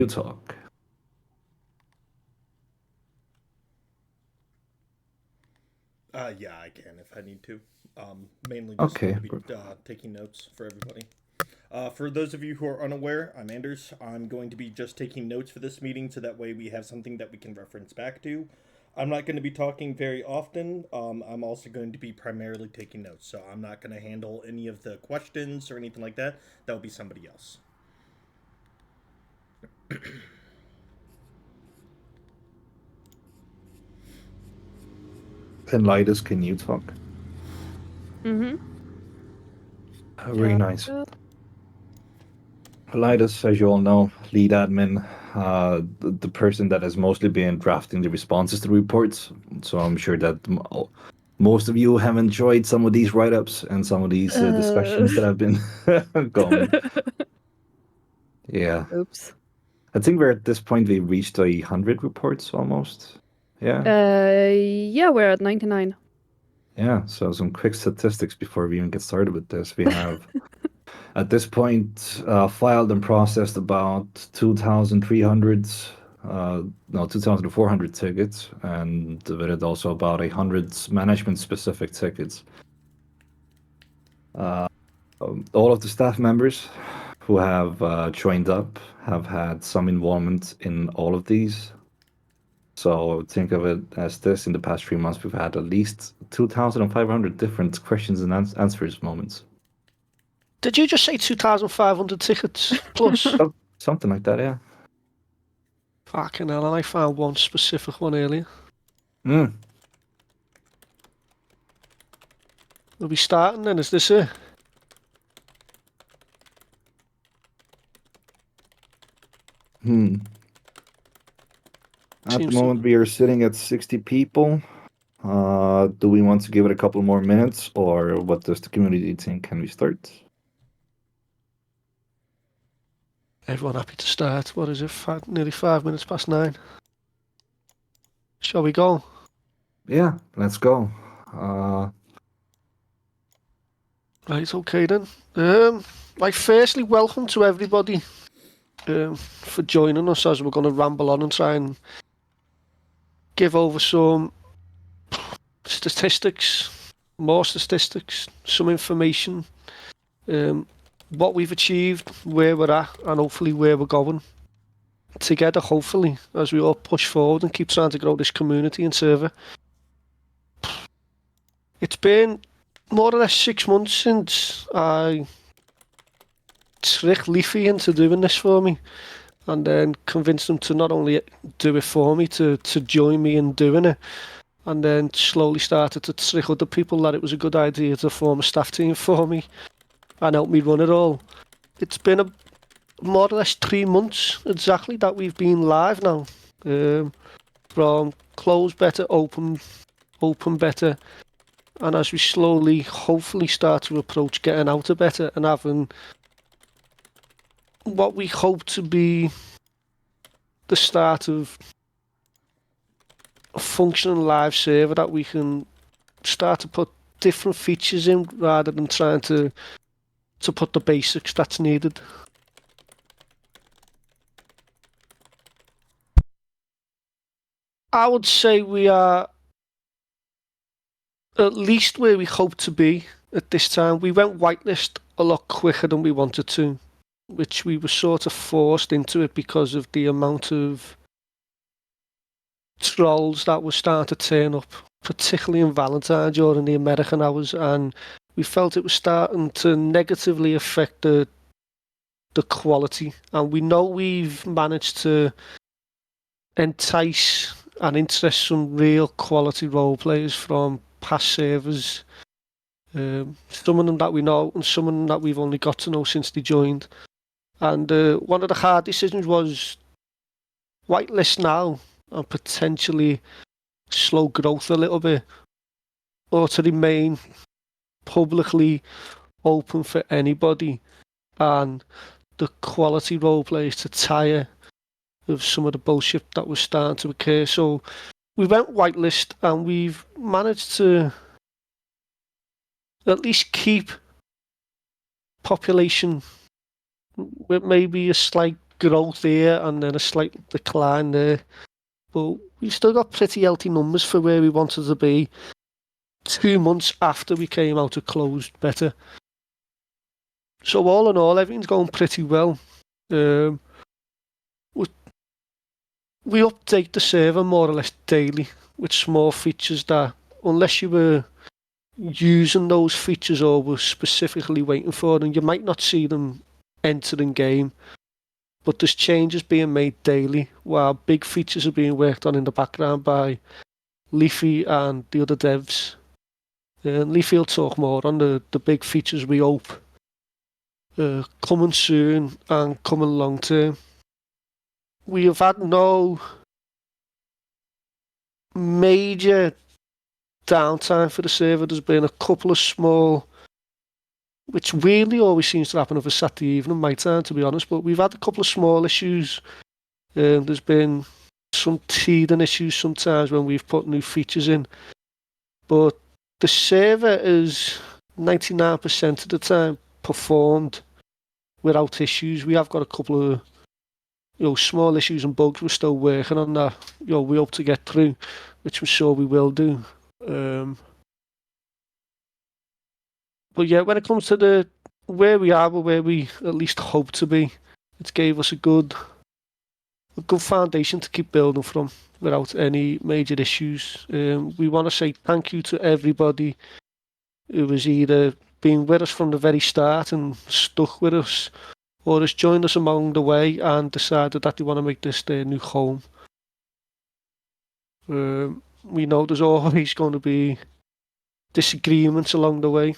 you talk? Yeah, I can if I need to. Mainly just Okay. going to be taking notes for everybody. For those of you who are unaware, I'm Anders. I'm going to be just taking notes for this meeting so that way we have something that we can reference back to. I'm not going to be talking very often. I'm also going to be primarily taking notes, so I'm not going to handle any of the questions or anything like that. That will be somebody else. And Lidus, can you talk? Mm-hmm. Very nice. Lidus, as you all know, lead admin, the person that has mostly been drafting the responses to the reports. So I'm sure that most of you have enjoyed some of these write-ups and some of these discussions that have been going. Yeah. Oops. I think we're at this point, we reached 100 reports almost. Yeah. Yeah, we're at 99. Yeah, so some quick statistics before we even get started with this. We have, at this point, filed and processed about 2,300, no, 2,400 tickets, and with it also about 100 management-specific tickets. All of the staff members who have joined up have had some involvement in all of these. So think of it as this: in the past 3 months, we've had at least 2,500 different questions and answers moments. Did you just say 2,500 tickets plus? Something like that, yeah. Fucking hell, and I found one specific one earlier. Mm. Are we starting then? Is this it? At the moment, we are sitting at 60 people. Do we want to give it a couple more minutes, or what does the community think? Can we start? Everyone happy to start. What is it? Nearly 5 minutes past 9. Shall we go? Yeah, let's go. Right, okay then. Firstly, welcome to everybody for joining us as we're going to ramble on and try and give over some statistics, more statistics, some information, what we've achieved, where we're at, and hopefully where we're going together, hopefully, as we all push forward and keep trying to grow this community and server. It's been more or less 6 months since I tricked Leafy into doing this for me, and then convinced him to not only do it for me, to join me in doing it, and then slowly started to trick other people that it was a good idea to form a staff team for me and help me run it all. It's been more or less 3 months exactly that we've been live now. From close beta, open beta, and as we slowly, hopefully, start to approach getting out of beta and having what we hope to be the start of a functioning live server that we can start to put different features in rather than trying to put the basics that's needed. I would say we are at least where we hope to be at this time. We went whitelist a lot quicker than we wanted to, which we were sort of forced into it because of the amount of trolls that were starting to turn up, particularly in Valentine during the American hours, and we felt it was starting to negatively affect the quality. And we know we've managed to entice and interest some real quality role players from past servers. Some of them that we know and some of them that we've only got to know since they joined. And one of the hard decisions was whitelist now and potentially slow growth a little bit, or to remain publicly open for anybody and the quality role players to tire of some of the bullshit that was starting to occur. So we went whitelist and we've managed to at least keep population with maybe a slight growth here and then a slight decline there. But we've still got pretty healthy numbers for where we wanted to be 2 months after we came out of closed beta. So all in all, everything's going pretty well. We update the server more or less daily with small features that, unless you were using those features or were specifically waiting for them, you might not see them entering game. But there's changes being made daily, while big features are being worked on in the background by Leafy and the other devs. Leafy will talk more on the big features we hope coming soon and coming long term. We have had no major downtime for the server. There's been a couple of small, which really always seems to happen over Saturday evening, my time, to be honest, but we've had a couple of small issues. There's been some teething issues sometimes when we've put new features in, but the server is 99% of the time performed without issues. We have got a couple of small issues and bugs we're still working on that we hope to get through, which I'm sure we will do. But yeah, when it comes to where we are, or where we at least hope to be, it gave us a good foundation to keep building from without any major issues. We want to say thank you to everybody who has either been with us from the very start and stuck with us, or has joined us along the way and decided that they want to make this their new home. We know there's always going to be disagreements along the way.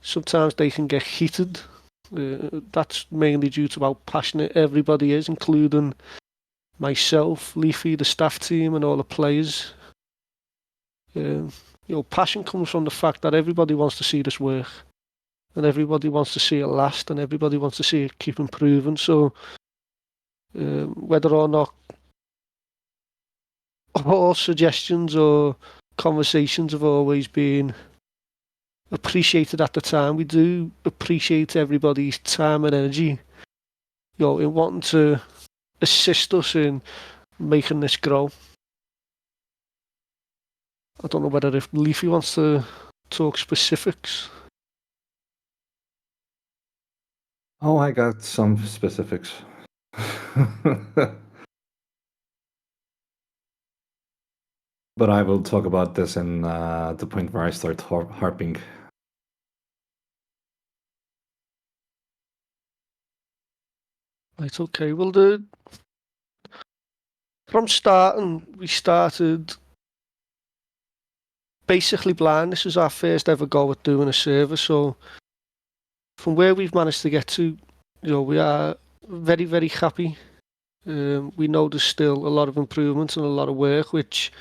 Sometimes they can get heated. That's mainly due to how passionate everybody is, including myself, Leafy, the staff team, and all the players. Passion comes from the fact that everybody wants to see this work, and everybody wants to see it last, and everybody wants to see it keep improving. So, whether or not all suggestions or conversations have always been appreciated at the time, we do appreciate everybody's time and energy, in wanting to assist us in making this grow. I don't know whether if Leafy wants to talk specifics. Oh, I got some specifics. But I will talk about this in the point where I start harping. Right, okay. Well, from starting, we started basically blind. This is our first ever go at doing a server, so from where we've managed to get to, we are very, very happy. We know there's still a lot of improvements and a lot of work, which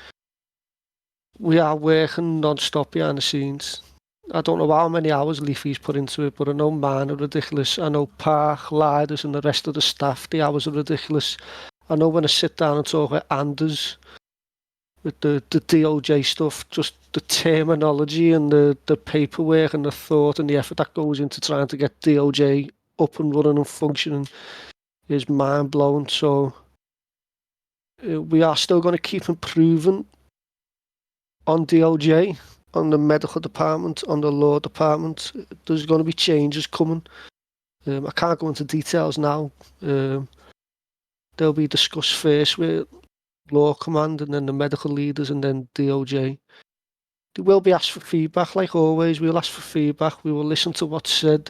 we are working non-stop behind the scenes. I don't know how many hours Leafy's put into it, but I know mine are ridiculous. I know Park, Liders and the rest of the staff, the hours are ridiculous. I know when I sit down and talk with Anders, with the DOJ stuff, just the terminology and the paperwork and the thought and the effort that goes into trying to get DOJ up and running and functioning is mind-blowing. So we are still going to keep improving on DOJ, on the medical department, on the law department. There's going to be changes coming. I can't go into details now. They'll be discussed first with Law Command and then the medical leaders and then DOJ. They will be asked for feedback, like always. We'll ask for feedback. We will listen to what's said.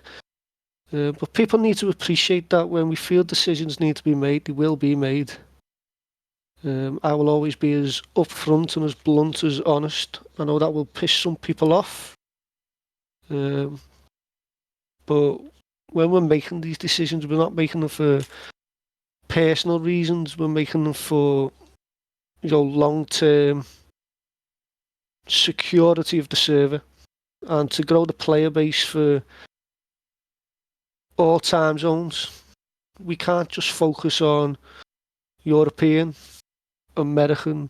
But people need to appreciate that when we feel decisions need to be made, they will be made. I will always be as upfront and as blunt as honest. I know that will piss some people off. But when we're making these decisions, we're not making them for personal reasons. We're making them for, long-term security of the server and to grow the player base for all time zones. We can't just focus on European, American,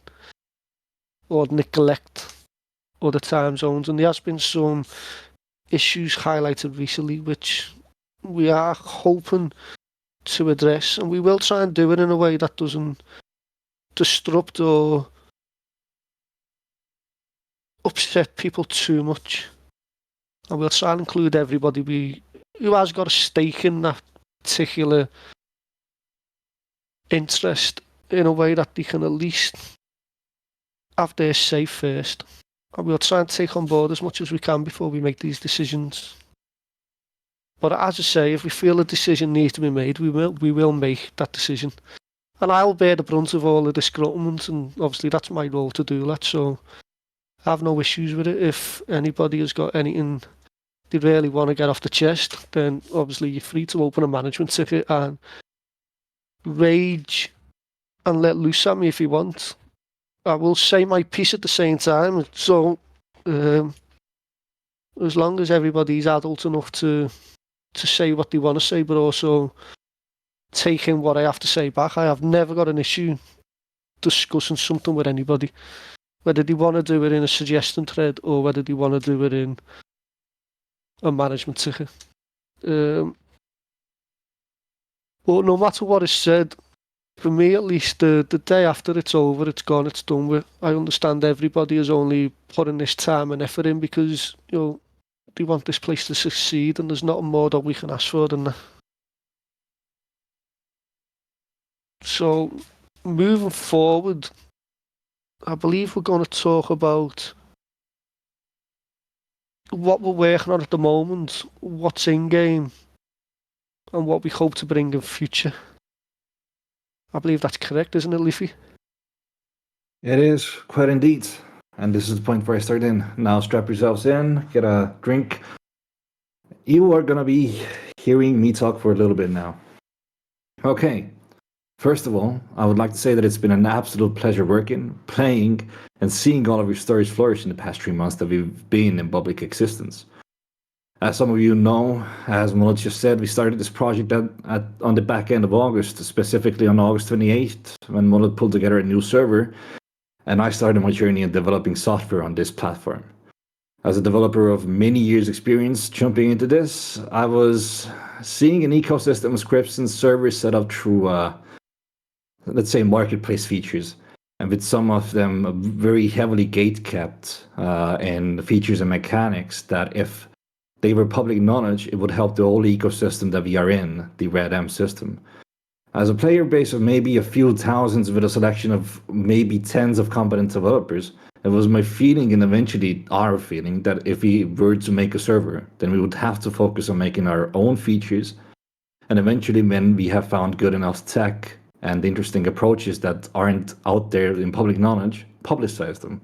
or neglect other time zones. And there has been some issues highlighted recently, which we are hoping to address, and we will try and do it in a way that doesn't disrupt or upset people too much. And we'll try and include everybody who has got a stake in that particular interest in a way that they can at least have their say first. And we'll try and take on board as much as we can before we make these decisions. But as I say, if we feel a decision needs to be made, we will make that decision. And I'll bear the brunt of all of this gruntlement, and obviously that's my role to do that, so I have no issues with it. If anybody has got anything they really want to get off the chest, then obviously you're free to open a management ticket and rage and let loose at me if you want. I will say my piece at the same time, so as long as everybody's adult enough to say what they want to say, but also taking what I have to say back. I have never got an issue discussing something with anybody, whether they want to do it in a suggestion thread or whether they want to do it in a management ticket. But no matter what is said, for me at least, the day after it's over, it's gone, it's done with. I understand everybody is only putting this time and effort in because, they want this place to succeed, and there's nothing more that we can ask for than that. So, moving forward, I believe we're going to talk about what we're working on at the moment, what's in game, and what we hope to bring in future. I believe that's correct, isn't it, Leafy? It is, quite indeed. And this is the point where I start in. Now strap yourselves in, get a drink. You are going to be hearing me talk for a little bit now. Okay. First of all, I would like to say that it's been an absolute pleasure working, playing, and seeing all of your stories flourish in the past 3 months that we've been in public existence. As some of you know, as Mullet just said, we started this project on the back end of August, specifically on August 28th, when Mullet pulled together a new server, and I started my journey in developing software on this platform. As a developer of many years' experience jumping into this, I was seeing an ecosystem of scripts and servers set up through, let's say, marketplace features, and with some of them very heavily gate-kept in features and mechanics that if they were public knowledge, it would help the whole ecosystem that we are in, the Redm system. As a player base of maybe a few thousands with a selection of maybe tens of competent developers, it was my feeling and eventually our feeling that if we were to make a server, then we would have to focus on making our own features, and eventually when we have found good enough tech and interesting approaches that aren't out there in public knowledge, publicize them.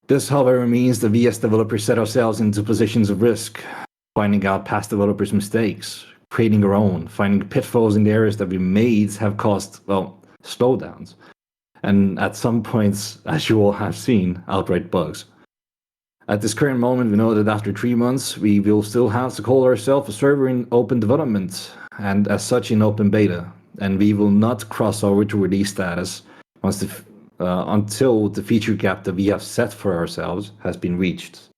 This, however, means that we as developers set ourselves into positions of risk, finding out past developers' mistakes, creating our own, finding pitfalls in the areas that we made have caused, slowdowns. And at some points, as you all have seen, outright bugs. At this current moment, we know that after 3 months, we will still have to call ourselves a server in open development, and as such in open beta. And we will not cross over to release status until the feature gap that we have set for ourselves has been reached.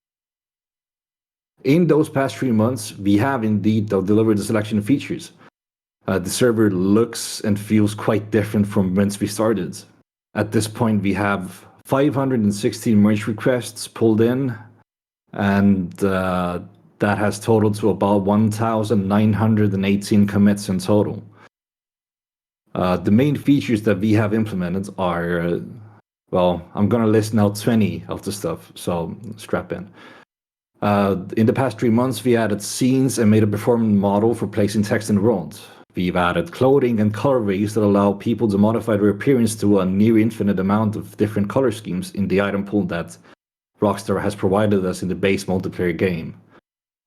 In those past 3 months, we have indeed delivered a selection of features. The server looks and feels quite different from whence we started. At this point, we have 516 merge requests pulled in, and that has totaled to about 1,918 commits in total. The main features that we have implemented are, I'm going to list now 20 of the stuff, so strap in. In the past 3 months, we added scenes and made a performant model for placing text in the world. We've added clothing and colorways that allow people to modify their appearance to a near infinite amount of different color schemes in the item pool that Rockstar has provided us in the base multiplayer game.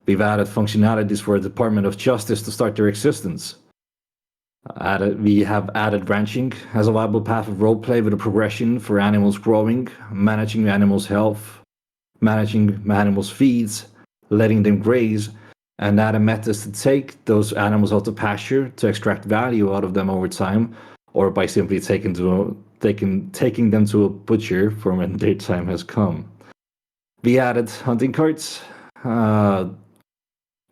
We've added functionalities for the Department of Justice to start their existence. We have added ranching as a viable path of roleplay with a progression for animals growing, managing animals' health, managing animals' feeds, letting them graze, and added methods to take those animals out to pasture to extract value out of them over time, or by simply taking them to a butcher for when their time has come. We added hunting carts,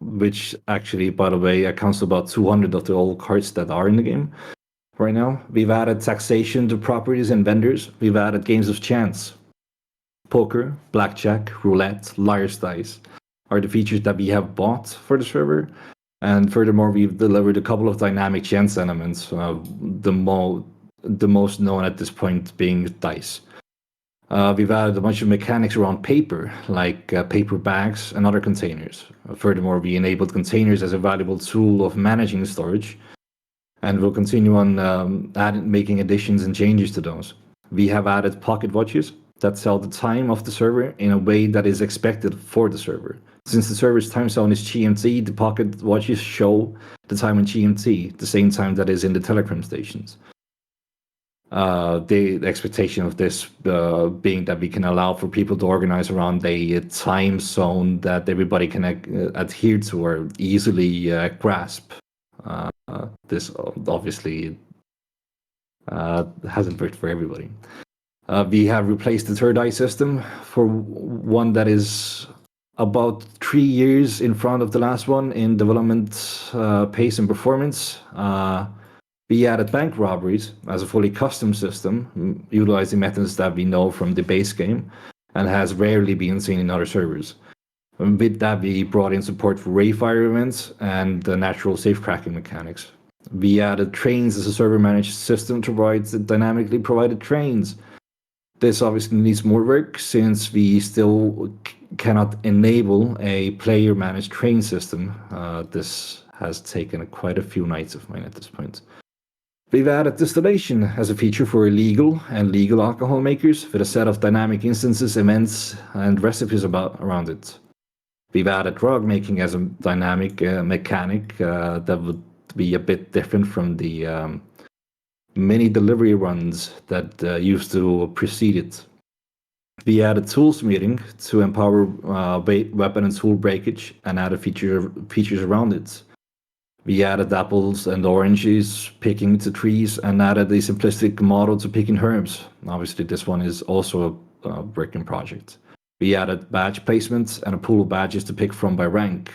which actually, by the way, accounts to about 200 of the old cards that are in the game right now. We've added taxation to properties and vendors. We've added games of chance. Poker, blackjack, roulette, liar's dice are the features that we have bought for the server. And furthermore, we've delivered a couple of dynamic chance elements, the most known at this point being dice. We've added a bunch of mechanics around paper, like paper bags and other containers. Furthermore, we enabled containers as a valuable tool of managing storage, and we'll continue on making additions and changes to those. We have added pocket watches that tell the time of the server in a way that is expected for the server. Since the server's time zone is GMT, the pocket watches show the time in GMT, the same time that is in the telegram stations. The expectation of this being that we can allow for people to organize around a time zone that everybody can adhere to or easily grasp. This obviously hasn't worked for everybody. We have replaced the third eye system for one that is about 3 years in front of the last one in development pace and performance. We added bank robberies as a fully custom system, utilizing methods that we know from the base game and has rarely been seen in other servers. And with that, we brought in support for Rayfire events and the natural safe cracking mechanics. We added trains as a server-managed system to provide dynamically provided trains. This obviously needs more work since we still cannot enable a player-managed train system. This has taken quite a few nights of mine at this point. We've added distillation as a feature for illegal and legal alcohol makers with a set of dynamic instances, events, and recipes around it. We've added drug making as a dynamic mechanic that would be a bit different from the many delivery runs that used to precede it. We added tools meeting to empower weapon and tool breakage and added features around it. We added apples and oranges picking to trees and added a simplistic model to picking herbs. Obviously, this one is also a working project. We added badge placements and a pool of badges to pick from by rank.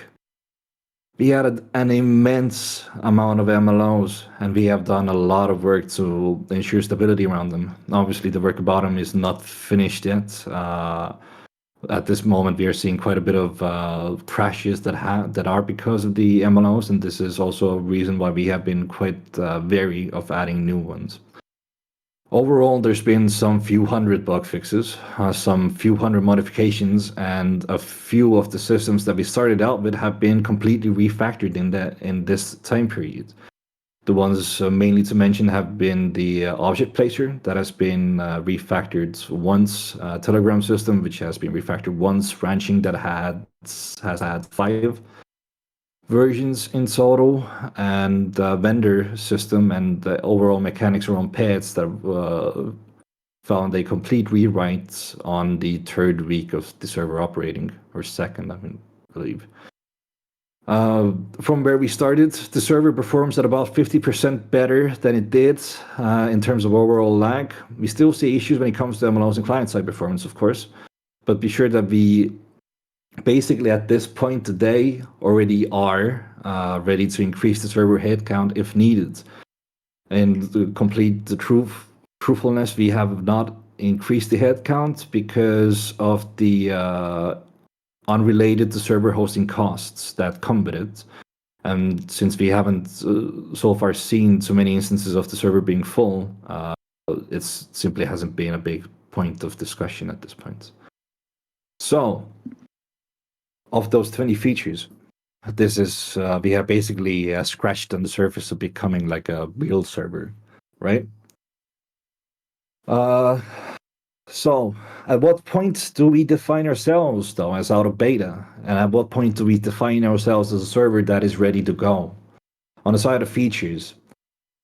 We added an immense amount of MLOs, and we have done a lot of work to ensure stability around them. Obviously, the work about them is not finished yet. At this moment, we are seeing quite a bit of crashes that are because of the MLOs, and this is also a reason why we have been quite wary of adding new ones. Overall, there's been some few hundred bug fixes, some few hundred modifications, and a few of the systems that we started out with have been completely refactored in this time period. The ones mainly to mention have been the object placer that has been refactored once, telegram system which has been refactored once, ranching that has had 5 versions in total, and the vendor system and the overall mechanics around pets that found a complete rewrite on the 3rd week of the server operating, or 2nd, I believe. From where we started, the server performs at about 50% better than it did in terms of overall lag. We still see issues when it comes to MLOs and client-side performance, of course, but be sure that we basically at this point today already are ready to increase the server headcount if needed. And to complete the truthfulness, we have not increased the headcount because of the unrelated to server hosting costs that come with it. And since we haven't so far seen so many instances of the server being full, it simply hasn't been a big point of discussion at this point. So, of those 20 features, this is we have basically scratched on the surface of becoming like a real server, right? So, at what point do we define ourselves, though, as out of beta? And at what point do we define ourselves as a server that is ready to go? On the side of features,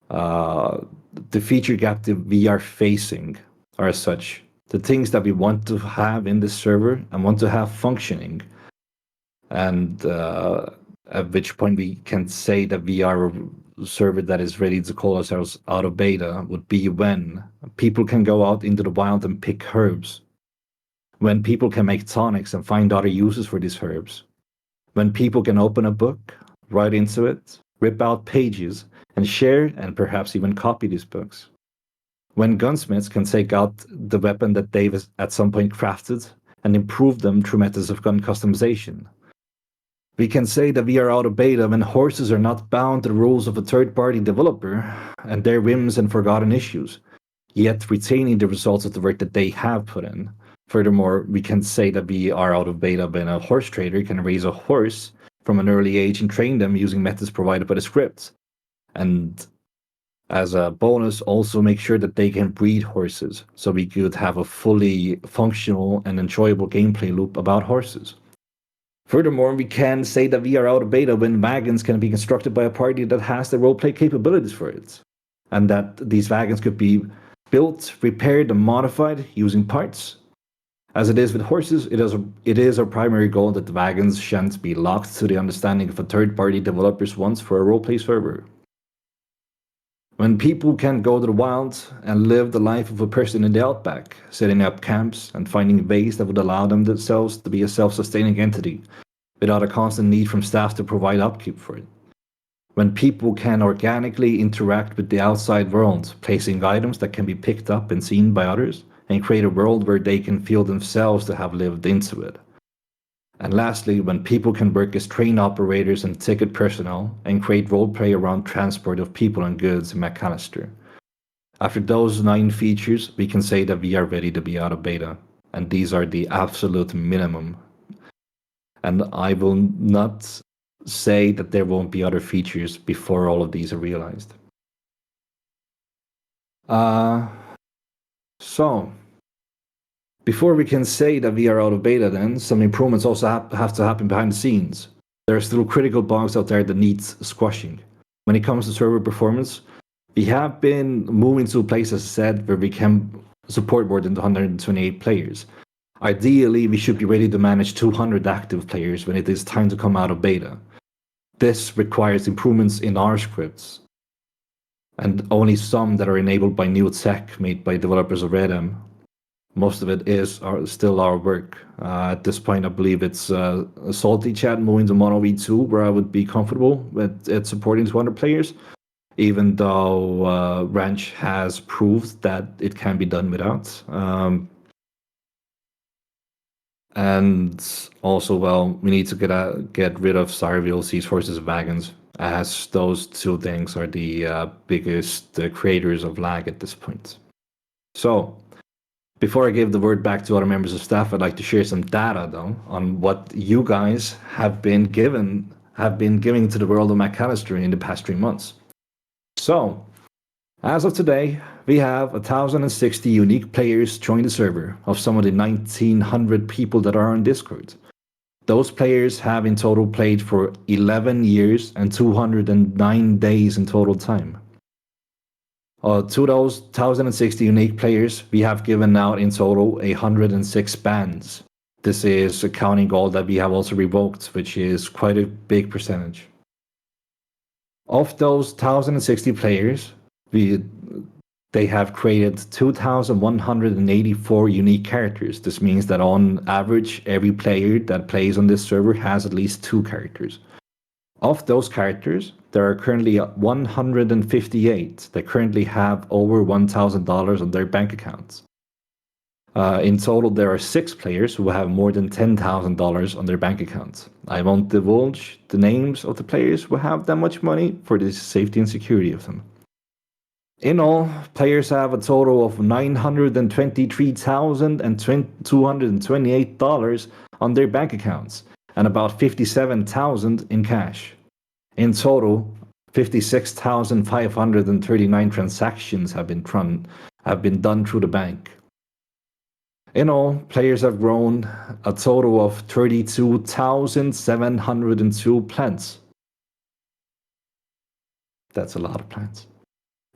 the feature gap that we are facing are as such. The things that we want to have in this server and want to have functioning, and at which point we can say that we are a server that is ready to call ourselves out of beta, would be when people can go out into the wild and pick herbs, when people can make tonics and find other uses for these herbs, When people can open a book, write into it, rip out pages, and share and perhaps even copy these books. When gunsmiths can take out the weapon that they've at some point crafted and improve them through methods of gun customization. We can say that we are out of beta when horses are not bound to the rules of a third-party developer and their whims and forgotten issues, yet retaining the results of the work that they have put in. Furthermore, we can say that we are out of beta when a horse trader can raise a horse from an early age and train them using methods provided by the script. And as a bonus, also make sure that they can breed horses, so we could have a fully functional and enjoyable gameplay loop about horses. Furthermore, we can say that we are out of beta when wagons can be constructed by a party that has the roleplay capabilities for it, and that these wagons could be built, repaired, and modified using parts. As it is with horses, it is our primary goal that the wagons shan't be locked to the understanding of a third-party developer's wants for a roleplay server. When people can go to the wild and live the life of a person in the outback, setting up camps and finding ways that would allow them themselves to be a self-sustaining entity, without a constant need from staff to provide upkeep for it. When people can organically interact with the outside world, placing items that can be picked up and seen by others, and create a world where they can feel themselves to have lived into it. And lastly, when people can work as train operators and ticket personnel and create roleplay around transport of people and goods in McAllister. After those 9 features, we can say that we are ready to be out of beta, and these are the absolute minimum. And I will not say that there won't be other features before all of these are realized. So, before we can say that we are out of beta then, some improvements also have to happen behind the scenes. There are still critical bugs out there that need squashing. When it comes to server performance, we have been moving to a place, as I said, where we can support more than 128 players. Ideally, we should be ready to manage 200 active players when it is time to come out of beta. This requires improvements in our scripts, and only some that are enabled by new tech made by developers of Redm. Most of it is still our work. At this point, I believe it's a salty chat moving to Mono V2, where I would be comfortable with it supporting 200 players, even though Ranch has proved that it can be done without. And also, well, we need to get rid of Star VLC's horses and wagons, as those 2 things are the biggest creators of lag at this point. So, before I give the word back to other members of staff, I'd like to share some data, though, on what you guys have been giving to the world of McAllister in the past 3 months. So, as of today, we have 1,060 unique players join the server of some of the 1,900 people that are on Discord. Those players have in total played for 11 years and 209 days in total time. To those 1,060 unique players, we have given out in total 106 bans. This is accounting all that we have also revoked, which is quite a big percentage. Of those 1,060 players, they have created 2,184 unique characters. This means that on average, every player that plays on this server has at least 2 characters. Of those characters, there are currently 158 that currently have over $1,000 on their bank accounts. In total, there are 6 players who have more than $10,000 on their bank accounts. I won't divulge the names of the players who have that much money for the safety and security of them. In all, players have a total of $923,228 on their bank accounts, and about $57,000 in cash. In total, 56,539 transactions have been done through the bank. In all, players have grown a total of 32,702 plants. That's a lot of plants.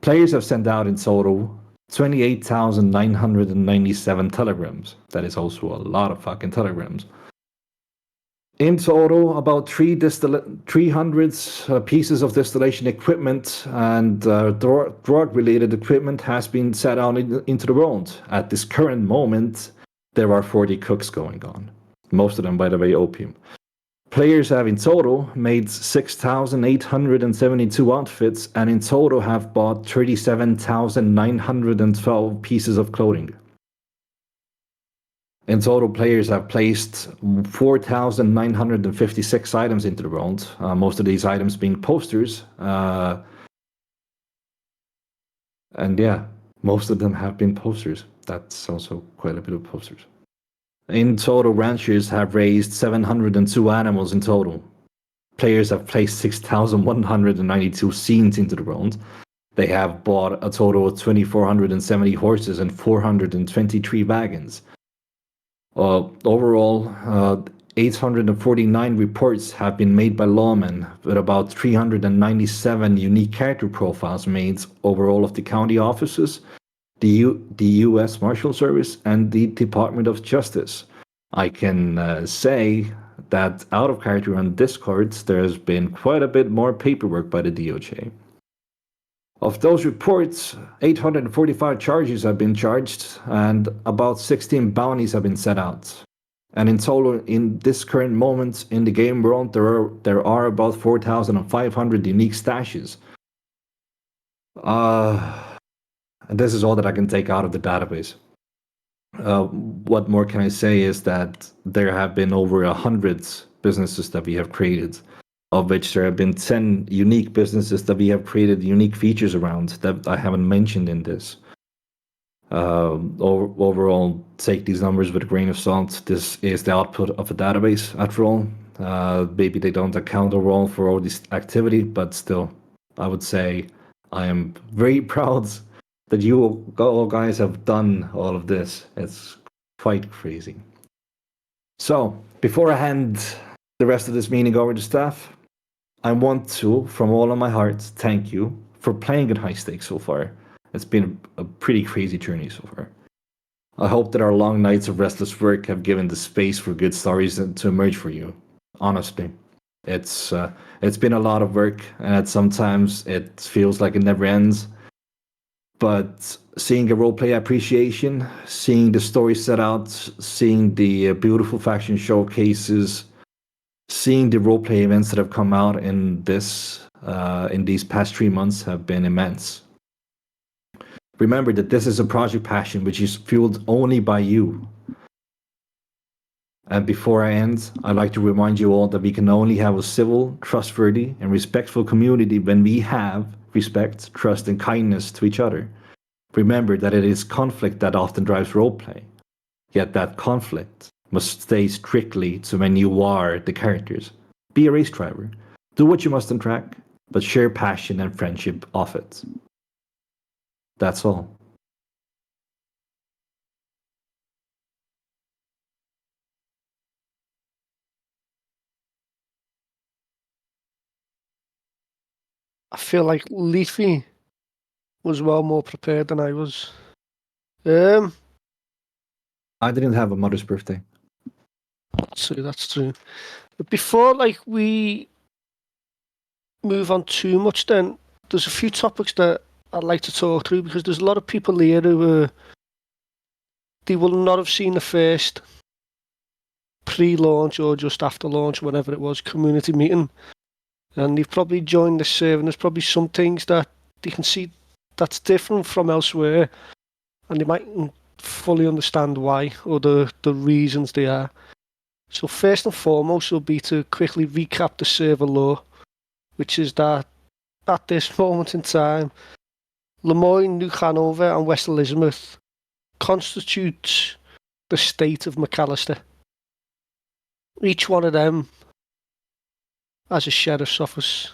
Players have sent out in total 28,997 telegrams. That is also a lot of fucking telegrams. In total, about 300 pieces of distillation equipment and drug-related equipment has been set out into the world. At this current moment, there are 40 cooks going on. Most of them, by the way, opium. Players have in total made 6,872 outfits and in total have bought 37,912 pieces of clothing. In total, players have placed 4,956 items into the world, most of these items being posters. And yeah, most of them have been posters. That's also quite a bit of posters. In total, ranchers have raised 702 animals in total. Players have placed 6,192 scenes into the world. They have bought a total of 2,470 horses and 423 wagons. Overall, 849 reports have been made by lawmen, with about 397 unique character profiles made over all of the county offices, the U.S. Marshal Service, and the Department of Justice. I can say that out of character on Discord, there's been quite a bit more paperwork by the DOJ. Of those reports, 845 charges have been charged and about 16 bounties have been set out. And in total, in this current moment in the game world, there are about 4,500 unique stashes. And this is all that I can take out of the database. What more can I say is that there have been over 100 businesses that we have created, of which there have been 10 unique businesses that we have created unique features around that I haven't mentioned in this. Overall, take these numbers with a grain of salt. This is the output of a database, after all. Maybe they don't account overall for all this activity, but still, I would say I am very proud that you all guys have done all of this. It's quite crazy. So, before I hand the rest of this meeting over to staff, I want to, from all of my heart, thank you for playing at Highstakes so far. It's been a pretty crazy journey so far. I hope that our long nights of restless work have given the space for good stories to emerge for you. Honestly, it's been a lot of work, and sometimes it feels like it never ends. But seeing a roleplay appreciation, seeing the story set out, seeing the beautiful faction showcases, seeing the roleplay events that have come out in these past 3 months have been immense. Remember that this is a project passion which is fueled only by you. And before I end, I'd like to remind you all that we can only have a civil, trustworthy, and respectful community when we have respect, trust, and kindness to each other. Remember that it is conflict that often drives roleplay. Yet that conflict must stay strictly to when you are the characters. Be a race driver. Do what you must on track, but share passion and friendship off it. That's all. I feel like Leafy was well more prepared than I was. I didn't have a mother's birthday. That's true. But before we move on too much, then there's a few topics that I'd like to talk through, because there's a lot of people here who they will not have seen the first pre-launch or just after launch, whatever it was, community meeting, and they've probably joined the server, and there's probably some things that they can see that's different from elsewhere, and they mightn't fully understand why or the reasons they are. So first and foremost will be to quickly recap the server law, which is that at this moment in time, Lemoyne, New Hanover and West Elizabeth constitutes the state of McAllister. Each one of them has a sheriff's office.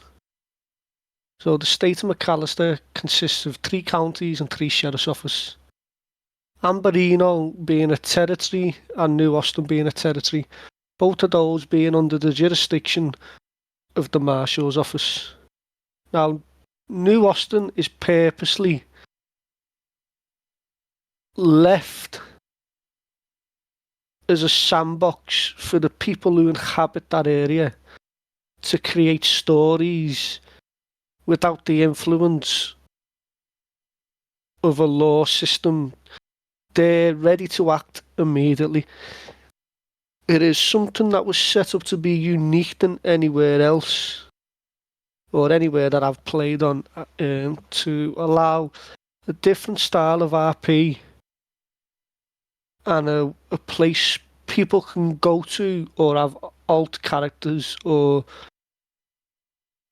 So the state of McAllister consists of 3 counties and 3 sheriff's offices. Amberino being a territory and New Austin being a territory, both of those being under the jurisdiction of the Marshal's office. Now, New Austin is purposely left as a sandbox for the people who inhabit that area to create stories without the influence of a law system. They're ready to act immediately. it is something that was set up to be unique than anywhere else, or anywhere that I've played on, to allow a different style of RP and a place people can go to or have alt characters or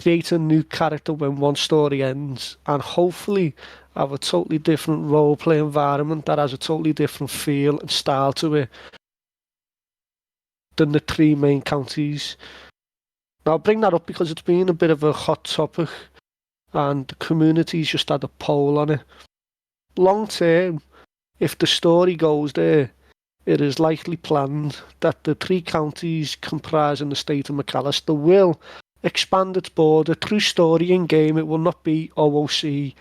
create a new character when one story ends, and hopefully have a totally different roleplay environment that has a totally different feel and style to it than the 3 main counties. Now, I'll bring that up because it's been a bit of a hot topic and the community's just had a poll on it. Long term, if the story goes there, it is likely planned that the 3 counties comprising the state of McAllister will expand its border through story in game. It will not be OOC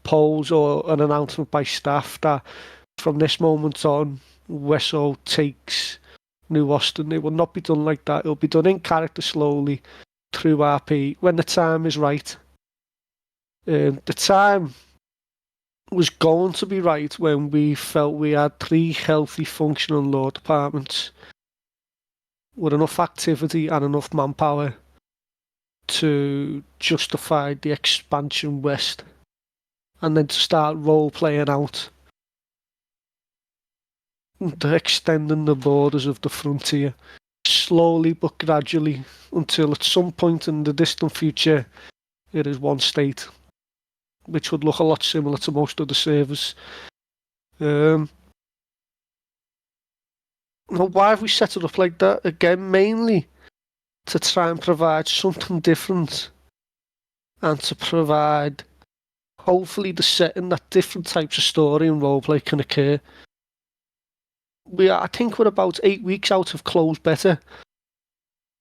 polls or an announcement by staff that from this moment on, Wesso takes New Austin. It will not be done like that. It will be done in character slowly through RP when the time is right. The time was going to be right when we felt we had 3 healthy, functional law departments with enough activity and enough manpower to justify the expansion west, and then to start role-playing out, extending the borders of the frontier, slowly but gradually, until at some point in the distant future, it is one state, which would look a lot similar to most of the servers. Now, why have we set it up like that? Again, mainly to try and provide something different and to provide, hopefully, the setting that different types of story and roleplay can occur. I think we're about 8 weeks out of closed beta.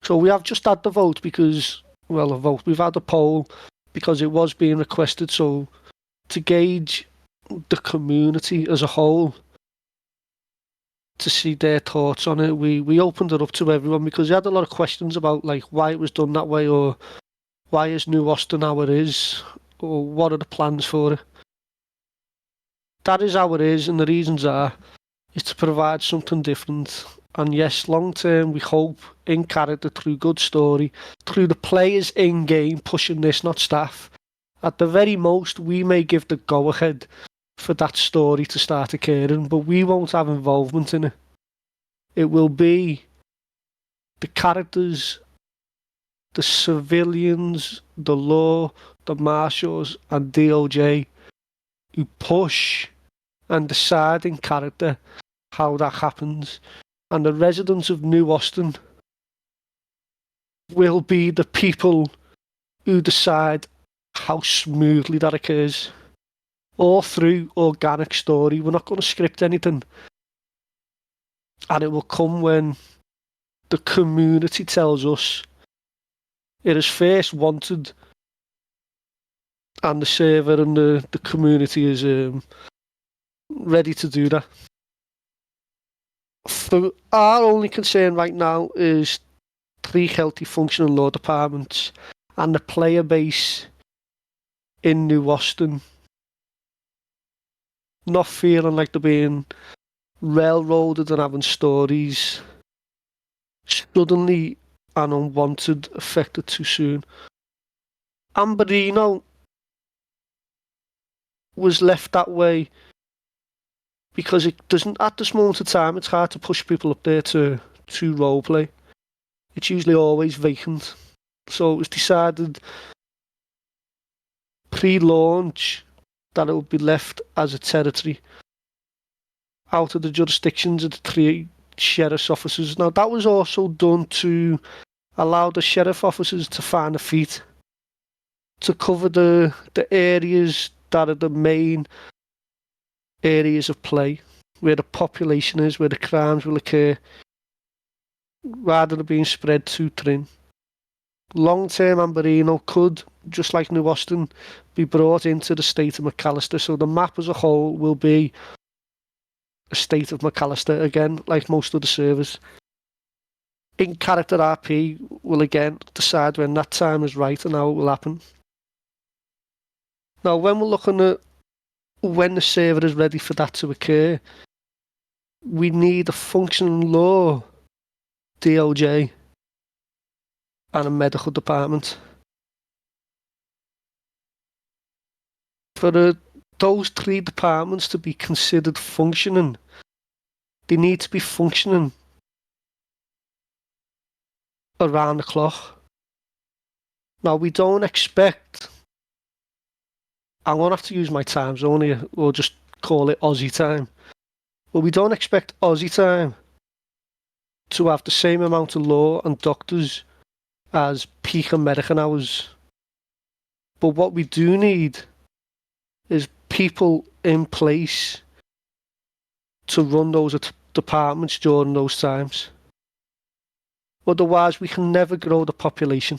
So we have just had the vote because, well, we've had a poll because it was being requested. So to gauge the community as a whole, to see their thoughts on it, we opened it up to everyone because we had a lot of questions about like why it was done that way, or why is New Austin how it is, or what are the plans for it. That is how it is, and the reasons are is to provide something different. And yes, long term, we hope in character, through good story, through the players in game pushing this, not staff. At the very most, we may give the go ahead for that story to start occurring, but we won't have involvement in it. It will be the characters, the civilians, the law, the marshals, and DOJ who push and decide in character how that happens. And the residents of New Austin will be the people who decide how smoothly that occurs. All through organic story. We're not going to script anything. And it will come when the community tells us it is first wanted, and the server and the community is ready to do that. For our only concern right now is 3 healthy, functional law departments and the player base in New Austin not feeling like they're being railroaded and having stories suddenly and unwanted affected too soon. Amberino was left that way because it doesn't, at this moment of time, it's hard to push people up there to roleplay. It's usually always vacant. So it was decided pre-launch that it would be left as a territory out of the jurisdictions of the 3 sheriff's officers. Now, that was also done to allow the sheriff officers to find a feet to cover the areas that are the main areas of play, where the population is, where the crimes will occur, rather than being spread too thin. Long-term, Amberino could, just like New Austin, be brought into the state of McAllister, so the map as a whole will be a state of McAllister again, like most of the servers. In character RP will again decide when that time is right and how it will happen. Now, when we're looking at when the server is ready for that to occur, we need a functional law DOJ, and a medical department. For those 3 departments to be considered functioning, they need to be functioning around the clock. Now, we don't expect, I'm going to have to use my time zone here, or just call it Aussie time, but we don't expect Aussie time to have the same amount of law and doctors as peak American hours. But what we do need is people in place to run those departments during those times. Otherwise, we can never grow the population.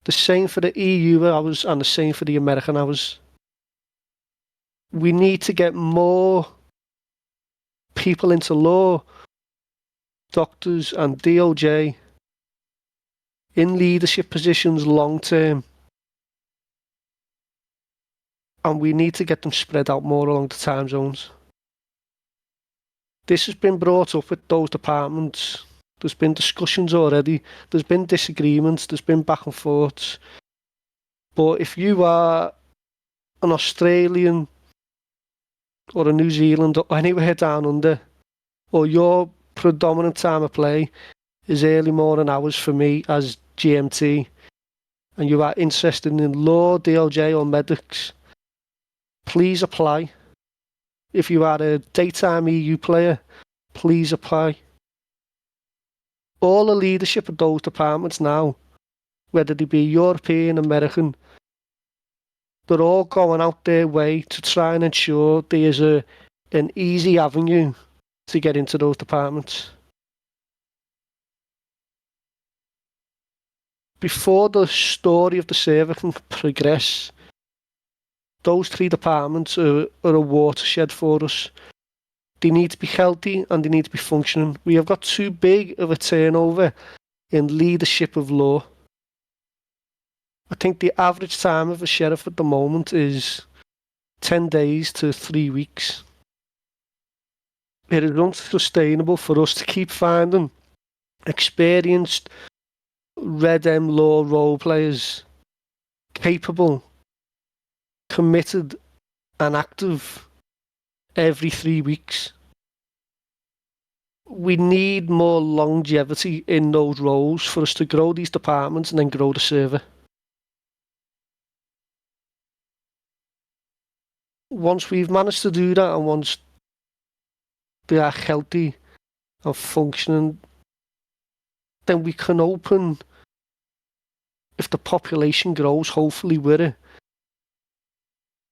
The same for the EU hours and the same for the American hours. We need to get more people into law, doctors and DOJ in leadership positions long term. And we need to get them spread out more along the time zones. This has been brought up with those departments. There's been discussions already. There's been disagreements. There's been back and forths. But if you are an Australian or a New Zealand or anywhere down under, or your predominant time of play is early morning hours for me as GMT, and you are interested in law, DLJ or medics, please apply. If you are a daytime EU player, please apply. All the leadership of those departments now, whether they be European, American, they're all going out their way to try and ensure there is an easy avenue to get into those departments. Before the story of the server can progress, those 3 departments are a watershed for us. They need to be healthy and they need to be functioning. We have got too big of a turnover in leadership of law. I think the average time of a sheriff at the moment is 10 days to 3 weeks. It is unsustainable for us to keep finding experienced Redm law role players, capable, committed and active every 3 weeks. We need more longevity in those roles for us to grow these departments and then grow the server. Once we've managed to do that and once they are healthy and functioning, then we can open, if the population grows, hopefully with it,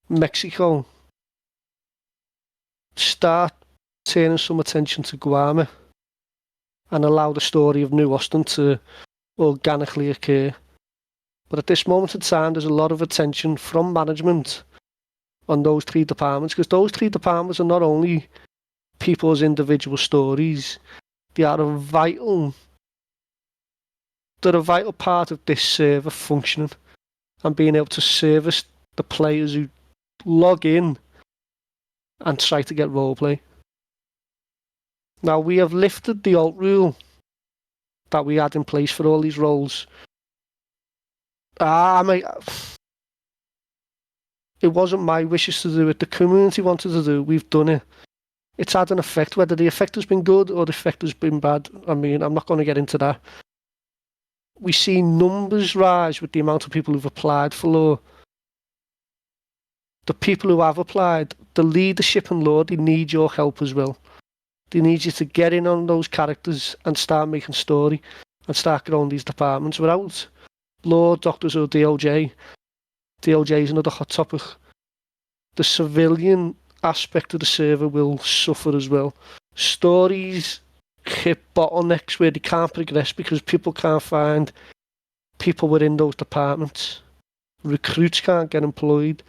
Mexico, start turning some attention to Guam and allow the story of New Austin to organically occur. But at this moment in time, there's a lot of attention from management on those 3 departments, because those 3 departments are not only people's individual stories, they are a vital part of this server functioning and being able to service the players who log in and try to get roleplay. Now, we have lifted the alt rule that we had in place for all these roles. It wasn't my wishes to do it. The community wanted to do it. We've done it. It's had an effect. Whether the effect has been good or the effect has been bad, I mean, I'm not going to get into that. We see numbers rise with the amount of people who've applied for law. The people who have applied, the leadership in law, they need your help as well. They need you to get in on those characters and start making story and start growing these departments. Without law, doctors or DOJ is another hot topic. The civilian aspect of the server will suffer as well. Stories hit bottlenecks where they can't progress because people can't find people within those departments. Recruits can't get employed.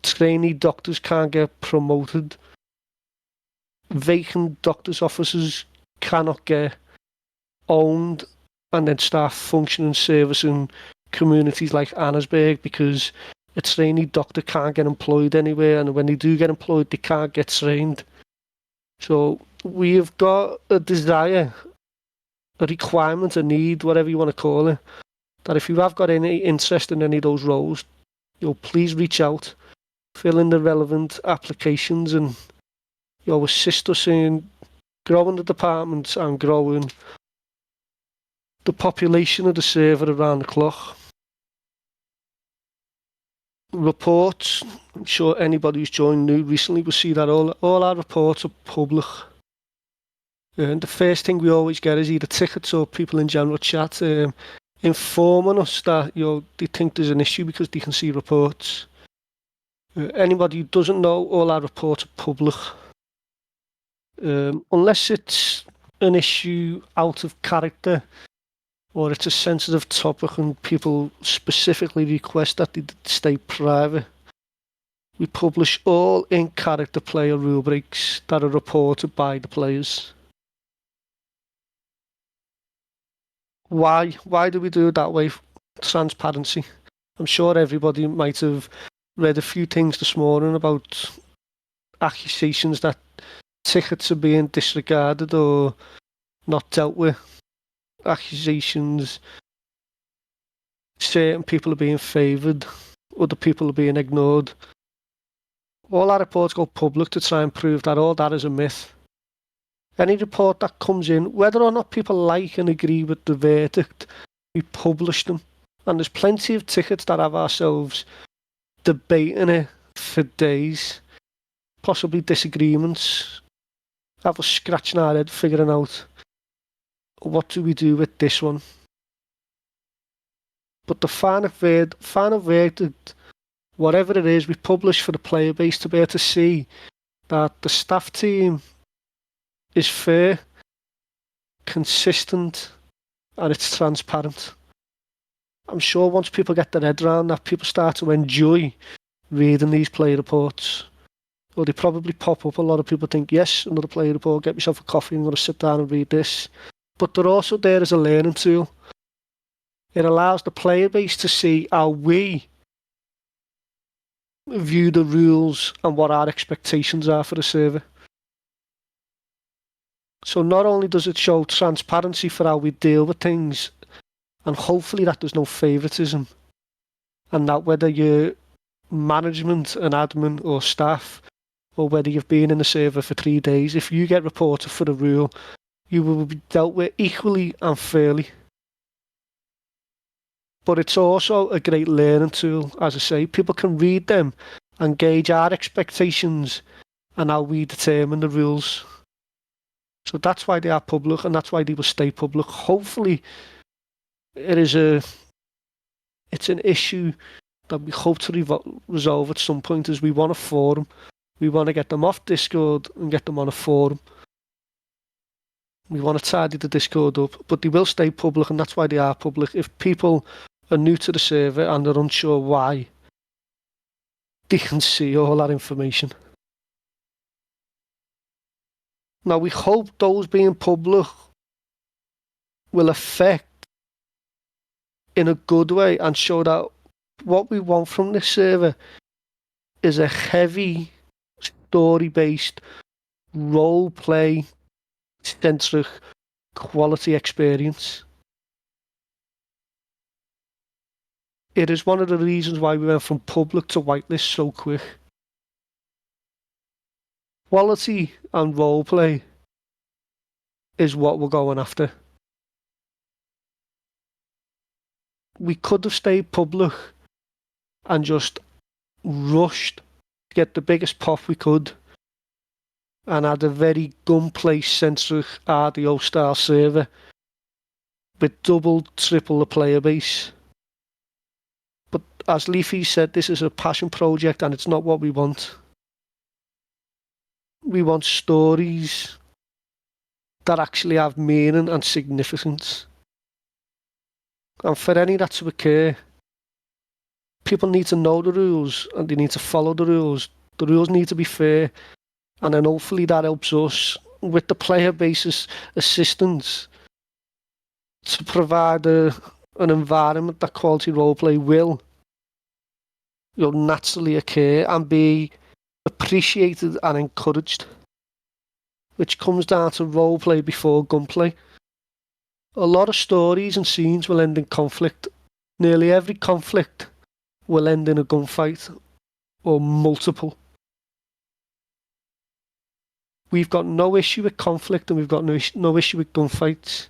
Trainee doctors can't get promoted. Vacant doctors' offices cannot get owned and then start functioning servicing communities like Annesburg because a trainee doctor can't get employed anywhere, and when they do get employed, they can't get trained. So we've got a desire, a requirement, a need, whatever you want to call it, that if you have got any interest in any of those roles, please reach out, fill in the relevant applications, and assist us in growing the department and growing the population of the server around the clock. Reports, I'm sure anybody who's joined new recently will see that all our reports are public. And the first thing we always get is either tickets or people in general chat informing us that they think there's an issue because they can see reports. Anybody who doesn't know, all our reports are public. Unless it's an issue out of character or it's a sensitive topic and people specifically request that they stay private, we publish all in-character player rule breaks that are reported by the players. Why do we do it that way? Transparency. I'm sure everybody might have read a few things this morning about accusations that tickets are being disregarded or not dealt with. Accusations certain people are being favoured, other people are being ignored. All our reports go public to try and prove that all that is a myth. Any report that comes in, whether or not people like and agree with the verdict, we publish them. And there's plenty of tickets that have ourselves debating it for days, possibly disagreements, have us scratching our head figuring out what do we do with this one. But the final verdict, whatever it is, we publish for the player base to be able to see that the staff team is fair, consistent, and it's transparent. I'm sure once people get their head around that, people start to enjoy reading these player reports. Or they probably pop up. A lot of people think, yes, another player report, get myself a coffee, I'm going to sit down and read this. But they're also there as a learning tool. It allows the player base to see how we view the rules and what our expectations are for the server. So not only does it show transparency for how we deal with things, and hopefully that there's no favouritism, and that whether you're management and admin or staff, or whether you've been in the server for 3 days, if you get reported for a rule, you will be dealt with equally and fairly. But it's also a great learning tool, as I say. People can read them and gauge our expectations and how we determine the rules. So that's why they are public, and that's why they will stay public. Hopefully, it's an issue that we hope to resolve at some point. Is we want a forum. We want to get them off Discord and get them on a forum. We want to tidy the Discord up, but they will stay public, and that's why they are public. If people are new to the server and they're unsure why, they can see all that information. Now, we hope those being public will affect in a good way and show that what we want from this server is a heavy story-based role-play centric quality experience. It is one of the reasons why we went from public to whitelist so quick. Quality and roleplay is what we're going after. We could have stayed public and just rushed to get the biggest pop we could and had a very gunplay-centric RDO style server with double, triple the player base. But as Leafy said, this is a passion project and it's not what we want. We want stories that actually have meaning and significance. And for any of that to occur, people need to know the rules and they need to follow the rules. The rules need to be fair, and then hopefully that helps us with the player base's assistance to provide an environment that quality roleplay will naturally occur and be appreciated and encouraged. which comes down to roleplay before gunplay. A lot of stories and scenes will end in conflict. Nearly every conflict will end in a gunfight, or multiple. We've got no issue with conflict and we've got no issue with gunfights.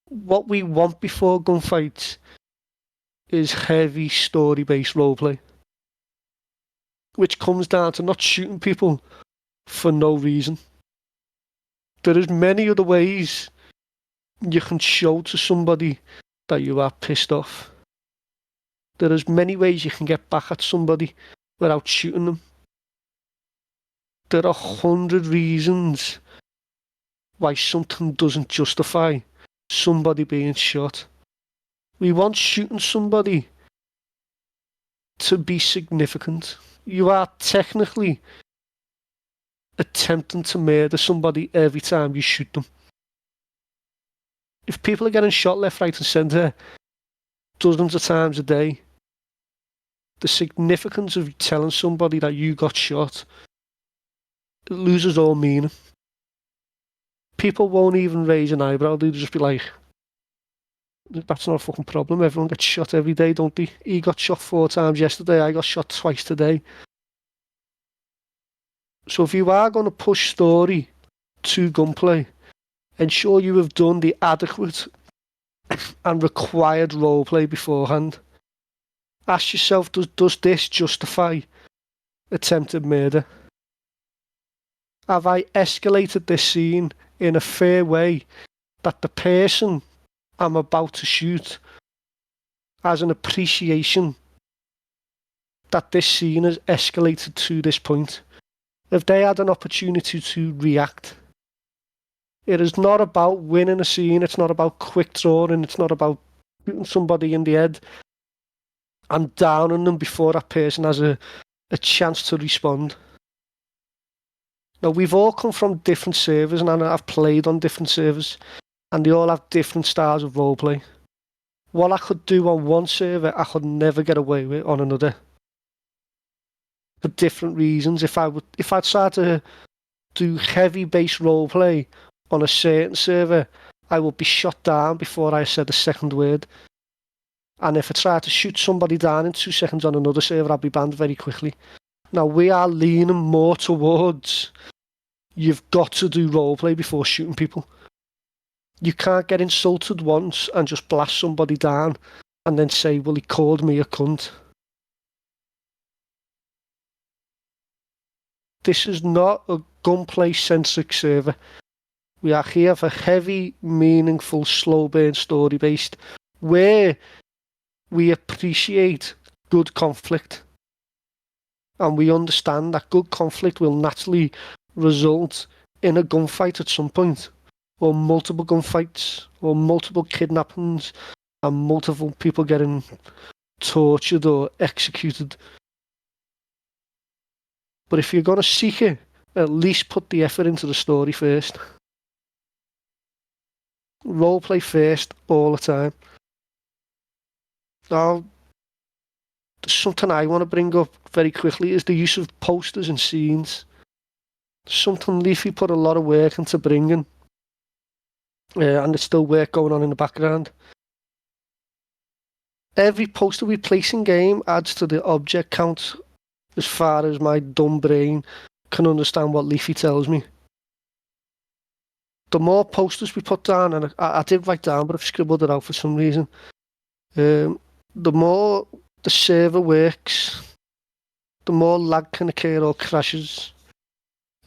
What we want before gunfights is heavy story-based roleplay, which comes down to not shooting people for no reason. There is many other ways you can show to somebody that you are pissed off. There is many ways you can get back at somebody without shooting them. There are 100 reasons why something doesn't justify somebody being shot. We want shooting somebody to be significant. You are technically attempting to murder somebody every time you shoot them. If people are getting shot left, right and centre dozens of times a day, the significance of telling somebody that you got shot, it loses all meaning. People won't even raise an eyebrow, they'll just be like, that's not a fucking problem, everyone gets shot every day, don't they? He got shot 4 times yesterday, I got shot twice today. So if you are going to push story to gunplay, ensure you have done the adequate and required roleplay beforehand. Ask yourself, does this justify attempted murder? Have I escalated this scene in a fair way that the person I'm about to shoot has an appreciation that this scene has escalated to this point? If they had an opportunity to react. It is not about winning a scene, it's not about quick drawing, it's not about shooting somebody in the head and downing them before that person has a chance to respond. Now, we've all come from different servers, and I've played on different servers, and they all have different styles of roleplay. What I could do on one server, I could never get away with on another. For different reasons. If I tried to do heavy base roleplay on a certain server, I would be shot down before I said a second word. And if I tried to shoot somebody down in 2 seconds on another server, I'd be banned very quickly. Now, we are leaning more towards you've got to do roleplay before shooting people. You can't get insulted once and just blast somebody down and then say, well, he called me a cunt. This is not a gunplay-centric server. We are here for heavy, meaningful, slow-burn story-based, where we appreciate good conflict. And we understand that good conflict will naturally result in a gunfight at some point, or multiple gunfights, or multiple kidnappings, and multiple people getting tortured or executed. But if you're going to seek it, at least put the effort into the story first. Roleplay first, all the time. Now, something I want to bring up very quickly is the use of posters and scenes. Something Leafy put a lot of work into bringing. And there's still work going on in the background. Every poster we place in game adds to the object count as far as my dumb brain can understand what Leafy tells me. The more posters we put down, and I did write down, but I've scribbled it out for some reason. The more the server works, the more lag can occur or crashes.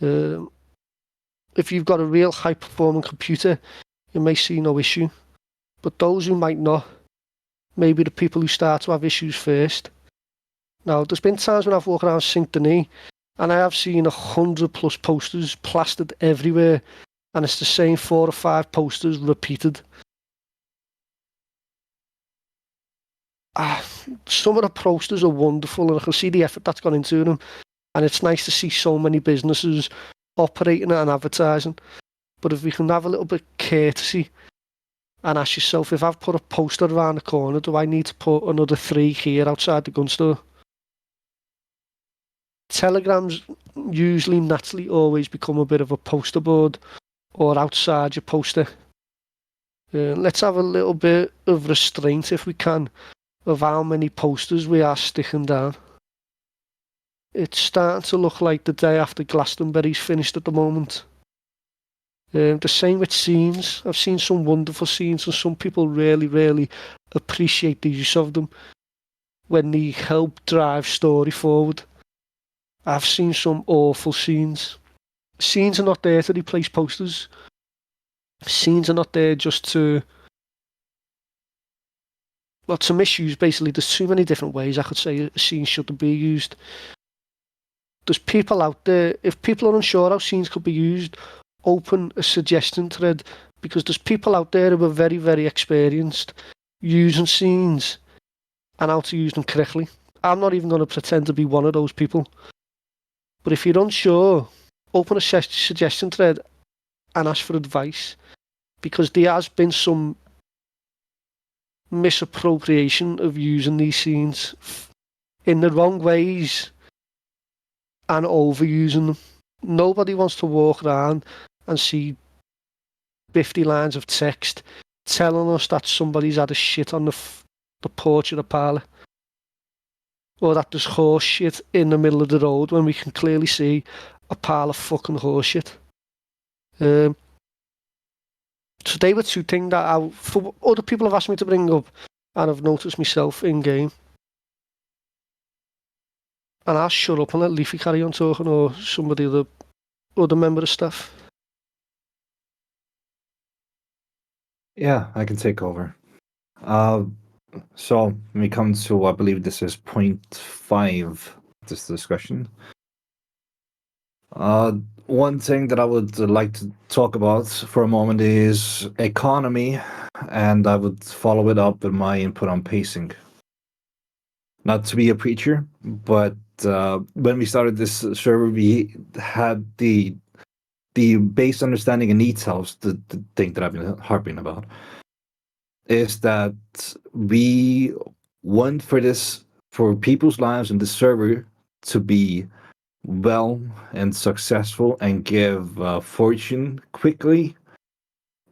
If you've got a real high-performing computer, you may see no issue. But those who might not, may be the people who start to have issues first. Now, there's been times when I've walked around Saint-Denis, and I have seen 100+ posters plastered everywhere, and it's the same 4 or 5 posters repeated. Some of the posters are wonderful, and I can see the effort that's gone into them, and it's nice to see so many businesses operating and advertising. But if we can have a little bit of courtesy and ask yourself, if I've put a poster around the corner, do I need to put another 3 here outside the gun store? Telegrams usually naturally always become a bit of a poster board or outside your poster. Let's have a little bit of restraint, if we can, of how many posters we are sticking down. It's starting to look like the day after Glastonbury's finished at the moment. The same with scenes. I've seen some wonderful scenes, and some people really, really appreciate the use of them when they help drive story forward. I've seen some awful scenes. Scenes are not there to replace posters. Scenes are not there just to... Well, to misuse, basically. There's too many different ways I could say a scene shouldn't be used. There's people out there, if people are unsure how scenes could be used, open a suggestion thread, because there's people out there who are very, very experienced using scenes and how to use them correctly. I'm not even going to pretend to be one of those people. But if you're unsure, open a suggestion thread and ask for advice, because there has been some misappropriation of using these scenes in the wrong ways and overusing them. Nobody wants to walk around and see 50 lines of text telling us that somebody's had a shit on the porch of the parlour, or that there's horse shit in the middle of the road when we can clearly see a pile of fucking horse shit. So they were two things that for other people have asked me to bring up, and I've noticed myself in game. And I'll shut up and let Leafy carry on talking, or somebody, the other member of staff. Yeah, I can take over. So when we come to, I believe this is point 5, this discussion. One thing that I would like to talk about for a moment is economy, and I would follow it up with my input on pacing. Not to be a preacher, but when we started this server, we had the base understanding in details, the thing that I've been harping about, is that we want for people's lives in the server to be well and successful and give fortune quickly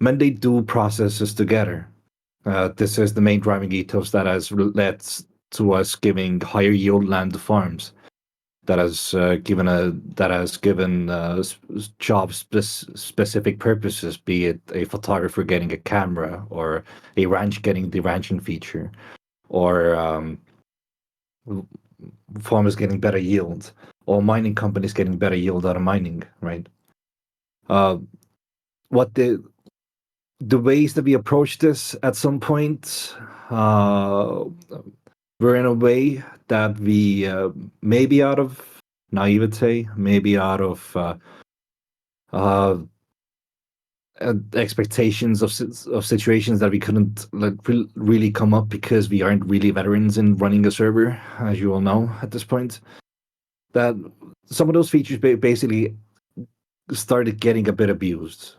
when they do processes together. This is the main driving ethos that has led to us giving higher yield land to farms. That has given jobs specific purposes, be it a photographer getting a camera, or a ranch getting the ranching feature, or farmers getting better yield, or mining companies getting better yield out of mining, right? What the ways that we approach this at some point were in a way that we maybe out of naivete, maybe out of expectations of situations that we couldn't really come up, because we aren't really veterans in running a server, as you all know at this point. That some of those features basically started getting a bit abused.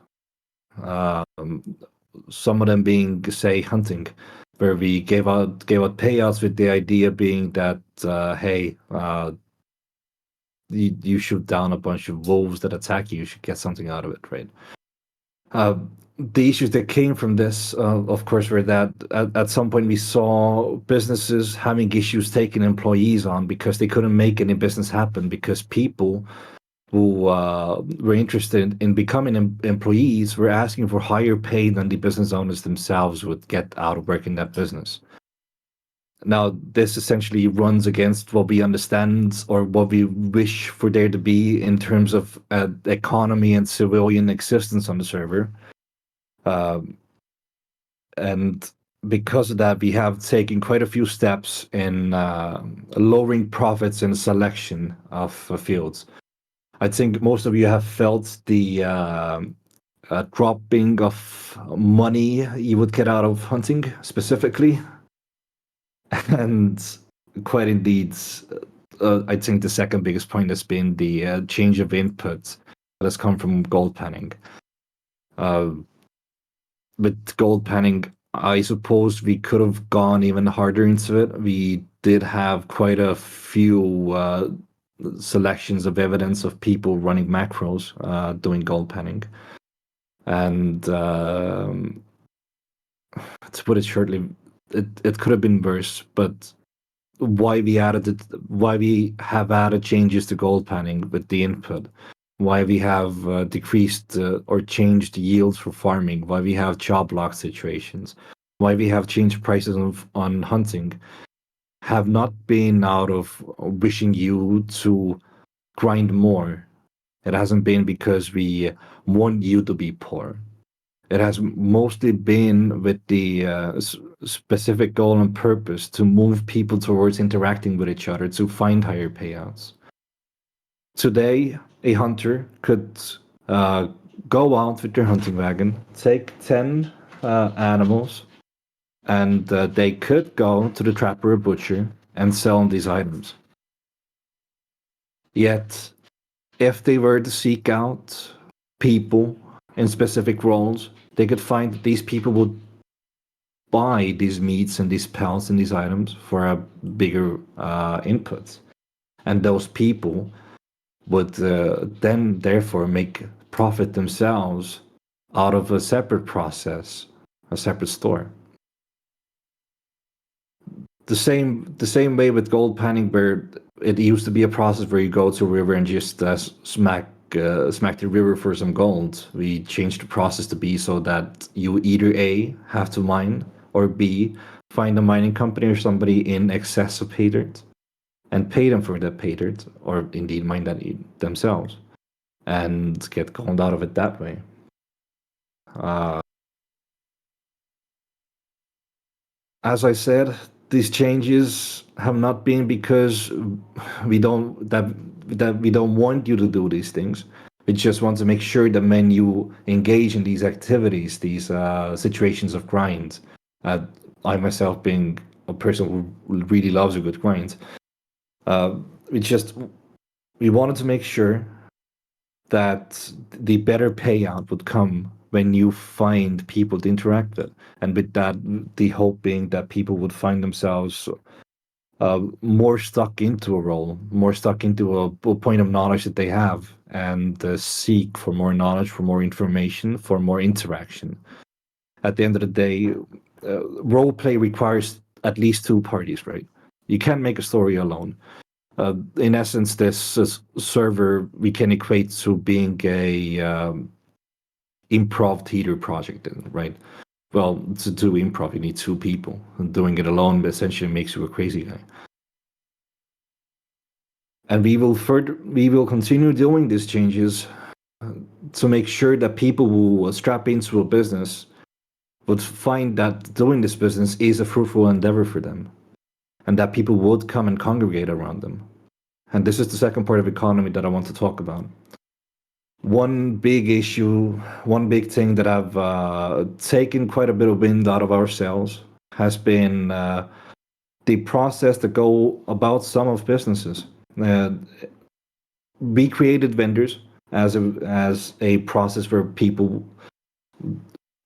Some of them being, say, hunting, where we gave out payouts with the idea being that hey, you shoot down a bunch of wolves that attack you, you should get something out of it, right? The issues that came from this, of course, were that at some point we saw businesses having issues taking employees on because they couldn't make any business happen, because people who were interested in becoming employees were asking for higher pay than the business owners themselves would get out of working that business. Now, this essentially runs against what we understand or what we wish for there to be in terms of economy and civilian existence on the server. And because of that, we have taken quite a few steps in lowering profits in selection of fields. I think most of you have felt the dropping of money you would get out of hunting specifically. And quite indeed, I think the second biggest point has been the change of input that has come from gold panning. With gold panning, I suppose we could have gone even harder into it. We did have quite a few selections of evidence of people running macros, doing gold panning. And to put it shortly, it could have been worse, but why we have added changes to gold panning with the input, why we have decreased or changed yields for farming, why we have job lock situations, why we have changed prices on hunting, have not been out of wishing you to grind more. It hasn't been because we want you to be poor. It has mostly been with the specific goal and purpose to move people towards interacting with each other to find higher payouts. Today, a hunter could go out with their hunting wagon, take 10 animals, and they could go to the trapper or butcher and sell these items. Yet, if they were to seek out people in specific roles, they could find that these people would buy these meats and these pelts and these items for a bigger input. And those people would then therefore make profit themselves out of a separate process, a separate store. The same way with gold panning, where it used to be a process where you go to a river and just smack the river for some gold. We changed the process to be so that you either A, have to mine, or B, find a mining company or somebody in excess of pay dirt and pay them for that pay dirt, or indeed mine that themselves and get gold out of it that way. As I said, these changes have not been because we don't want you to do these things. We just want to make sure that when you engage in these activities, these situations of grind, I myself being a person who really loves a good grind, we wanted to make sure that the better payout would come when you find people to interact with, and with that, the hope being that people would find themselves more stuck into a role, more stuck into a point of knowledge that they have, and seek for more knowledge, for more information, for more interaction. At the end of the day, role play requires at least two parties, right? You can't make a story alone. In essence, this server we can equate to being a improv theater project, right? Well, to do improv, you need two people. And doing it alone essentially makes you a crazy guy. And we will continue doing these changes to make sure that people who strap into a business would find that doing this business is a fruitful endeavor for them, and that people would come and congregate around them. And this is the second part of economy that I want to talk about. One big issue, one big thing that I've taken quite a bit of wind out of our sails has been the process that go about some of businesses. We created vendors as a process where people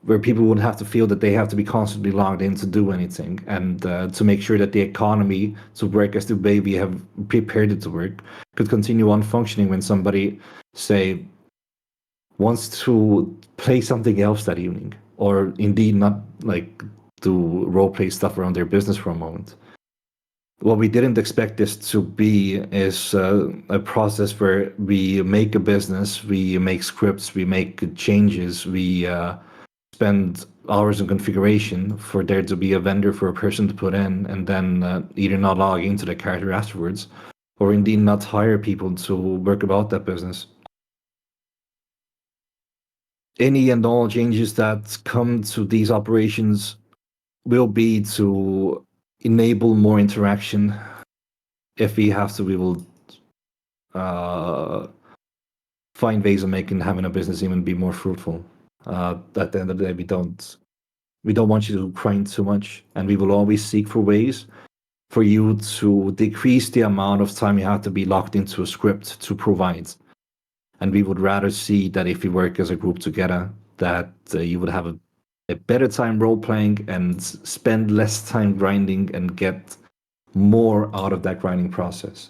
would have to feel that they have to be constantly logged in to do anything, and to make sure that the economy to work as the way we have prepared it to work could continue on functioning when somebody, say, wants to play something else that evening, or indeed not like do role play stuff around their business for a moment. What we didn't expect this to be is a process where we make a business, we make scripts, we make changes, we spend hours in configuration for there to be a vendor for a person to put in, and then either not log into the character afterwards, or indeed not hire people to work about that business. Any and all changes that come to these operations will be to enable more interaction. If we have to, we will find ways of making having a business even be more fruitful. At the end of the day, we don't want you to grind too much, and we will always seek for ways for you to decrease the amount of time you have to be locked into a script to provide. And we would rather see that if we work as a group together, that you would have a better time role playing and spend less time grinding and get more out of that grinding process.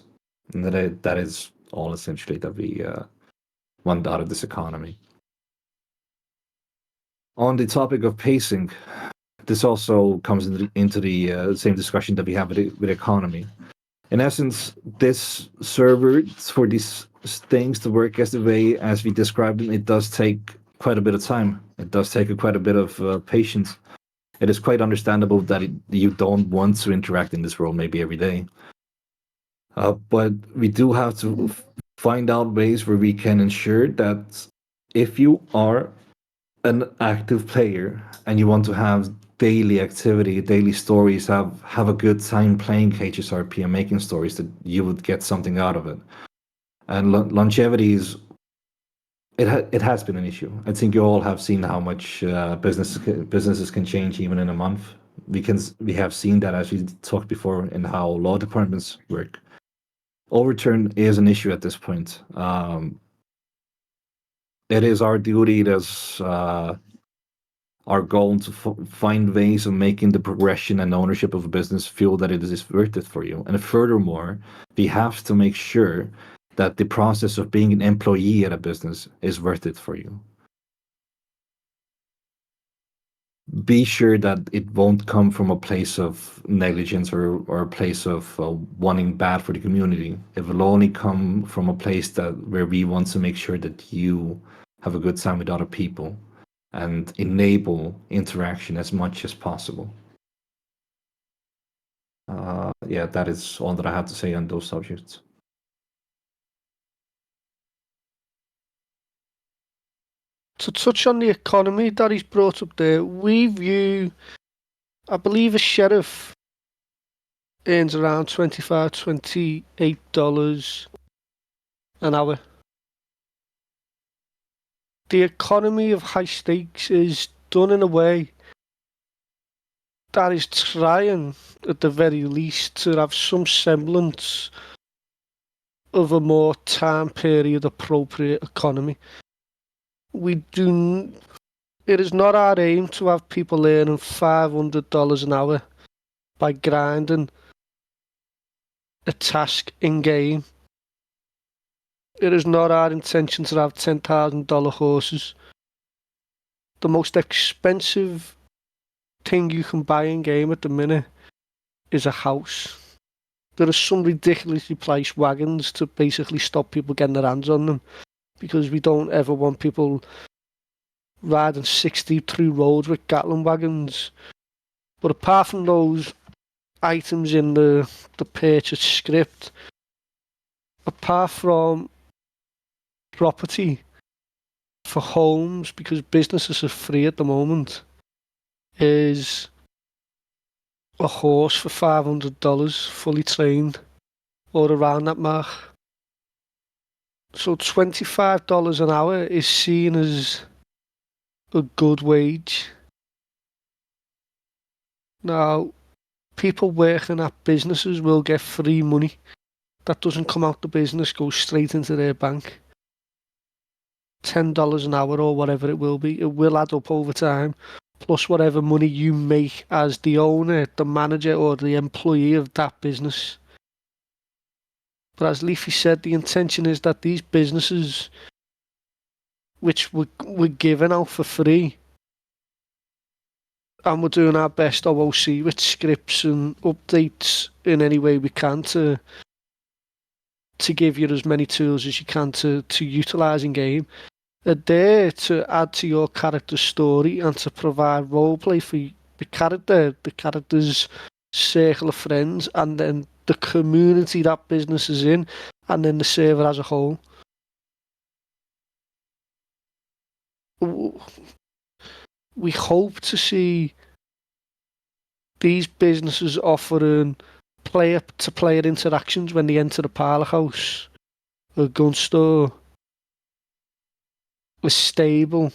And that is all essentially that we want out of this economy. On the topic of pacing, this also comes into the same discussion that we have with economy. In essence, this server, for these things to work as the way as we described them, it does take quite a bit of time. It does take quite a bit of patience. It is quite understandable that you don't want to interact in this world maybe every day. But we do have to find out ways where we can ensure that if you are an active player and you want to have daily activity, daily stories, have a good time playing KHSRP and making stories, that you would get something out of it. And longevity is it has been an issue. I think you all have seen how much businesses can change even in a month. We have seen that, as we talked before, in how law departments work. Overturn is an issue at this point. It is our duty, it is our goal to find ways of making the progression and ownership of a business feel that it is worth it for you. And furthermore, we have to make sure that the process of being an employee at a business is worth it for you. Be sure that it won't come from a place of negligence or a place of wanting bad for the community. It will only come from a place where we want to make sure that you have a good time with other people and enable interaction as much as possible. Yeah, that is all that I have to say on those subjects. To touch on the economy that he's brought up there, I believe a sheriff earns around $25, $28 an hour. The economy of Highstakes is done in a way that is trying, at the very least, to have some semblance of a more time period appropriate economy. It is not our aim to have people earning $500 an hour by grinding a task in game. It is not our intention to have $10,000 horses. The most expensive thing you can buy in game at the minute is a house. There are some ridiculously priced wagons to basically stop people getting their hands on them, because we don't ever want people riding 60 through roads with Gatling wagons. But apart from those items in the purchase script, apart from property for homes, because businesses are free at the moment, is a horse for $500 fully trained, or around that mark. So $25 an hour is seen as a good wage. Now, people working at businesses will get free money. That doesn't come out the business, goes straight into their bank. $10 an hour or whatever it will be. It will add up over time, plus whatever money you make as the owner, the manager, or the employee of that business. But as Leafy said, the intention is that these businesses, which we're giving out for free, and we're doing our best OOC with scripts and updates in any way we can to give you as many tools as you can to utilise in game, are there to add to your character's story and to provide roleplay for the character's circle of friends, and then the community that business is in, and then the server as a whole. We hope to see these businesses offering player-to-player interactions when they enter the parlour house, a gun store, a stable.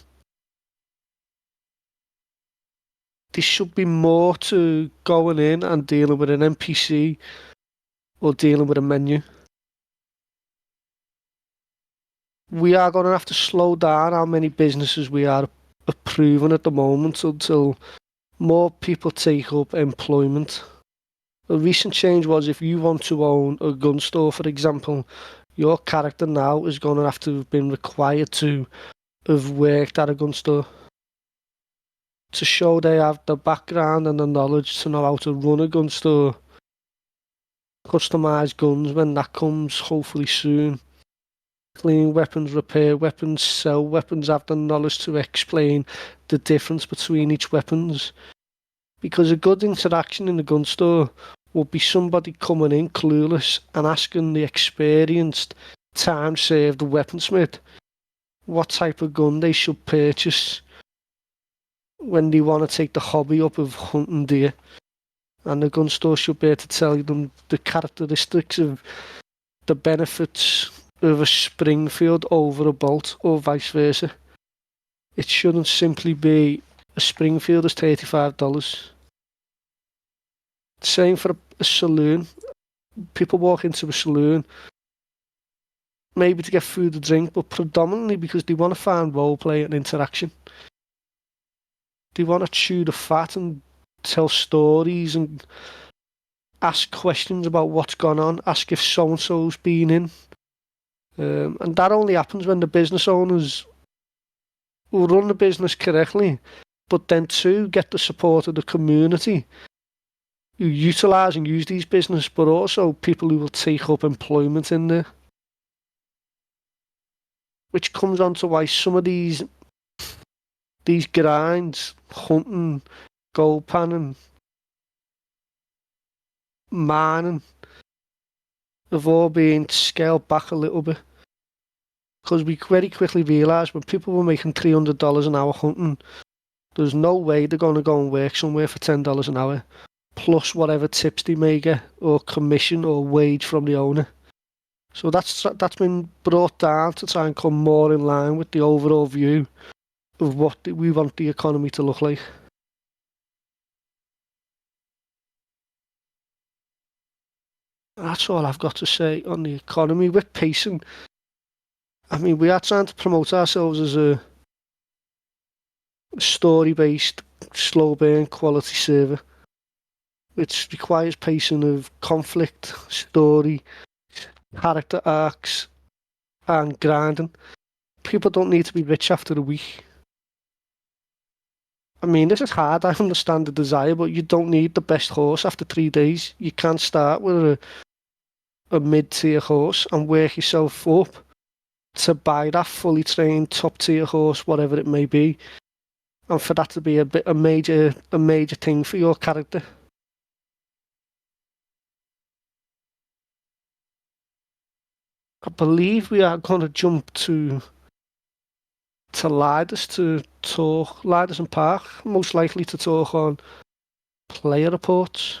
There should be more to going in and dealing with an NPC or dealing with a menu. We are going to have to slow down how many businesses we are approving at the moment until more people take up employment A recent change was if you want to own a gun store, for example, your character now is going to have to have been required to have worked at a gun store to show they have the background and the knowledge to know how to run a gun store, customize guns when that comes, hopefully soon. Clean weapons, repair weapons, sell weapons, have the knowledge to explain the difference between each weapons. Because a good interaction in the gun store would be somebody coming in clueless and asking the experienced, time-served weaponsmith what type of gun they should purchase when they want to take the hobby up of hunting deer. And the gun store should be able to tell them the characteristics of the benefits of a Springfield over a Bolt or vice versa. It shouldn't simply be a Springfield is $35. Same for a saloon. People walk into a saloon maybe to get food or drink, but predominantly because they want to find role play and interaction. They want to chew the fat and tell stories and ask questions about what's gone on, ask if so-and-so's been in. And that only happens when the business owners will run the business correctly, but then too get the support of the community who utilise and use these businesses, but also people who will take up employment in there. Which comes on to why some of these grinds, hunting, gold panning, mining, have all been scaled back a little bit. Because we very quickly realised when people were making $300 an hour hunting, there's no way they're going to go and work somewhere for $10 an hour, plus whatever tips they may get, or commission or wage from the owner. So that's been brought down to try and come more in line with the overall view of what we want the economy to look like. That's all I've got to say on the economy. With pacing, I mean, we are trying to promote ourselves as a story-based, slow burn quality server, which requires pacing of conflict, story, character arcs, and grinding. People don't need to be rich after a week. I mean, this is hard. I understand the desire, but you don't need the best horse after 3 days. You can start with a mid-tier horse and work yourself up to buy that fully trained top-tier horse, whatever it may be, and for that to be a major thing for your character. I believe we are going to jump to Lidus to talk, Lidus and Park, most likely to talk on player reports.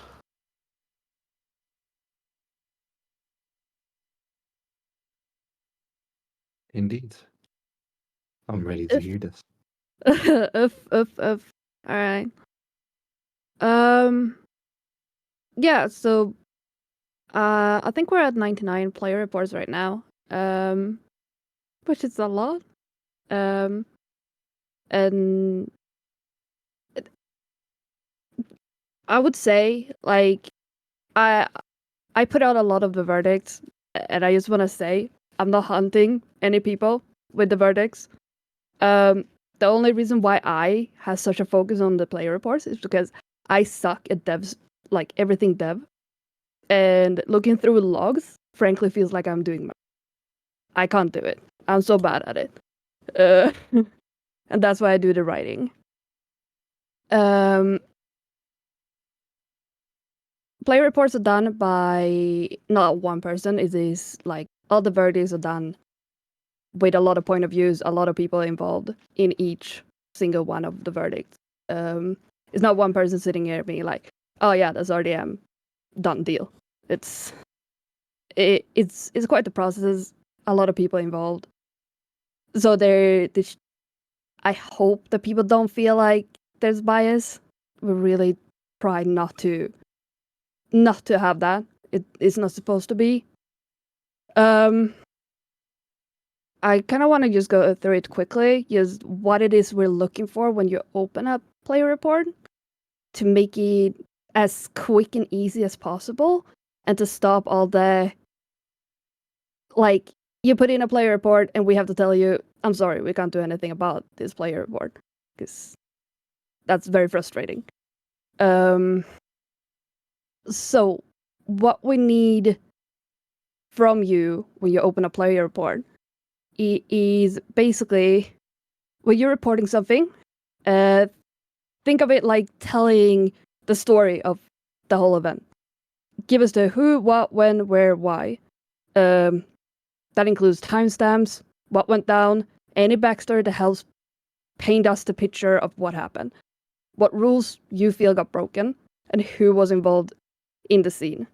Indeed. I'm ready to hear this. All right. Yeah, so I think we're at 99 player reports right now. Which is a lot. And I would say, like, I put out a lot of the verdicts, and I just want to say I'm not hunting any people with the verdicts. The only reason why I have such a focus on the player reports is because I suck at devs, like everything dev, and looking through logs, frankly, feels like I'm doing. I can't do it. I'm so bad at it, and that's why I do the writing. Player reports are done by not one person. It is like all the verdicts are done with a lot of point of views, a lot of people involved in each single one of the verdicts. It's not one person sitting here being like, "Oh yeah, that's RDM, done deal." It's quite the process. A lot of people involved. So I hope that people don't feel like there's bias. We really try not to have that. It's not supposed to be. I kind of want to just go through it quickly, just what it is we're looking for when you open a player report to make it as quick and easy as possible, and to stop all the, like, you put in a player report and we have to tell you, I'm sorry, we can't do anything about this player report, because that's very frustrating. So what we need from you when you open a player report is basically, when you're reporting something, think of it like telling the story of the whole event. Give us the who, what, when, where, why. That includes timestamps, what went down, any backstory that helps paint us the picture of what happened, what rules you feel got broken, and who was involved in the scene.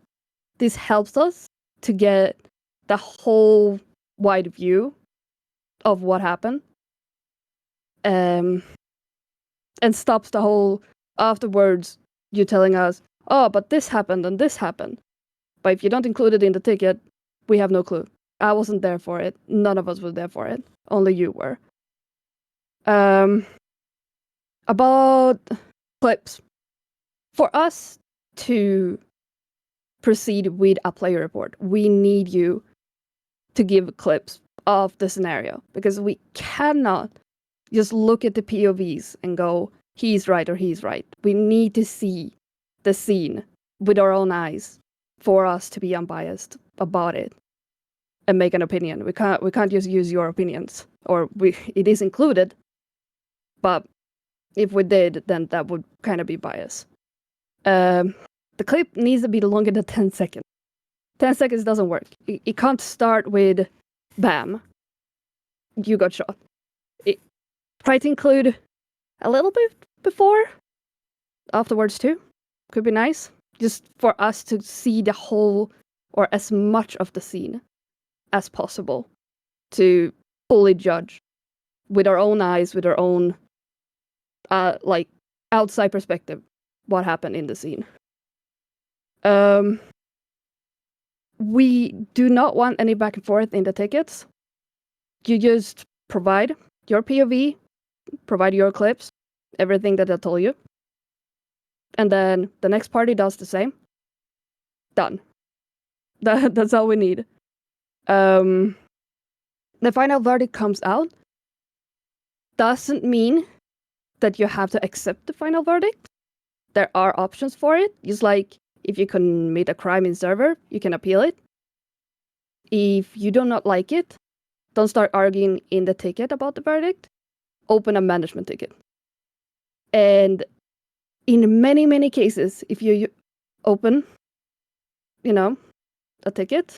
This helps us to get the whole wide view of what happened, and stops the whole afterwards you telling us, oh, but this happened and this happened. But if you don't include it in the ticket, we have no clue. I wasn't there for it. None of us were there for it. Only you were. About clips. For us to proceed with a player report, we need you to give clips of the scenario, because we cannot just look at the POVs and go, he's right or he's right. We need to see the scene with our own eyes for us to be unbiased about it and make an opinion. We can't just use your opinions, or it is included, but if we did, then that would kind of be bias. The clip needs to be longer than 10 seconds. 10 seconds doesn't work. It can't start with bam, you got shot. Try to include a little bit before, afterwards too. Could be nice. Just for us to see the whole, or as much of the scene as possible, to fully judge with our own eyes, with our own like outside perspective, what happened in the scene. We do not want any back and forth in the tickets. You just provide your POV, provide your clips, everything that I told you. And then the next party does the same. Done. That's all we need. The final verdict comes out. Doesn't mean that you have to accept the final verdict. There are options for it. Just like if you commit a crime in server, you can appeal it. If you do not like it, don't start arguing in the ticket about the verdict. Open a management ticket. And in many, many cases, if you open, a ticket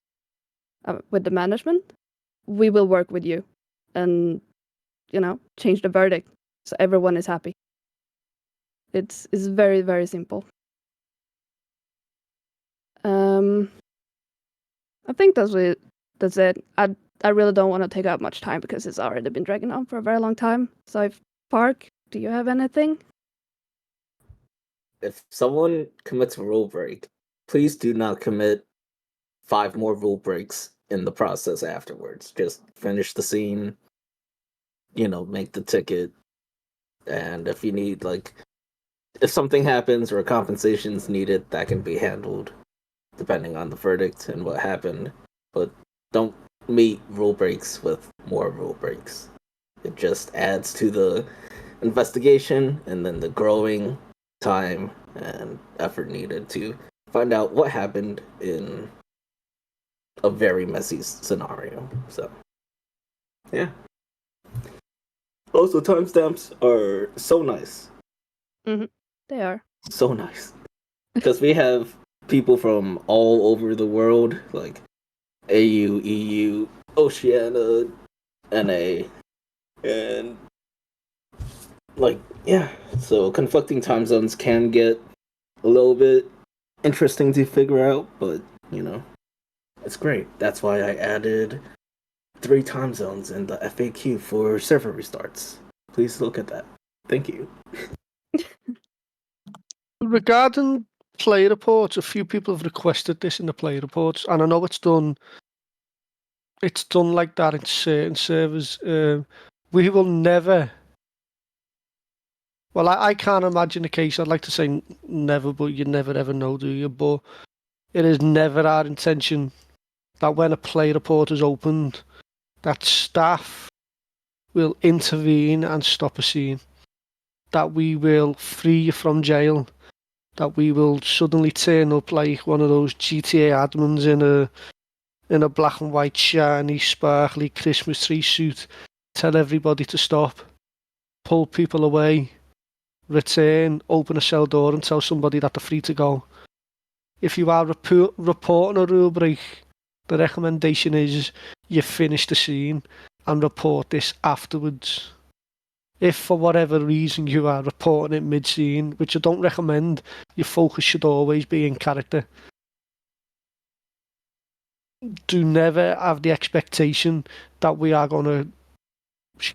with the management, we will work with you and, change the verdict so everyone is happy. It's very, very simple. I think that's it. That's it. I really don't want to take up much time because it's already been dragging on for a very long time. So, if Park, do you have anything? If someone commits a rule break, please do not commit 5 more rule breaks in the process afterwards. Just finish the scene, make the ticket, and if you need, if something happens or compensation's needed, that can be handled depending on the verdict and what happened. But don't meet rule breaks with more rule breaks. It just adds to the investigation and then the growing time and effort needed to find out what happened in a very messy scenario. So, yeah. Also, timestamps are so nice. Mm-hmm. They are. So nice. Because we have people from all over the world, like AU, EU, Oceania, NA, and so conflicting time zones can get a little bit interesting to figure out, but it's great. That's why I added 3 time zones in the FAQ for server restarts. Please look at that. Thank you. Regarding player reports, a few people have requested this in the player reports, and I know it's done like that in certain servers. We will never Well, I can't imagine a case. I'd like to say never, but you never ever know, do you? But it is never our intention that when a play report is opened, that staff will intervene and stop a scene. That we will free you from jail. That we will suddenly turn up like one of those GTA admins in a black and white shiny sparkly Christmas tree suit, tell everybody to stop, pull people away, return, open a cell door and tell somebody that they're free to go. If you are reporting a rule break, the recommendation is you finish the scene and report this afterwards. If for whatever reason you are reporting it mid-scene, which I don't recommend, your focus should always be in character. Do never have the expectation that we are going to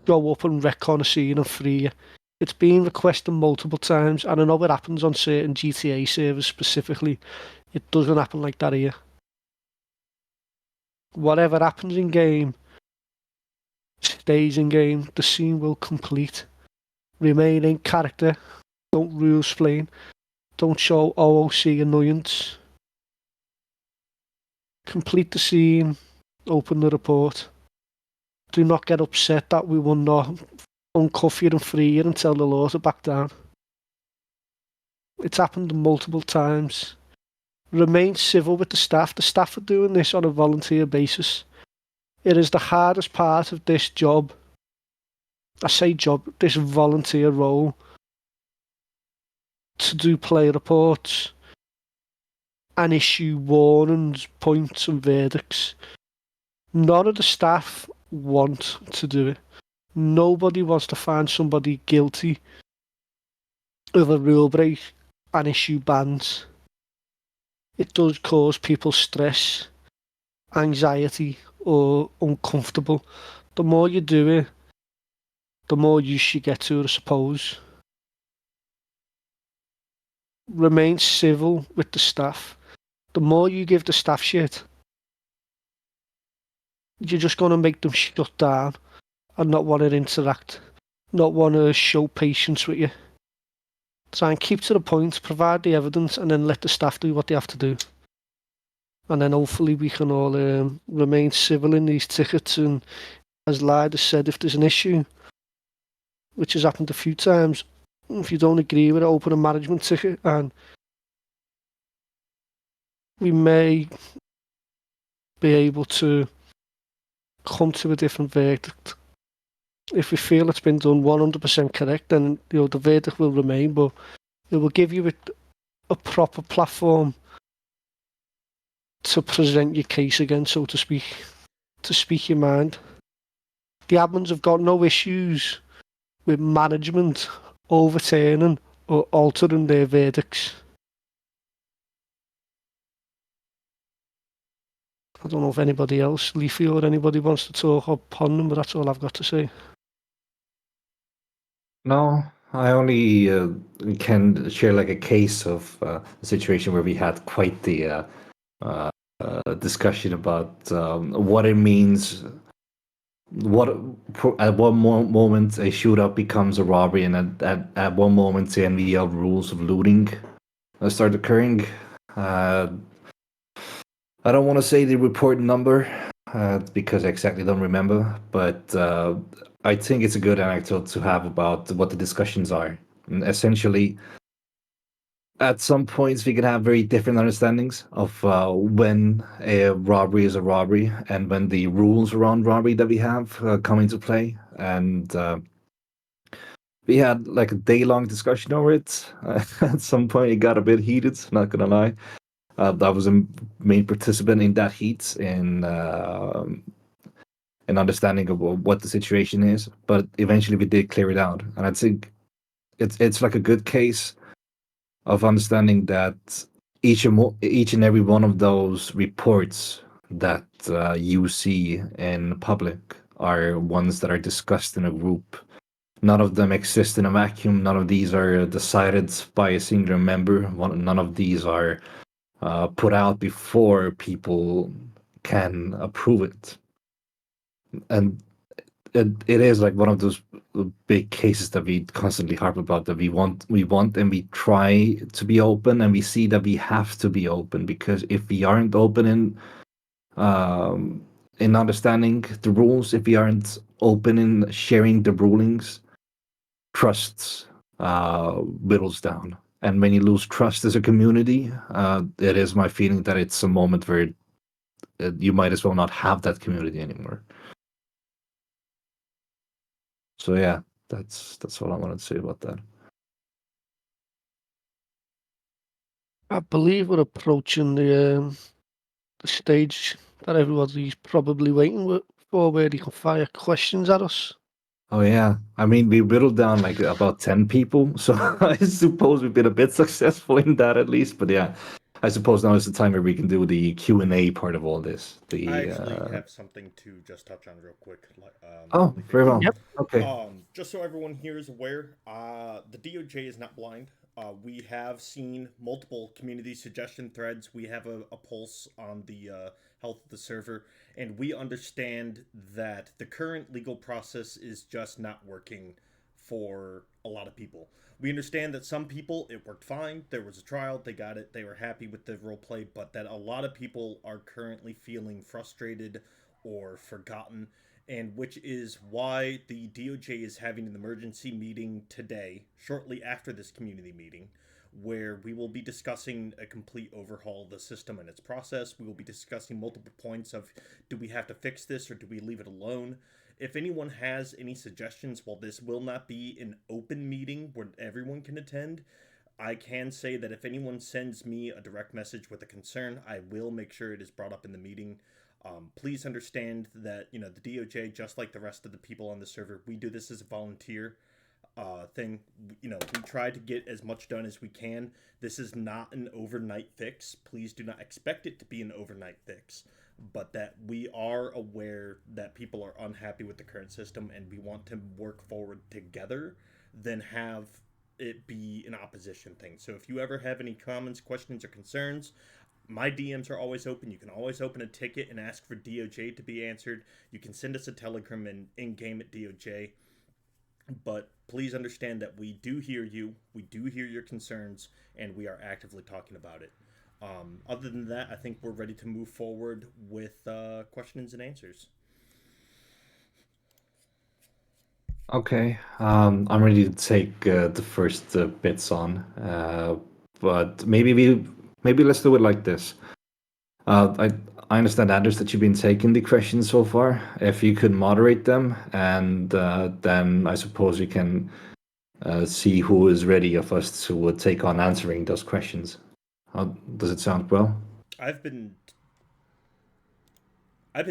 go up and retcon a scene and free you. It's been requested multiple times, and I know it happens on certain GTA servers specifically. It doesn't happen like that here. Whatever happens in game stays in game. The scene will complete. Remain in character. Don't rule explain. Don't show OOC annoyance. Complete the scene. Open the report. Do not get upset that we will not uncuff you and free you and tell the law to back down. It's happened multiple times. Remain civil with the staff. The staff are doing this on a volunteer basis. It is the hardest part of this job. I say job, this volunteer role. To do play reports and issue warnings, points and verdicts. None of the staff want to do it. Nobody wants to find somebody guilty of a rule break and issue bans. It does cause people stress, anxiety, or uncomfortable. The more you do it, the more use you get to it, I suppose. Remain civil with the staff. The more you give the staff shit, you're just going to make them shut down and not want to interact, not want to show patience with you. Try and keep to the point, provide the evidence, and then let the staff do what they have to do. And then hopefully we can all remain civil in these tickets. And as Lyda said, if there's an issue, which has happened a few times, if you don't agree with it, open a management ticket, and we may be able to come to a different verdict. If we feel it's been done 100% correct, then the verdict will remain, but it will give you a proper platform to present your case again, so to speak, to speak your mind. The admins have got no issues with management overturning or altering their verdicts. I don't know if anybody else, Leafy or anybody, wants to talk upon them, but that's all I've got to say. No, I only can share like a case of a situation where we had quite the discussion about what it means. At one moment a shootout becomes a robbery, and at one moment the NVL rules of looting start occurring. I don't want to say the report number because I exactly don't remember, but I think it's a good anecdote to have about what the discussions are. And essentially, at some points, we can have very different understandings of when a robbery is a robbery and when the rules around robbery that we have come into play. And we had like a day-long discussion over it. At some point, it got a bit heated, not gonna lie. I was a main participant in that heat in an understanding of what the situation is, but eventually we did clear it out, and I think it's like a good case of understanding that each and every one of those reports that you see in public are ones that are discussed in a group. None of them exist in a vacuum. None of these are decided by a singular member. None of these are put out before people can approve it. And it is like one of those big cases that we constantly harp about, that we want and we try to be open, and we see that we have to be open, because if we aren't open in understanding the rules, if we aren't open in sharing the rulings, trust whittles down. And when you lose trust as a community, it is my feeling that it's a moment where you might as well not have that community anymore. So yeah, that's all I wanted to say about that. I believe we're approaching the stage that everybody's probably waiting for, where they can fire questions at us. Oh yeah, I mean, we whittled down like about 10 people, so I suppose we've been a bit successful in that at least. But yeah, I suppose now is the time where we can do the Q&A part of all this. I actually have something to just touch on real quick. Oh, very well. Yep. Okay. Just so everyone here is aware, the DOJ is not blind. We have seen multiple community suggestion threads. We have a pulse on the health of the server, and we understand that the current legal process is just not working for a lot of people. We understand that some people it worked fine. There was a trial, they got it, they were happy with the role play, but that a lot of people are currently feeling frustrated or forgotten, and which is why the DOJ is having an emergency meeting today, shortly after this community meeting, where we will be discussing a complete overhaul of the system and its process. We will be discussing multiple points of, do we have to fix this or do we leave it alone? If anyone has any suggestions, while this will not be an open meeting where everyone can attend, I can say that if anyone sends me a direct message with a concern, I will make sure it is brought up in the meeting. Please understand that, the DOJ, just like the rest of the people on the server, we do this as a volunteer thing. We try to get as much done as we can. This is not an overnight fix. Please do not expect it to be an overnight fix, but that we are aware that people are unhappy with the current system and we want to work forward together than have it be an opposition thing. So if you ever have any comments, questions, or concerns, my DMs are always open. You can always open a ticket and ask for DOJ to be answered. You can send us a telegram in game at DOJ. But please understand that we do hear you, we do hear your concerns, and we are actively talking about it. Other than that, I think we're ready to move forward with questions and answers. Okay. I'm ready to take the first bits on, but maybe let's do it like this. I understand, Anders, that you've been taking the questions so far. If you could moderate them, and then I suppose we can see who is ready of us to take on answering those questions. How does it sound? Well, I've been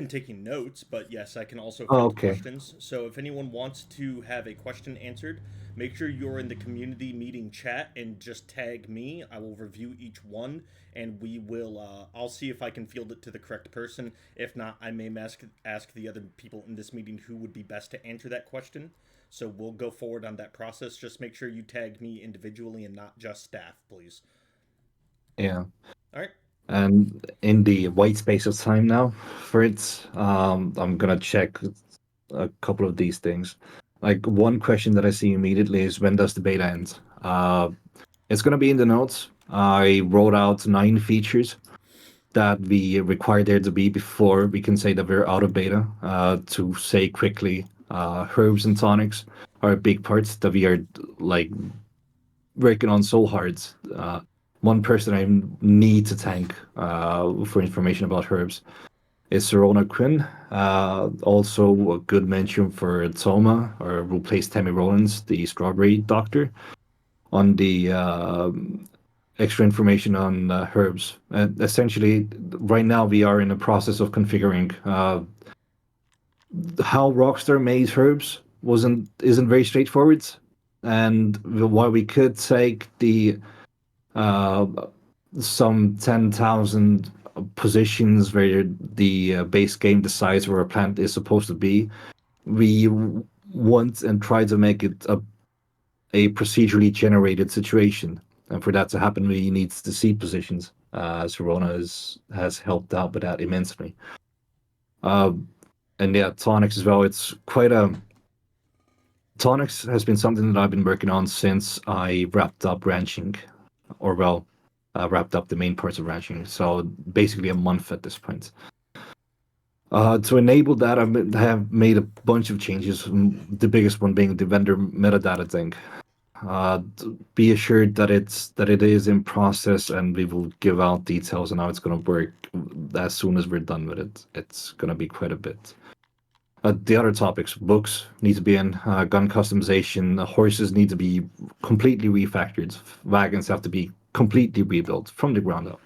taking notes, but yes, I can also Oh, field okay. questions. So if anyone wants to have a question answered, make sure you're in the community meeting chat and just tag me. I will review each one, and we will. I'll see if I can field it to the correct person. If not, I may ask the other people in this meeting who would be best to answer that question. So we'll go forward on that process. Just make sure you tag me individually and not just staff, please. Yeah. All right. And in the white space of time now for it, I'm gonna check a couple of these things. Like, one question that I see immediately is, when does the beta end? It's gonna be in the notes. I wrote out 9 features that we require there to be before we can say that we're out of beta. To say quickly, herbs and tonics are a big part that we are like working on so hard. One person I need to thank for information about herbs is Serona Quinn. Also a good mention for Toma, or who plays Tammy Rollins, the Strawberry Doctor, on the extra information on herbs. Essentially, right now we are in the process of configuring how Rockstar made herbs isn't very straightforward, and while we could take the uh, some 10,000 positions where the base game decides where a plant is supposed to be, we want and try to make it a procedurally generated situation. And for that to happen, we need the seed positions. Serona has helped out with that immensely. Uh, And yeah, tonics as well. It's quite a tonics has been something that I've been working on since I wrapped up ranching, or well, wrapped up the main parts of ranching. So basically a month at this point. To enable that, have made a bunch of changes. The biggest one being the vendor metadata thing. Be assured that it is in process, and we will give out details on how it's going to work as soon as we're done with it. It's going to be quite a bit. The other topics, books need to be in, gun customization, horses need to be completely refactored, wagons have to be completely rebuilt from the ground up.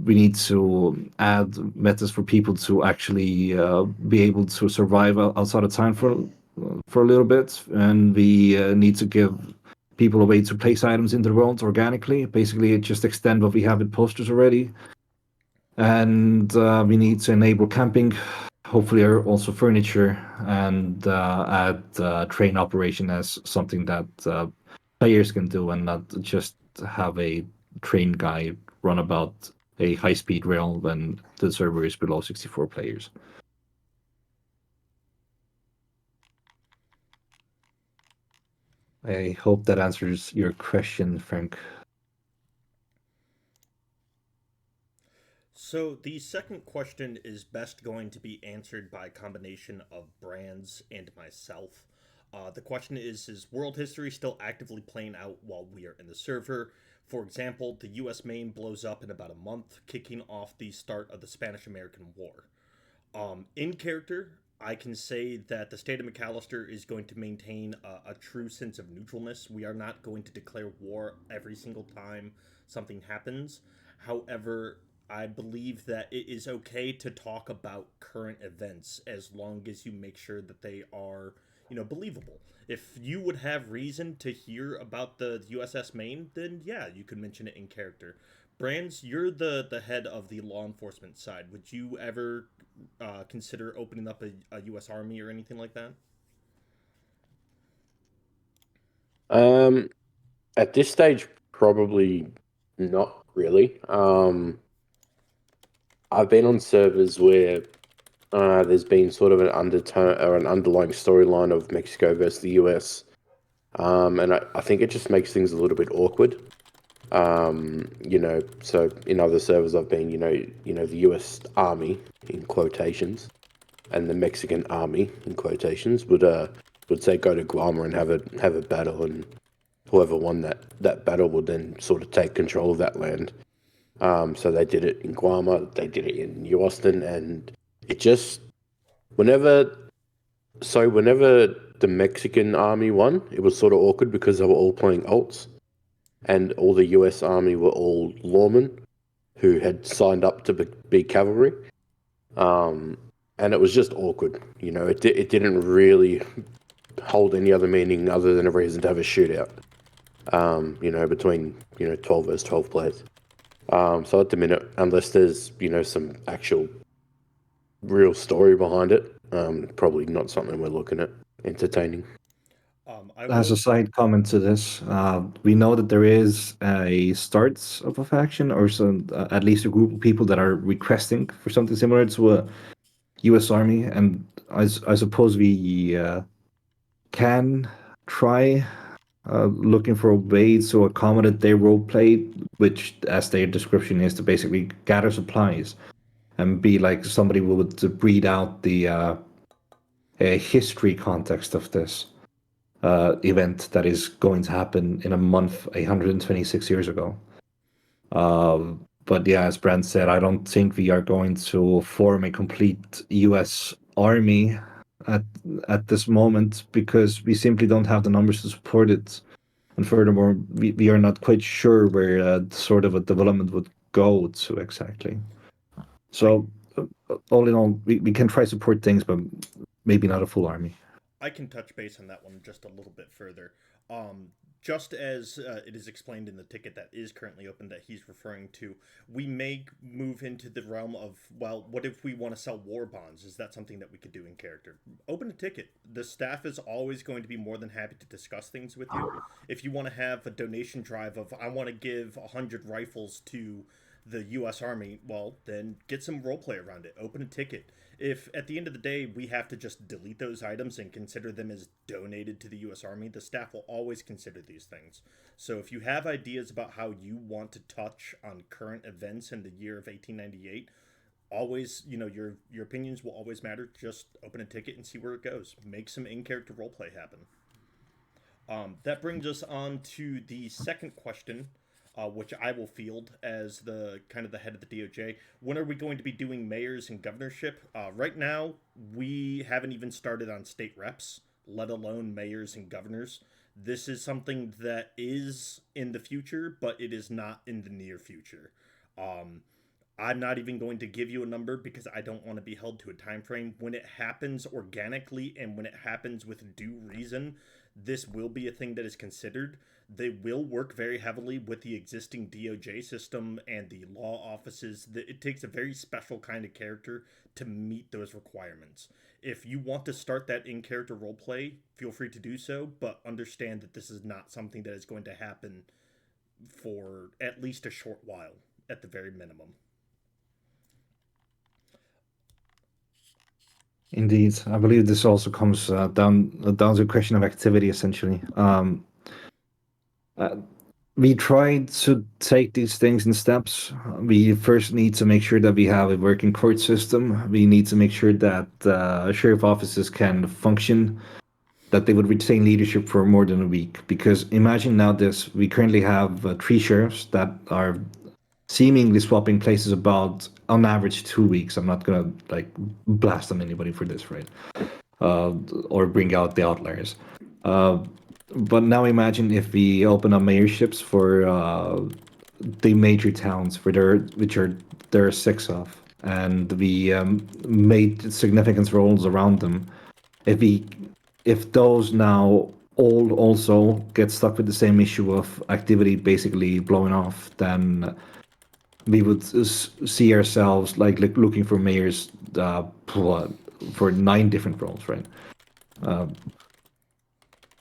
We need to add methods for people to actually be able to survive outside of town for a little bit, and we need to give people a way to place items in the world organically. Basically, just extend what we have in posters already, and we need to enable camping, hopefully also furniture, and add train operation as something that players can do, and not just have a train guy run about a high-speed rail when the server is below 64 players. I hope that answers your question, Frank. So the second question is best going to be answered by a combination of Brands and myself. The question is world history still actively playing out while we are in the server? For example, the US main blows up in about a month, kicking off the start of the Spanish-American War. In character, I can say that the state of McAllister is going to maintain a true sense of neutralness. We are not going to declare war every single time something happens. However, I believe that it is okay to talk about current events as long as you make sure that they are, believable. If you would have reason to hear about the USS Maine, then yeah, you could mention it in character. Brands, you're the head of the law enforcement side. Would you ever consider opening up a U.S. Army or anything like that? At this stage, probably not really. I've been on servers where there's been sort of an undertone or an underlying storyline of Mexico versus the US, and I think it just makes things a little bit awkward. So in other servers I've been, the US Army in quotations and the Mexican Army in quotations would say go to Guam and have a battle, and whoever won that battle would then sort of take control of that land. So they did it in Guam, they did it in New Austin, and it just whenever whenever the Mexican army won, it was sort of awkward because they were all playing alts, and all the US army were all lawmen who had signed up to be cavalry. And it was just awkward. It didn't really hold any other meaning other than a reason to have a shootout. Between 12 versus 12 players. So at the minute, unless there's some actual real story behind it, probably not something we're looking at entertaining. As a side comment to this, we know that there is a start of a faction, or some at least a group of people that are requesting for something similar to a U.S. Army, and I suppose we can try looking for a way to accommodate their role play, which, as their description is, to basically gather supplies and be like somebody who would breed out the history context of this event that is going to happen in a month 126 years ago. But yeah, as Brent said, I don't think we are going to form a complete US army at at this moment because we simply don't have the numbers to support it. And furthermore, we are not quite sure where sort of a development would go to exactly. So, all in all, we can try support things, but maybe not a full army. I can touch base on that one just a little bit further. Just as it is explained in the ticket that is currently open that he's referring to, we may move into the realm of, well, what if we want to sell war bonds? Is that something that we could do in character? Open a ticket. The staff is always going to be more than happy to discuss things with you. If you want to have a donation drive of, I want to give 100 rifles to the U.S. Army, well, then get some roleplay around it. Open a ticket. If at the end of the day we have to just delete those items and consider them as donated to the U.S. Army, the staff will always consider these things. So if you have ideas about how you want to touch on current events in the year of 1898, always, your opinions will always matter. Just open a ticket and see where it goes. Make some in-character roleplay happen. That brings us on to the second question, which I will field as the head of the DOJ. When are we going to be doing mayors and governorship? Right now, we haven't even started on state reps, let alone mayors and governors. This is something that is in the future, but it is not in the near future. I'm not even going to give you a number because I don't want to be held to a time frame. When it happens organically and when it happens with due reason, this will be a thing that is considered. They will work very heavily with the existing DOJ system and the law offices. It takes a very special kind of character to meet those requirements. If you want to start that in-character roleplay, feel free to do so, but understand that this is not something that is going to happen for at least a short while, at the very minimum. Indeed, I believe this also comes down to a question of activity, essentially. We try to take these things in steps. We first need to make sure that we have a working court system. We need to make sure that sheriff offices can function, that they would retain leadership for more than a week. Because imagine now this: we currently have 3 sheriffs that are seemingly swapping places about, on average, 2 weeks. I'm not gonna blast on anybody for this, right? Or bring out the outliers. But now imagine if we open up mayorships for the major towns, there are 6 of, and we made significant roles around them. If those now all also get stuck with the same issue of activity basically blowing off, then we would see ourselves looking for mayors for 9 different roles, right?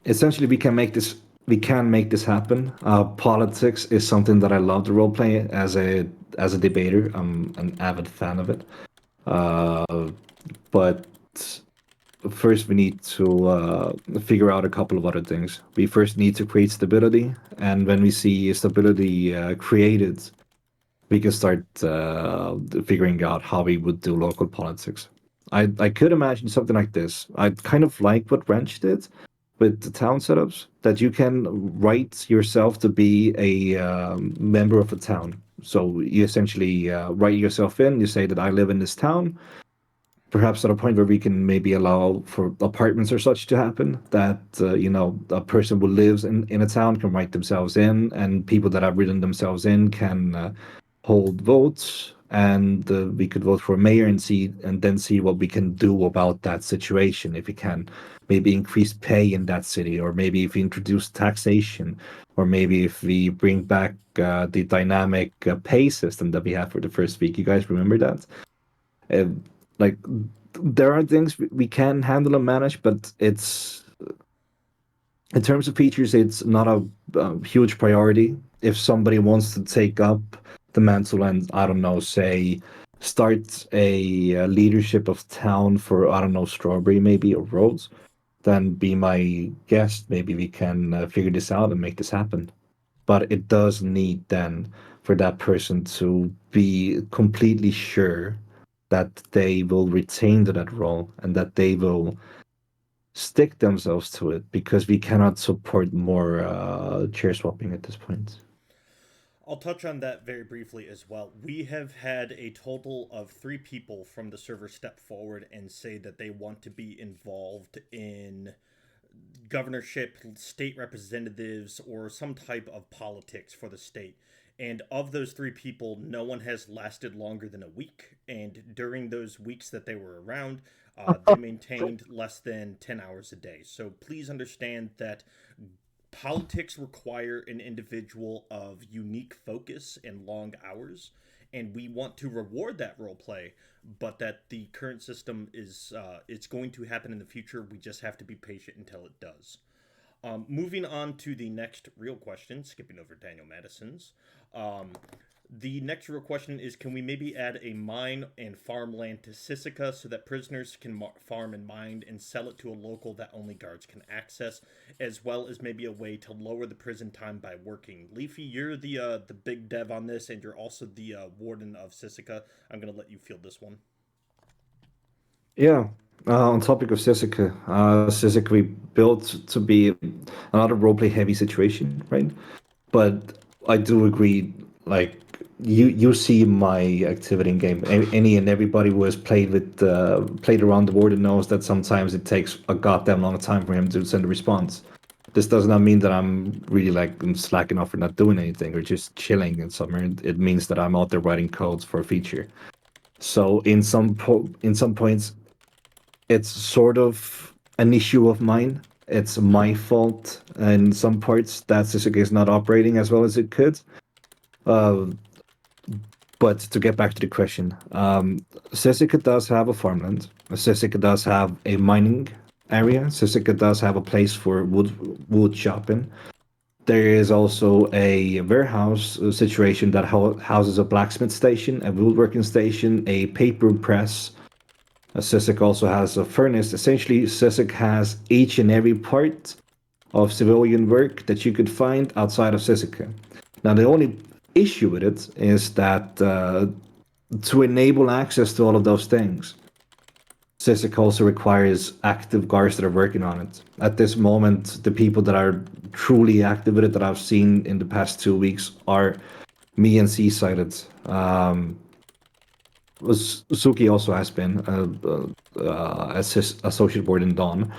Essentially, we can make this happen. Politics is something that I love to roleplay as a debater. I'm an avid fan of it. But first, we need to figure out a couple of other things. We first need to create stability, and when we see stability created, we can start figuring out how we would do local politics. I could imagine something like this. I kind of like what Wrench did with the town setups, that you can write yourself to be a member of a town. So you essentially write yourself in. You say that I live in this town. Perhaps at a point where we can maybe allow for apartments or such to happen, that a person who lives in a town can write themselves in, and people that have written themselves in can hold votes, and we could vote for a mayor and then see what we can do about that situation. If we can maybe increase pay in that city, or maybe if we introduce taxation, or maybe if we bring back the dynamic pay system that we had for the first week. You guys remember that? Uh, like there are things we can handle and manage, but it's in terms of features, it's not a huge priority. If somebody wants to take up the mantle and, I don't know, say, start a leadership of town for, I don't know, Strawberry maybe, or Rhodes, then be my guest. Maybe we can figure this out and make this happen. But it does need then for that person to be completely sure that they will retain to that role and that they will stick themselves to it, because we cannot support more chair swapping at this point. I'll touch on that very briefly as well. We have had a total of 3 people from the server step forward and say that they want to be involved in governorship, state representatives, or some type of politics for the state. And of those 3 people, no one has lasted longer than a week. And during those weeks that they were around, they maintained less than 10 hours a day. So please understand that politics require an individual of unique focus and long hours, and we want to reward that role play, but that the current system is it's going to happen in the future. We just have to be patient until it does. Moving on to the next real question, skipping over Daniel Madison's. The next real question is, can we maybe add a mine and farmland to Sisika so that prisoners can farm and mine and sell it to a local that only guards can access, as well as maybe a way to lower the prison time by working? Leafy, you're the big dev on this, and you're also the warden of Sisika. I'm going to let you field this one. Yeah. On topic of Sisika, Sisika we built to be another roleplay heavy situation, right? But I do agree, like you see my activity in game. Any and everybody who has played around the board knows that sometimes it takes a goddamn long time for him to send a response. This does not mean that I'm really like I'm slacking off or not doing anything or just chilling in summer. It means that I'm out there writing codes for a feature. So in some points, it's sort of an issue of mine. It's my fault in some parts that Sisuke is not operating as well as it could. Uh, but to get back to the question, Sisuke does have a farmland. Sisuke does have a mining area. Sisuke does have a place for wood shopping. There is also a warehouse situation that houses a blacksmith station, a woodworking station, a paper press. Sisek also has a furnace. Essentially, Sisek has each and every part of civilian work that you could find outside of Sisek. Now, the only issue with it is that to enable access to all of those things, Sisek also requires active guards that are working on it. At this moment, the people that are truly active with it that I've seen in the past 2 weeks are me and Seasided. Suki also has been associate board in Dawn,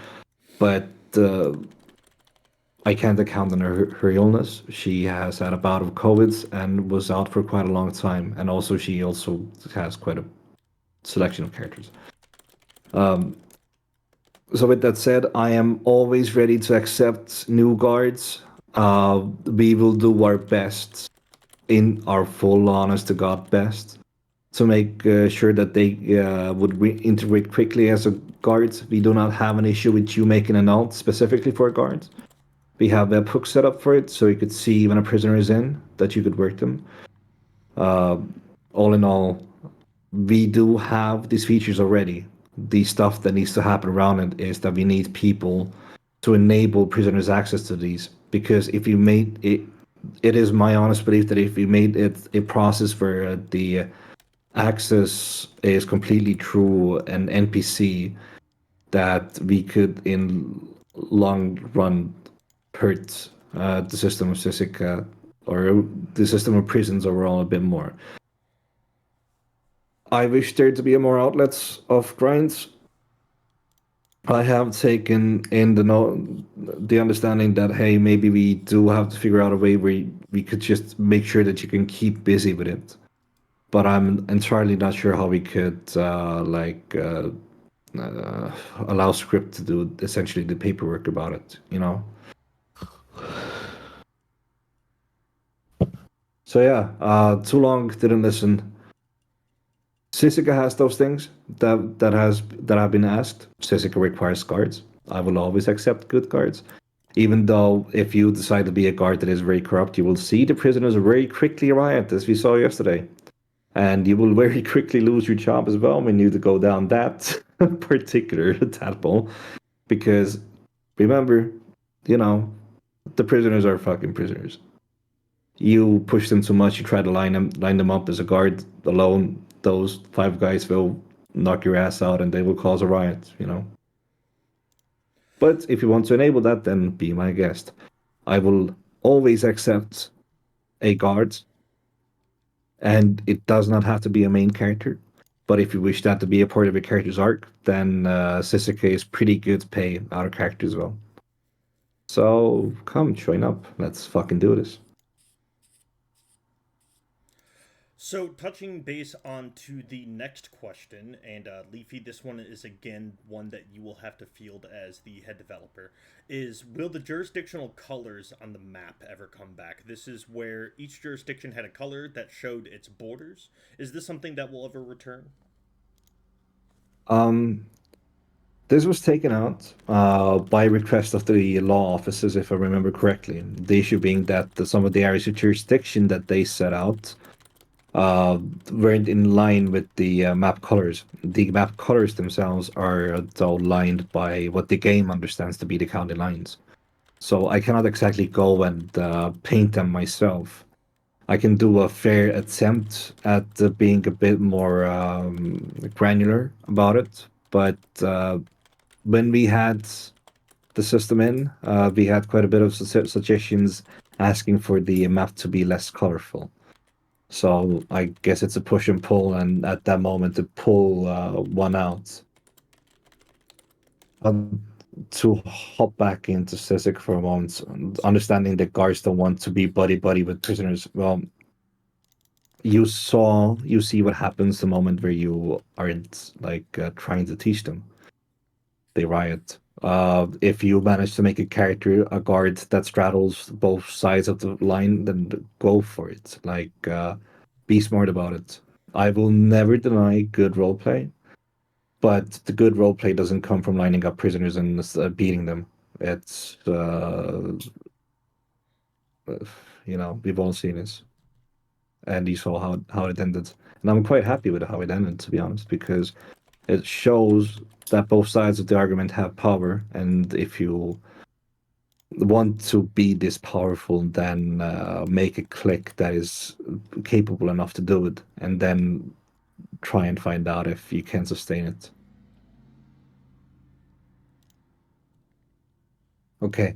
but I can't account on her illness. She has had a bout of COVID and was out for quite a long time, and also she also has quite a selection of characters. So with that said, I am always ready to accept new guards. We will do our best, in our full honest to God best, to make sure that they would integrate quickly as a guard. We do not have an issue with you making a note specifically for a guard. We have a webhook set up for it, so you could see when a prisoner is in, that you could work them. All in all, we do have these features already. The stuff that needs to happen around it is that we need people to enable prisoners access to these. Because if you made it, it is my honest belief that if we made it a process where the access is completely through an NPC, that we could in long run hurt the system of Sisika or the system of prisons overall a bit more. I wish there to be more outlets of grinds. I have taken in the understanding that hey, maybe we do have to figure out a way where we could just make sure that you can keep busy with it. But I'm entirely not sure how we could allow script to do essentially the paperwork about it, you know. So yeah, too long didn't listen. Sisika has those things that have been asked. Sisika requires guards. I will always accept good guards, even though if you decide to be a guard that is very corrupt, you will see the prisoners very quickly riot, as we saw yesterday. And you will very quickly lose your job as well when you go down that particular tadpole. Because remember, you know, the prisoners are fucking prisoners. You push them too much, you try to line them up as a guard alone, those 5 guys will knock your ass out and they will cause a riot, you know. But if you want to enable that, then be my guest. I will always accept a guard, and it does not have to be a main character. But if you wish that to be a part of a character's arc, then Sisika is pretty good to pay out of character as well. So come, join up. Let's fucking do this. So, touching base on to the next question, and Leafy, this one is again one that you will have to field as the head developer, is will the jurisdictional colors on the map ever come back? This is where each jurisdiction had a color that showed its borders. Is this something that will ever return? This was taken out by request of the law offices, if I remember correctly. The issue being that some of the areas of jurisdiction that they set out uh, weren't in line with the map colors. The map colors themselves are though lined by what the game understands to be the county lines. So I cannot exactly go and paint them myself. I can do a fair attempt at being a bit more granular about it, but when we had the system in, we had quite a bit of suggestions asking for the map to be less colorful. So I guess it's a push and pull, and at that moment to pull one out. To hop back into Sisek for a moment, understanding that guards don't want to be buddy buddy with prisoners. Well, you see what happens the moment where you aren't like trying to teach them. They riot. If you manage to make a character a guard that straddles both sides of the line, then go for it. Like, be smart about it. I will never deny good roleplay, but the good roleplay doesn't come from lining up prisoners and beating them. It's, we've all seen this, and you saw how it ended. And I'm quite happy with how it ended, to be honest, because it shows that both sides of the argument have power, and if you want to be this powerful, then make a click that is capable enough to do it, and then try and find out if you can sustain it. Okay,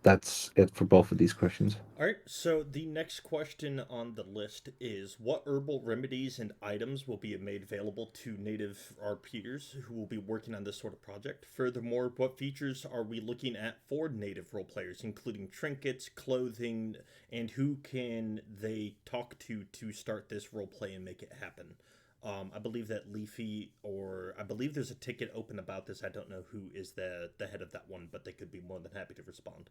that's it for both of these questions. All right, so the next question on the list is what herbal remedies and items will be made available to native RPers who will be working on this sort of project? Furthermore, what features are we looking at for native role players, including trinkets, clothing, and who can they talk to start this role play and make it happen? I believe that Leafy, or I believe there's a ticket open about this. I don't know who is the head of that one, but they could be more than happy to respond.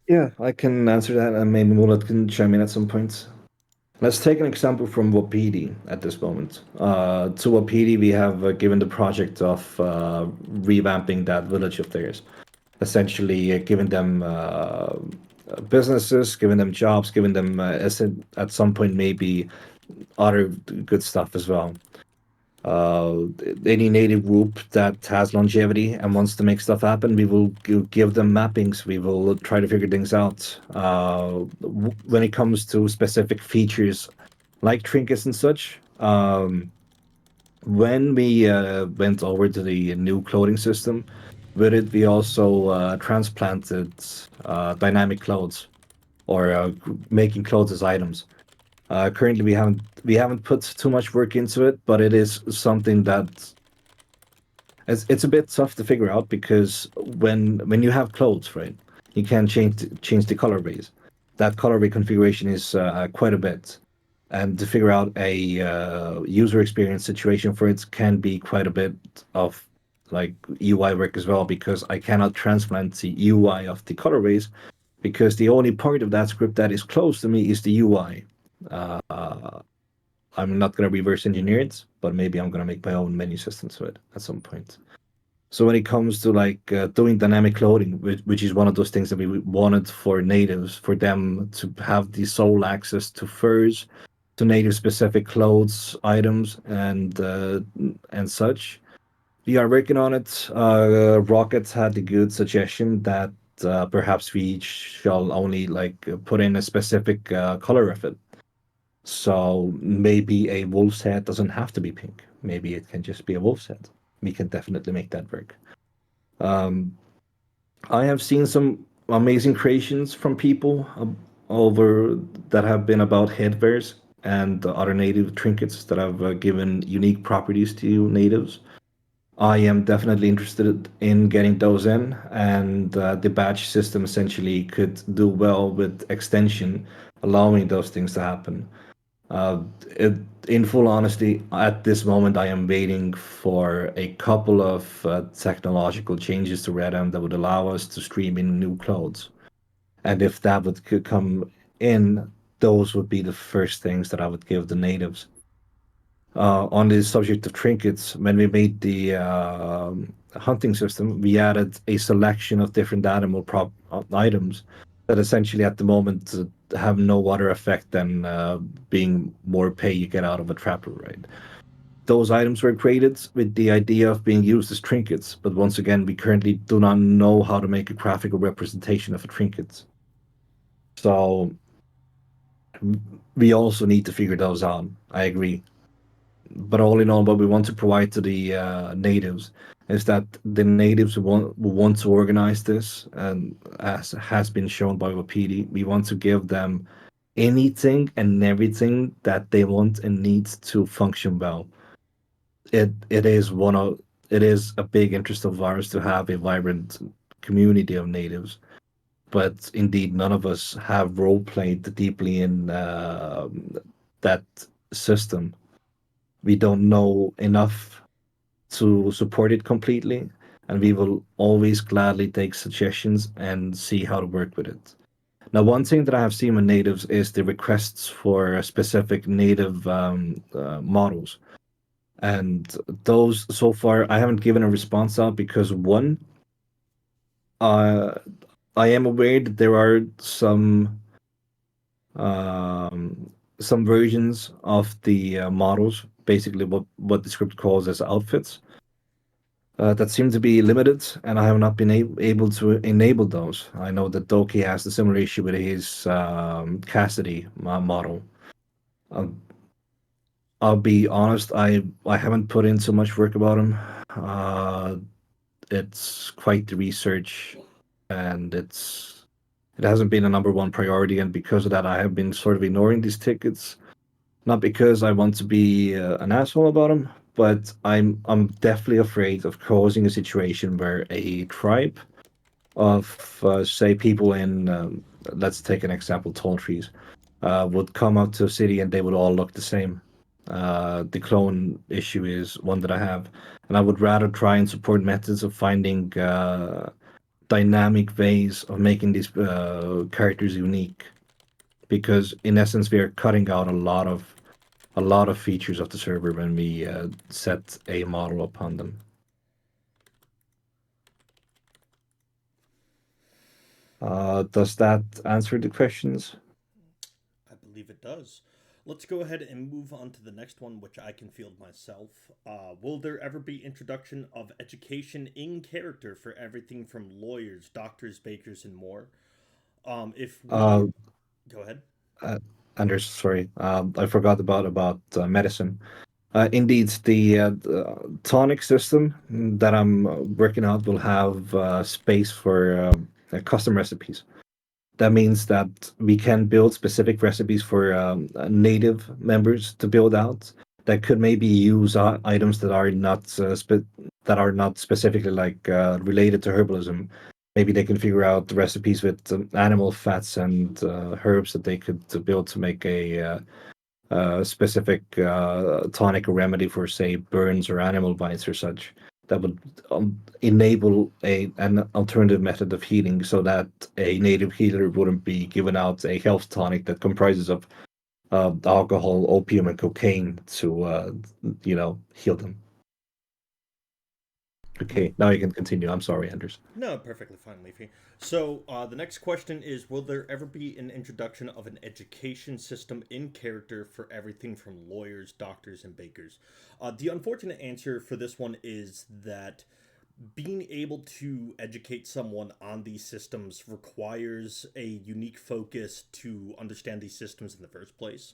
Yeah, I can answer that, and maybe Mullet can chime in at some point. Let's take an example from Wapiti at this moment. To Wapiti, we have given the project of revamping that village of theirs. Essentially, giving them businesses, giving them jobs, giving them, at some point, maybe other good stuff as well. Uh, any native group that has longevity and wants to make stuff happen, we will give them mappings. We will try to figure things out. When it comes to specific features like trinkets and such, when we went over to the new clothing system, with it we also transplanted dynamic clothes or making clothes as items. Currently, we haven't put too much work into it, but it is something that it's a bit tough to figure out because when you have clothes, right, you can change the colorways. That colorway configuration is quite a bit, and to figure out a user experience situation for it can be quite a bit of like UI work as well because I cannot transplant the UI of the colorways because the only part of that script that is close to me is the UI. I'm not going to reverse engineer it, but maybe I'm going to make my own menu system to it at some point. So when it comes to like doing dynamic clothing, which is one of those things that we wanted for natives, for them to have the sole access to furs, to native specific clothes, items, and such. We are working on it. Rockets had the good suggestion that perhaps we shall only like put in a specific color of it. So maybe a wolf's head doesn't have to be pink. Maybe it can just be a wolf's head. We can definitely make that work. Um, I have seen some amazing creations from people over that have been about headwears and other native trinkets that have given unique properties to natives. I am definitely interested in getting those in, and the badge system essentially could do well with extension, allowing those things to happen. Uh, it, in full honesty, at this moment, I am waiting for a couple of technological changes to Redm that would allow us to stream in new clothes. And if that would could come in, those would be the first things that I would give the natives. On the subject of trinkets, when we made the hunting system, we added a selection of different animal items that essentially at the moment have no other effect than being more pay you get out of a trapper, right? Those items were created with the idea of being used as trinkets, but once again, we currently do not know how to make a graphical representation of a trinket. So we also need to figure those out. I agree. But all in all, what we want to provide to the natives is that the natives will want to organize this, and as has been shown by Wapiti, we want to give them anything and everything that they want and need to function well. It is one of it is a big interest of ours to have a vibrant community of natives, but indeed none of us have role played deeply in that system. We don't know enough to support it completely, and we will always gladly take suggestions and see how to work with it. Now, one thing that I have seen with natives is the requests for specific native models. And those so far, I haven't given a response out because one, uh, I am aware that there are um, some versions of the models, basically what the script calls as outfits, that seem to be limited, and I have not been able to enable those. I know that Doki has the similar issue with his Cassidy model. Um, I'll be honest, I haven't put in so much work about him. Uh, it's quite the research, and it hasn't been a number one priority, and because of that, I have been sort of ignoring these tickets. Not because I want to be an asshole about them, but I'm definitely afraid of causing a situation where a tribe of say people in let's take an example, tall trees, would come up to a city and they would all look the same. The clone issue is one that I have, and I would rather try and support methods of finding dynamic ways of making these characters unique, because in essence we are cutting out a lot of features of the server when we set a model upon them. Does that answer the questions? I believe it does. Let's go ahead and move on to the next one, which I can field myself. Will there ever be introduction of education in character for everything from lawyers, doctors, bakers, and more? If we Uh, go ahead. uh, Anders, sorry, I forgot about medicine. Indeed, the tonic system that I'm working out will have space for custom recipes. That means that we can build specific recipes for native members to build out that could maybe use items that are not that are not specifically like related to herbalism. Maybe they can figure out the recipes with animal fats and herbs that they could build to make a specific tonic or remedy for, say, burns or animal bites or such. That would enable an alternative method of healing, so that a native healer wouldn't be given out a health tonic that comprises of alcohol, opium, and cocaine to heal them. Okay, now you can continue. I'm sorry, Anders. No, perfectly fine, Leafy. So the next question is: will there ever be an introduction of an education system in character for everything from lawyers, doctors, and bakers? The unfortunate answer for this one is that being able to educate someone on these systems requires a unique focus to understand these systems in the first place.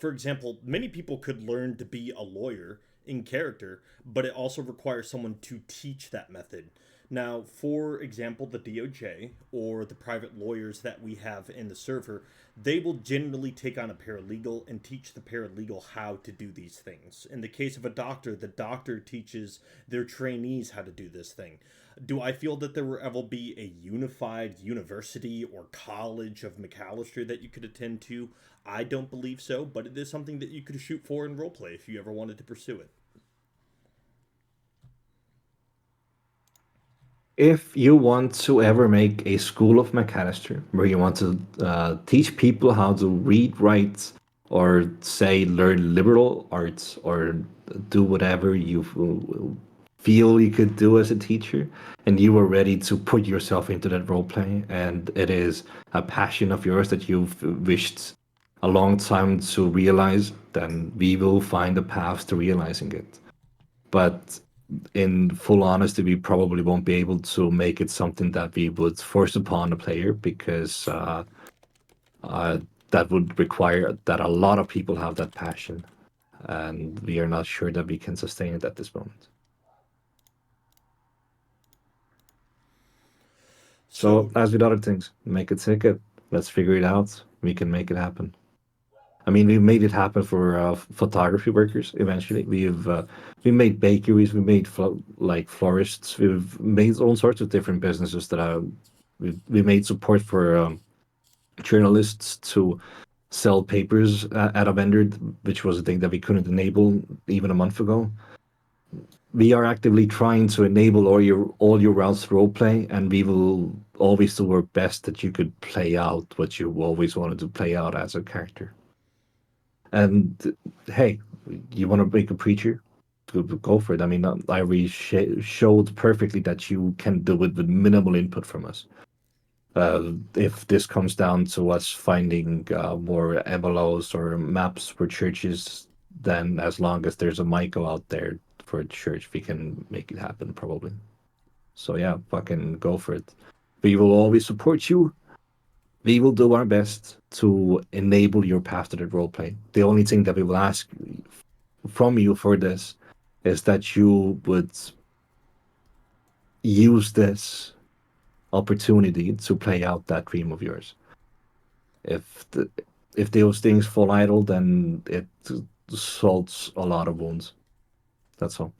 For example, many people could learn to be a lawyer in character, but it also requires someone to teach that method. Now, for example, the DOJ or the private lawyers that we have in the server, they will generally take on a paralegal and teach the paralegal how to do these things. In the case of a doctor, the doctor teaches their trainees how to do this thing. Do I feel that there will ever be a unified university or college of McAllister that you could attend to? I don't believe so, but it is something that you could shoot for in roleplay if you ever wanted to pursue it. If you want to ever make a school of McAllister where you want to teach people how to read, write, or say learn liberal arts or do whatever you feel you could do as a teacher, and you were ready to put yourself into that role play, and it is a passion of yours that you've wished a long time to realize, then we will find a path to realizing it. But in full honesty, we probably won't be able to make it something that we would force upon a player, because uh, that would require that a lot of people have that passion, and we are not sure that we can sustain it at this moment. So, as with other things, make a ticket. Let's figure it out. We can make it happen. I mean, we made it happen for photography workers. Eventually, we made bakeries, we made like florists, we've made all sorts of different businesses that are. We made support for journalists to sell papers at a vendor, which was a thing that we couldn't enable even a month ago. We are actively trying to enable all your routes role play, and we will always do our best that you could play out what you always wanted to play out as a character. And hey, you want to make a preacher? Go for it. I mean, I really showed perfectly that you can do it with minimal input from us. If this comes down to us finding more MLOs or maps for churches, then as long as there's a Michael out there for a church, we can make it happen probably. So yeah, fucking go for it. We will always support you. We will do our best to enable your path to the roleplay. The only thing that we will ask from you for this is that you would use this opportunity to play out that dream of yours. If the, if those things fall idle, then it salts a lot of wounds. That's all.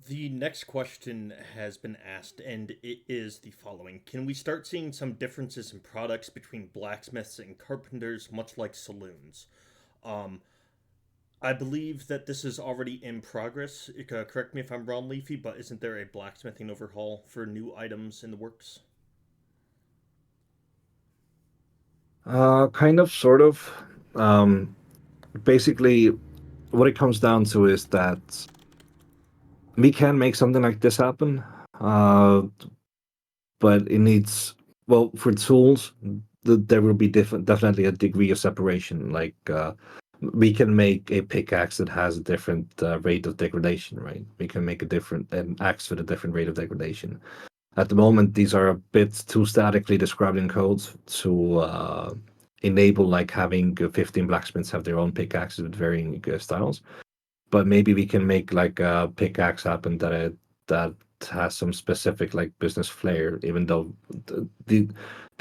The next question has been asked, and it is the following: can we start seeing some differences in products between blacksmiths and carpenters, much like saloons? Um, I believe that this is already in progress. Correct me if I'm wrong, Leafy, but isn't there a blacksmithing overhaul for new items in the works? Kind of, sort of. Um, Basically, what it comes down to is that we can make something like this happen, uh, but it needs, well, for tools, there will be definitely a degree of separation. Like, we can make a pickaxe that has a different rate of degradation, right? We can make an axe with a different rate of degradation. At the moment, these are a bit too statically described in codes to enable like having 15 blacksmiths have their own pickaxes with varying styles. But maybe we can make like a pickaxe happen that has some specific like business flair, even though the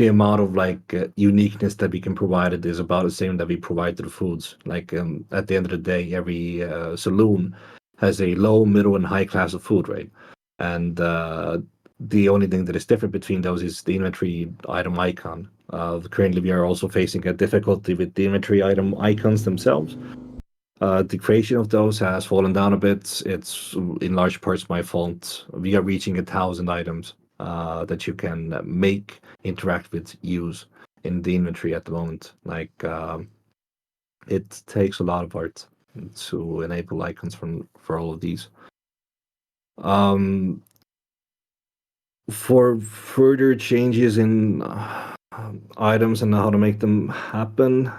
amount of like uniqueness that we can provide it is about the same that we provide to the foods. Like at the end of the day, every saloon has a low, middle, and high class of food, right? And the only thing that is different between those is the inventory item icon. Currently, we are also facing a difficulty with the inventory item icons themselves. The creation of those has fallen down a bit. It's in large parts my fault. We are reaching 1,000 items that you can make, interact with, use in the inventory at the moment. Like it takes a lot of art to enable icons for all of these. For further changes in items and how to make them happen,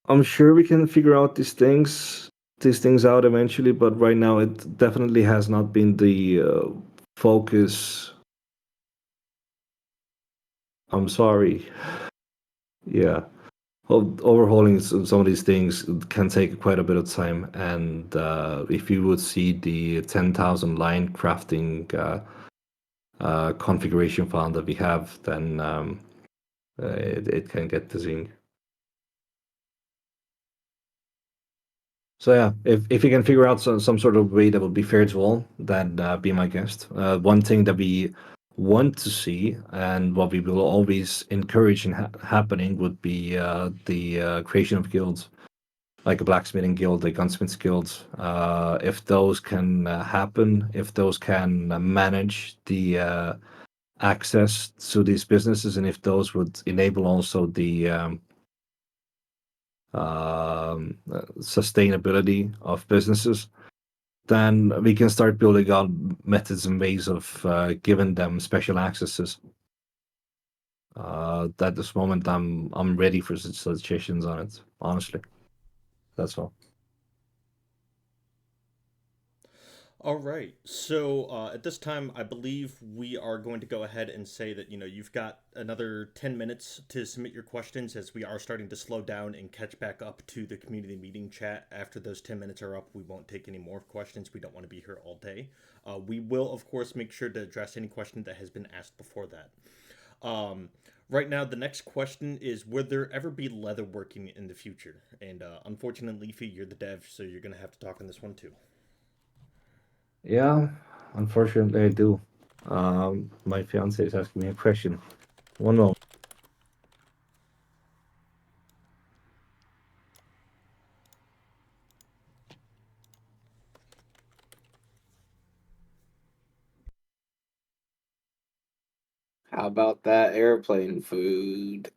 I'm sure we can figure out these things out eventually, but right now it definitely has not been the focus. I'm sorry. Yeah. Overhauling some of these things can take quite a bit of time, and if you would see the 10,000 line crafting configuration file that we have, then it can get dizzying. So yeah, if you can figure out some sort of way that would be fair to all, then be my guest. One thing that we want to see and what we will always encourage in happening would be the creation of guilds, like a blacksmithing guild, a gunsmiths guild. If those can happen, if those can manage the access to these businesses, and if those would enable also the sustainability of businesses, then we can start building on methods and ways of giving them special accesses. At this moment, I'm ready for such suggestions on it. Honestly, that's all. All right. So at this time, I believe we are going to go ahead and say that you've got another 10 minutes to submit your questions, as we are starting to slow down and catch back up to the community meeting chat. After those 10 minutes are up, we won't take any more questions. We don't want to be here all day. We will, of course, make sure to address any question that has been asked before that. Right now, the next question is: Would there ever be leatherworking in the future? And unfortunately, Leafy, you're the dev, so you're going to have to talk on this one too. Yeah, unfortunately, I do. My fiance is asking me a question. One moment. How about that airplane food?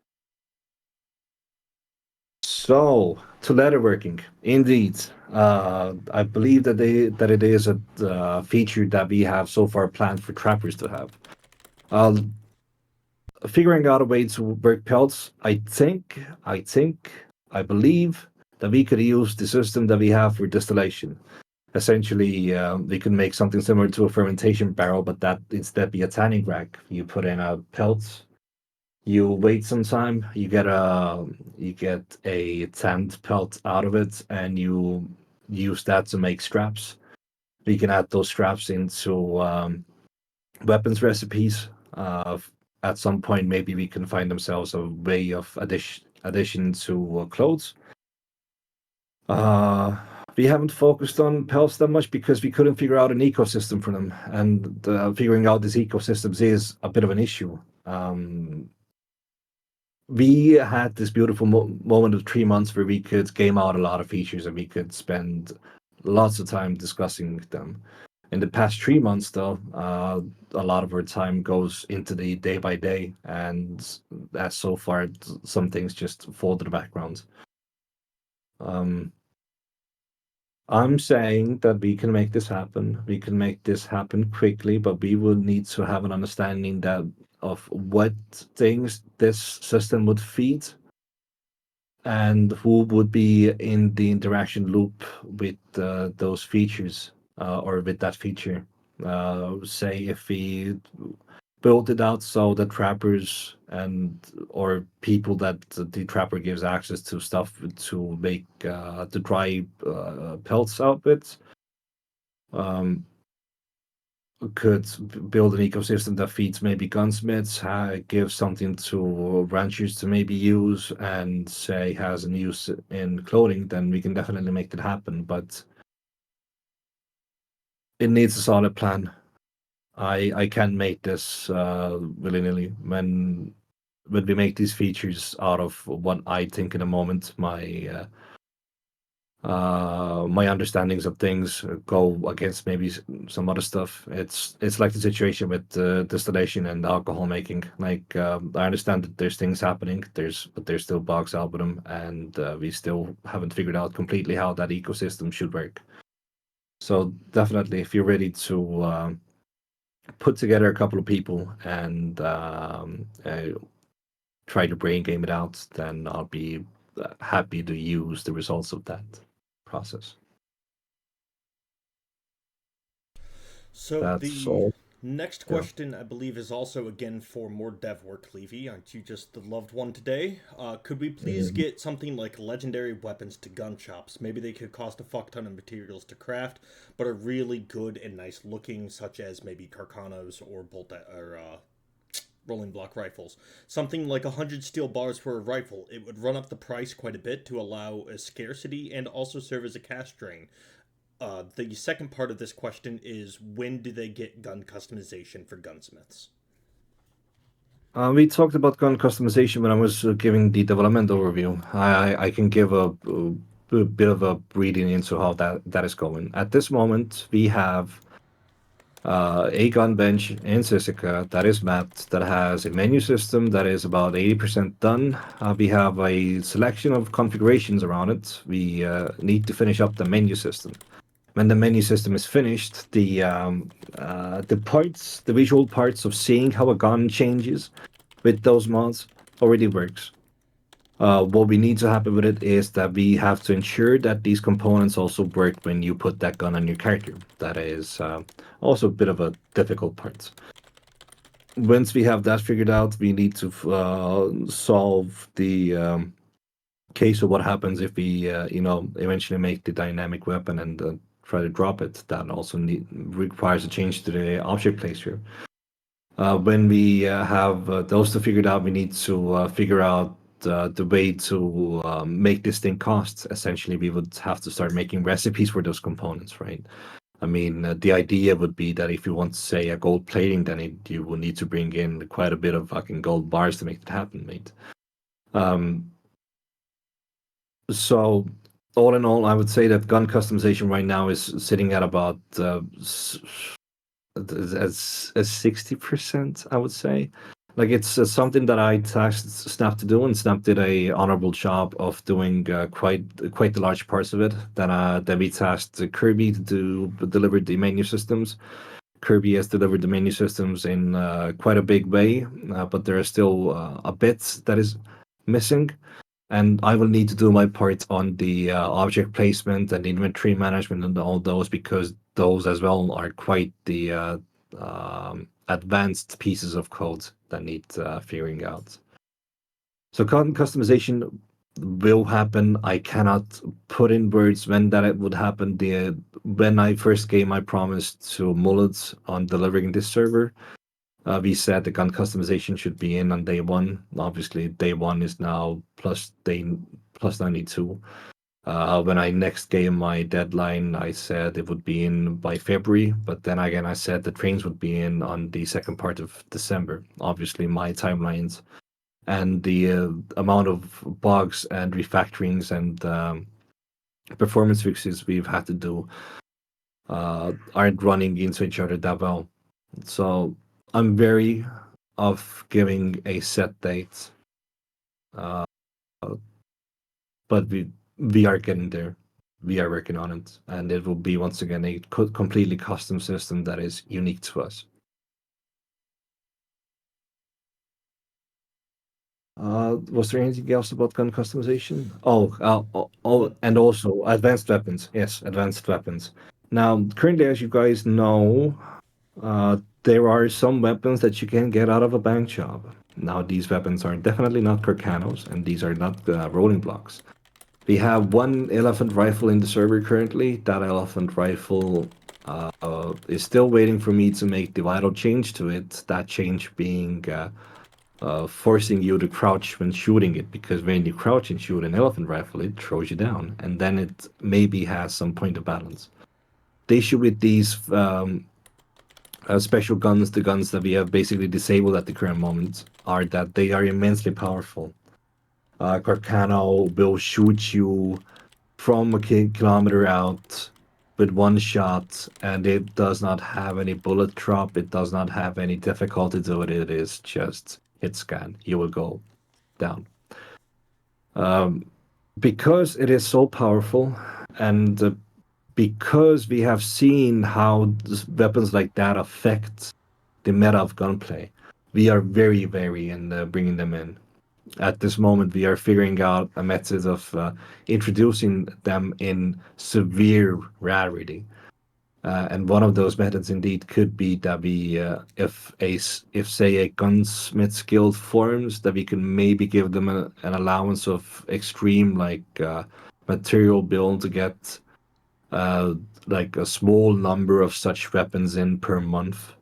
So, to leatherworking, indeed, I believe that it is a feature that we have so far planned for trappers to have. Uh, Figuring out a way to work pelts, I believe that we could use the system that we have for distillation. Essentially, we could make something similar to a fermentation barrel, but that instead be a tanning rack. You put in a pelt, you wait some time, you get a tanned pelt out of it, and you use that to make straps. We can add those straps into weapons recipes. At some point, maybe we can find themselves a way of addition to clothes. Uh, we haven't focused on pelts that much because we couldn't figure out an ecosystem for them, and figuring out these ecosystems is a bit of an issue. We had this beautiful moment of 3 months where we could game out a lot of features and we could spend lots of time discussing them. In the past 3 months, though, a lot of our time goes into the day by day, and as so far, some things just fall to the background. Um, I'm saying that we can make this happen. We can make this happen quickly, but we will need to have an understanding that of what things this system would feed and who would be in the interaction loop with those features or with that feature. Say if we build it out so the trappers and or people that the trapper gives access to stuff to make to dry pelts out with um, could build an ecosystem that feeds maybe gunsmiths, gives something to ranchers to maybe use, and say has an use in clothing, then we can definitely make that happen. But it needs a solid plan. I can't make this willy nilly. When we make these features out of what I think in a moment, my understandings of things go against maybe some other stuff. It's like the situation with distillation and alcohol making. Like I understand that there's things happening, but there's still bugs out with them, and we still haven't figured out completely how that ecosystem should work. So definitely, if you're ready to put together a couple of people and try to brain game it out, then I'll be happy to use the results of that process. So That's the all. next Yeah. question, I believe, is also again for more dev work, Levy. Aren't you just the loved one today? Could we please Mhm. get something like legendary weapons to gun shops? Maybe they could cost a fuck ton of materials to craft, but are really good and nice looking, such as maybe Carcanos or rolling block rifles. Something like 100 steel bars for a rifle. It would run up the price quite a bit to allow a scarcity and also serve as a cash drain. The second part of this question is: when do they get gun customization for gunsmiths? We talked about gun customization when I was giving the development overview. I can give a bit of a reading into how that is going. At this moment, we have a gun bench in Sisika that is mapped, that has a menu system that is about 80% done. We have a selection of configurations around it. We need to finish up the menu system. When the menu system is finished, the parts, the visual parts of seeing how a gun changes with those mods already works. What we need to happen with it is that we have to ensure that these components also work when you put that gun on your character. That is also a bit of a difficult part. Once we have that figured out, we need to solve the case of what happens if we, eventually make the dynamic weapon and try to drop it. That also requires a change to the object placer. When we have those two figured out, we need to figure out the way to make this thing cost. Essentially, we would have to start making recipes for those components, right? I mean, the idea would be that if you want to say a gold plating, then you will need to bring in quite a bit of fucking gold bars to make it happen, mate. So, all in all, I would say that gun customization right now is sitting at about as 60%, I would say. Like it's something that I tasked Snap to do, and Snap did a honorable job of doing quite the large parts of it. Then we tasked Kirby to deliver the menu systems. Kirby has delivered the menu systems in quite a big way, but there are still a bit that is missing, and I will need to do my part on the object placement and inventory management and all those, because those as well are quite the advanced pieces of code that need figuring out. So customization will happen. I cannot put in words when that would happen. When I first gave my promise to Mullets on delivering this server, we said the gun customization should be in on day one. Obviously, day one is now plus 92. When I next gave my deadline, I said it would be in by February, but then again, I said the trains would be in on the second part of December. Obviously, my timelines and the amount of bugs and refactorings and performance fixes we've had to do aren't running into each other that well. So I'm wary of giving a set date, uh, but we are getting there. We are working on it, and it will be once again a completely custom system that is unique to us. Was there anything else about gun customization? And also advanced weapons. Yes, advanced weapons. Now, currently, as you guys know, there are some weapons that you can get out of a bank job. Now, these weapons are definitely not Carcanos, and these are not rolling blocks. We have one elephant rifle in the server currently. That elephant rifle is still waiting for me to make the vital change to it. That change being forcing you to crouch when shooting it, because when you crouch and shoot an elephant rifle, it throws you down, and then it maybe has some point of balance. The issue with these special guns, the guns that we have basically disabled at the current moment, are that they are immensely powerful. Carcano will shoot you from a kilometer out with one shot, and it does not have any bullet drop. It does not have any difficulty to it. It is just hit scan. You will go down. Because it is so powerful, and because we have seen how weapons like that affect the meta of gunplay, we are very, very in bringing them in. At this moment, we are figuring out a method of introducing them in severe rarity. And one of those methods indeed could be that we, if say a gunsmith's guild forms, that we can maybe give them an allowance of extreme material build to get like a small number of such weapons in per month.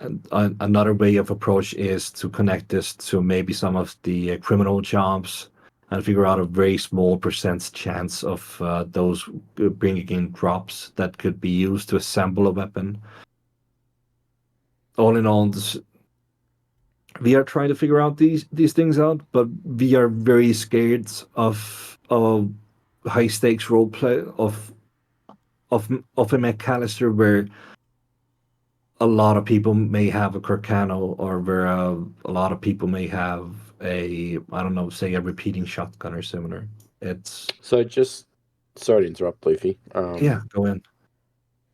And another way of approach is to connect this to maybe some of the criminal jobs and figure out a very small percent chance of those bringing in drops that could be used to assemble a weapon. All in all, we are trying to figure out these things out, but we are very scared of high stakes role play of a McAllister where a lot of people may have a Corcano, or where a lot of people may have a, I don't know, say a repeating shotgun or similar. It's So just sorry to interrupt, Leafy. yeah, go in.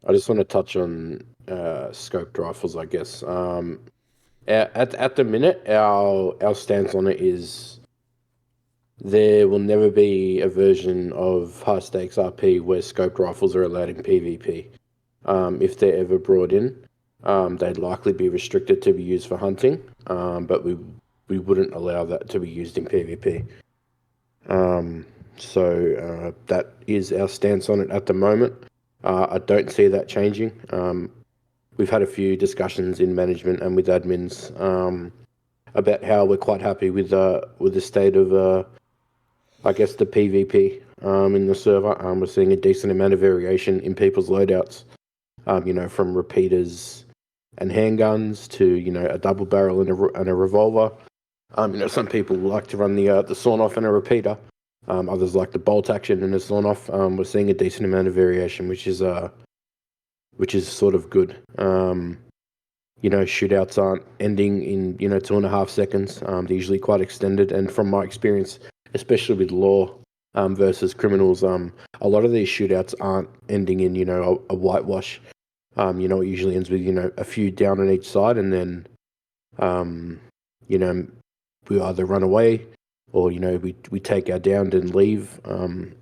I just want to touch on scoped rifles, I guess. At the minute, our stance on it is there will never be a version of Highstakes RP where scoped rifles are allowed in PvP. If they're ever brought in, they'd likely be restricted to be used for hunting, but we wouldn't allow that to be used in PvP. So that is our stance on it at the moment. I don't see that changing. We've had a few discussions in management and with admins about how we're quite happy with the state of I guess the PvP in the server. We're seeing a decent amount of variation in people's loadouts. From repeaters and handguns to a double barrel and a revolver. Some people like to run the sawn off and a repeater. Others like the bolt action and a sawn off. We're seeing a decent amount of variation, which is sort of good. Shootouts aren't ending in 2.5 seconds. They're usually quite extended, and from my experience, especially with law versus criminals, a lot of these shootouts aren't ending in a whitewash. It usually ends with a few down on each side, and then we either run away or we take our downed and leave. I'm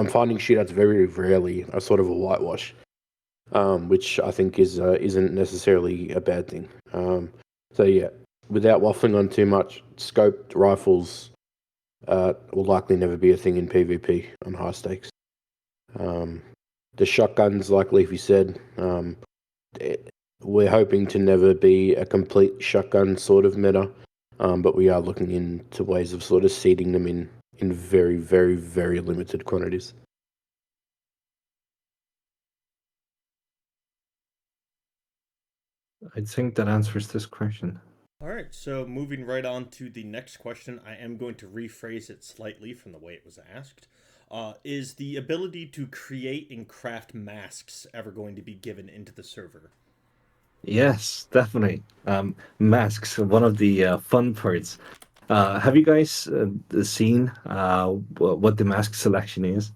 finding shootouts very rarely are sort of a whitewash, which I think isn't necessarily a bad thing. So yeah, without waffling on too much, scoped rifles will likely never be a thing in PvP on high stakes. The shotguns, like Leafy said, we're hoping to never be a complete shotgun sort of meta, but we are looking into ways of sort of seeding them in very, very, very limited quantities. I think that answers this question. All right, so moving right on to the next question, I am going to rephrase it slightly from the way it was asked. Is the ability to create and craft masks ever going to be given into the server? Yes, definitely. Masks, one of the fun parts. Have you guys seen what the mask selection is?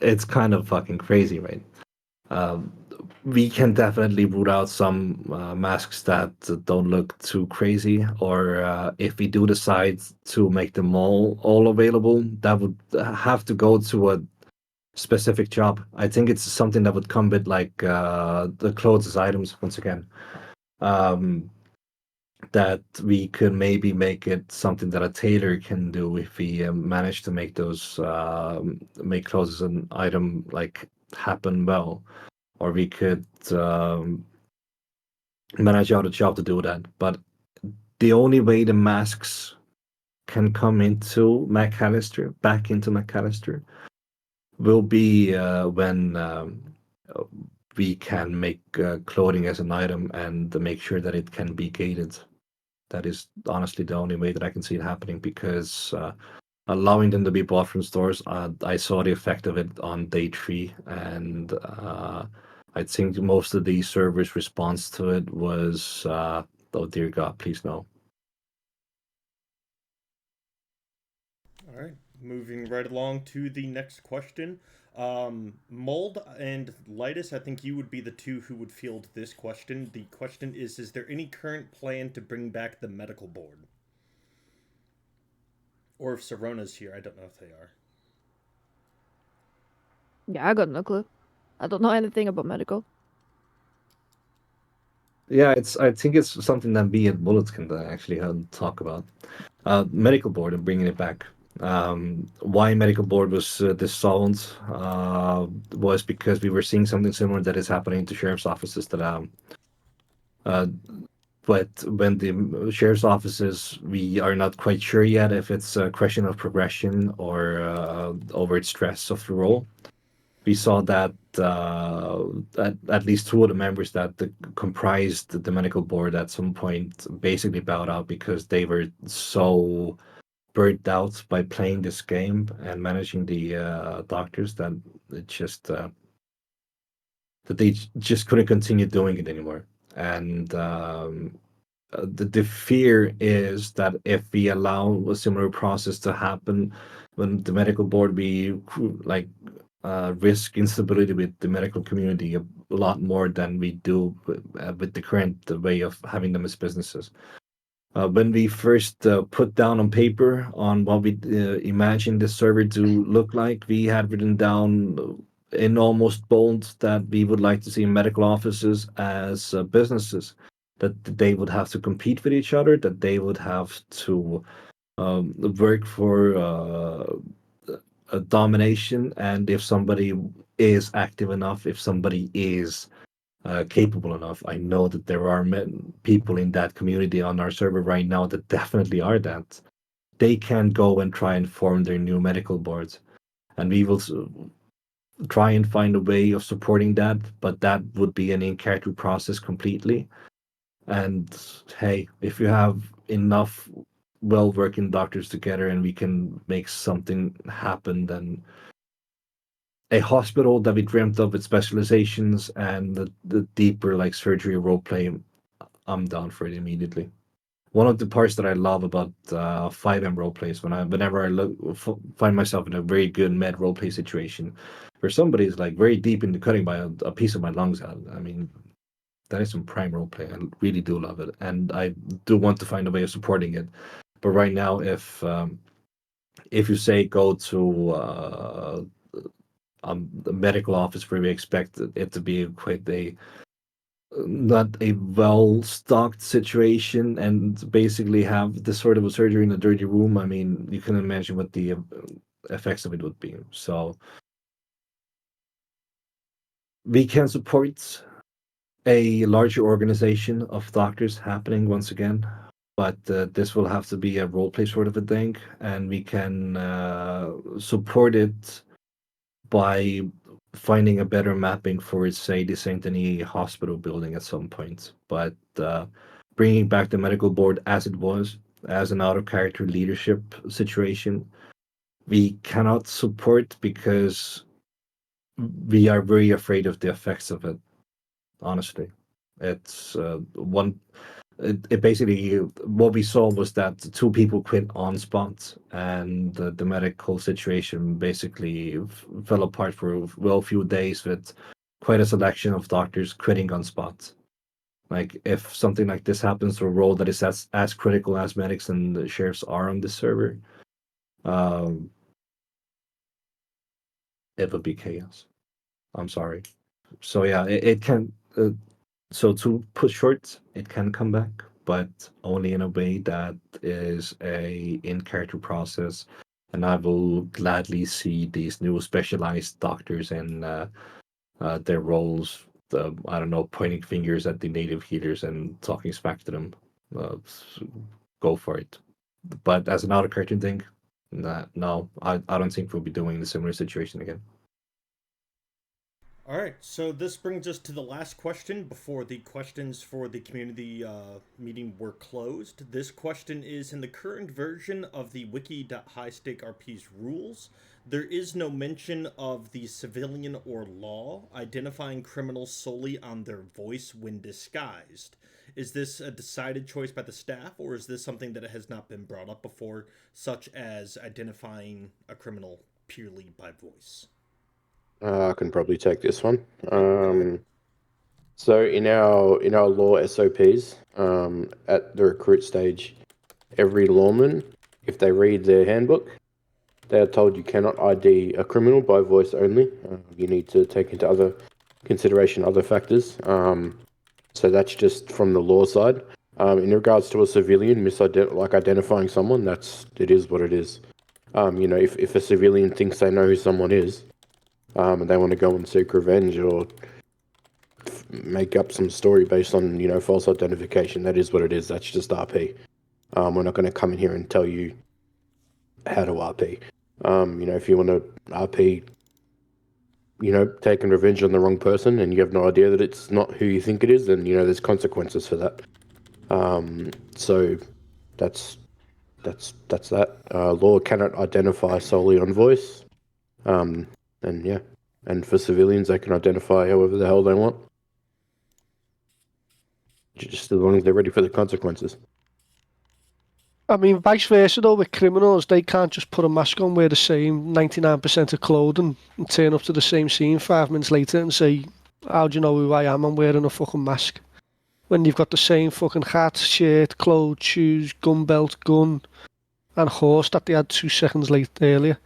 It's kind of fucking crazy, right? Um, we can definitely root out some masks that don't look too crazy, or if we do decide to make them all available, that would have to go to a specific job. I think it's something that would come with like the clothes as items once again. Um, that we could maybe make it something that a tailor can do if we manage to make those make clothes as an item like happen well, or we could manage out a job to do that. But the only way the masks can come into McAllister, back into McAllister, will be when we can make clothing as an item and make sure that it can be gated. That is honestly the only way that I can see it happening, because allowing them to be bought from stores, I saw the effect of it on day 3, and I think most of the servers' response to it was, "Oh dear God, please no." All right, moving right along to the next question. Mold and Lightus, I think you would be the two who would field this question. The question is there any current plan to bring back the medical board? Or if Sarona's here, I don't know if they are. Yeah, I got no clue. I don't know anything about medical. Yeah, I think it's something that me and Bullet can actually talk about. Medical board and bringing it back. Why medical board was dissolved was because we were seeing something similar that is happening to sheriff's offices. Uh, but when the sheriff's offices, we are not quite sure yet if it's a question of progression or overt stress of the role. We saw that at least 2 of the members that comprised the medical board at some point basically bowed out because they were so burnt out by playing this game and managing the doctors that it just that they just couldn't continue doing it anymore. And the fear is that if we allow a similar process to happen, when the medical board, we like risk instability with the medical community a lot more than we do with the current way of having them as businesses. When we first put down on paper on what we imagined the server to look like, we had written down in almost bold that we would like to see medical offices as businesses, that they would have to compete with each other, that they would have to work for a domination, and if somebody is active enough, if somebody is capable enough. I know that there are people in that community on our server right now that definitely are that. They can go and try and form their new medical boards. And we will try and find a way of supporting that, but that would be an in-character process completely. And hey, if you have enough well-working doctors together and we can make something happen, then a hospital that we dreamt of with specializations and the deeper like surgery role play, I'm down for it immediately. One of the parts that I love about 5M role plays whenever I find myself in a very good med role play situation where somebody's like very deep into cutting by a piece of my lungs out. I mean, that is some prime role play. I really do love it, and I do want to find a way of supporting it. But right now, if you say go to the medical office where we expect it to be quite a not a well stocked situation and basically have this sort of a surgery in a dirty room, I mean, you can imagine what the effects of it would be. So we can support a larger organization of doctors happening once again, but this will have to be a role play sort of a thing, and we can support it by finding a better mapping for, say, the Saint Denis hospital building at some point. But bringing back the medical board as it was, as an out of character leadership situation, we cannot support because we are very afraid of the effects of it. Honestly, it's one. It basically what we saw was that two people quit on spot, and the medical situation basically fell apart for well few days with quite a selection of doctors quitting on spot. Like if something like this happens to a role that is as critical as medics and the sheriffs are on this server, um, it would be chaos. I'm sorry. So yeah, it can. So to put short, it can come back, but only in a way that is a in-character process. And I will gladly see these new specialized doctors and their roles. I don't know, pointing fingers at the native healers and talking smack to them. Go for it. But as an out-of-character thing, no, I don't think we'll be doing the similar situation again. All right, so this brings us to the last question before the questions for the community meeting were closed. This question is: in the current version of the wiki.highstakerP's rules, there is no mention of the civilian or law identifying criminals solely on their voice when disguised. Is this a decided choice by the staff, or is this something that has not been brought up before, such as identifying a criminal purely by voice? I can probably take this one. Go ahead. So in our law SOPs, at the recruit stage, every lawman, if they read their handbook, they are told you cannot ID a criminal by voice only. You need to take into other consideration other factors. So that's just from the law side. In regards to a civilian identifying someone, it is what it is. If a civilian thinks they know who someone is, and they want to go and seek revenge or make up some story based on false identification, that is what it is. That's just RP. We're not going to come in here and tell you how to RP. If you want to RP, taking revenge on the wrong person and you have no idea that it's not who you think it is, then there's consequences for that. So that's that. Law cannot identify solely on voice. And yeah. and for civilians, they can identify however the hell they want. Just as long as they're ready for the consequences. I mean, vice versa though, with criminals, they can't just put a mask on, wear the same 99% of clothing, and turn up to the same scene 5 minutes later and say, how do you know who I am? I'm wearing a fucking mask. When you've got the same fucking hat, shirt, clothes, shoes, gun belt, gun, and horse that they had 2 seconds earlier.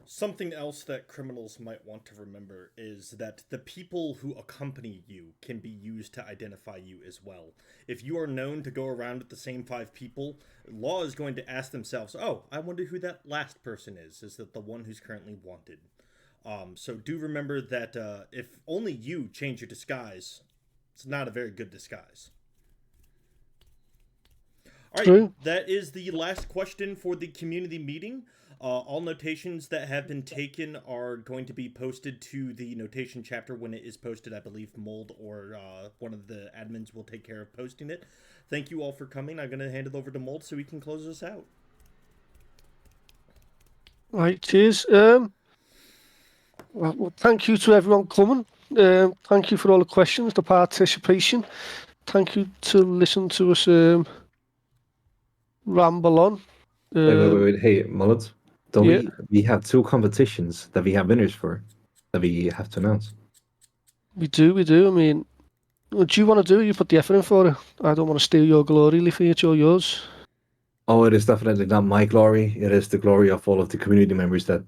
Something else that criminals might want to remember is that the people who accompany you can be used to identify you as well. If you are known to go around with the same 5 people, law is going to ask themselves, oh, I wonder who that last person is. Is that the one who's currently wanted? So do remember that if only you change your disguise, it's not a very good disguise. All right, True. that is the last question for the community meeting. All notations that have been taken are going to be posted to the notation chapter when it is posted. I believe Mold or one of the admins will take care of posting it. Thank you all for coming. I'm going to hand it over to Mold so he can close us out. Right, cheers. Well, thank you to everyone coming. Thank you for all the questions, the participation. Thank you to listen to us ramble on. Wait. Hey, Mullet. Don't Yeah. we have 2 competitions that we have winners for that we have to announce? We do. I mean, what do you want to do? You put the effort in for it. I don't want to steal your glory, Leafy. It's all yours. Oh, it is definitely not my glory. It is the glory of all of the community members that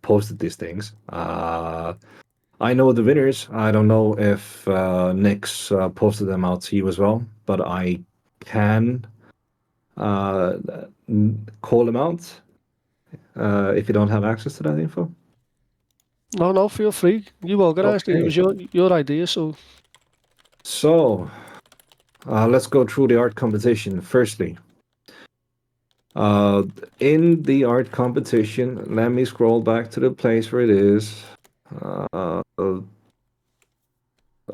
posted these things. I know the winners. I don't know if Nix posted them out to you as well, but I can call them out if you don't have access to that info. No, feel free. You organised it. It Okay. was your idea, so. So, let's go through the art competition. Firstly, in the art competition, let me scroll back to the place where it is.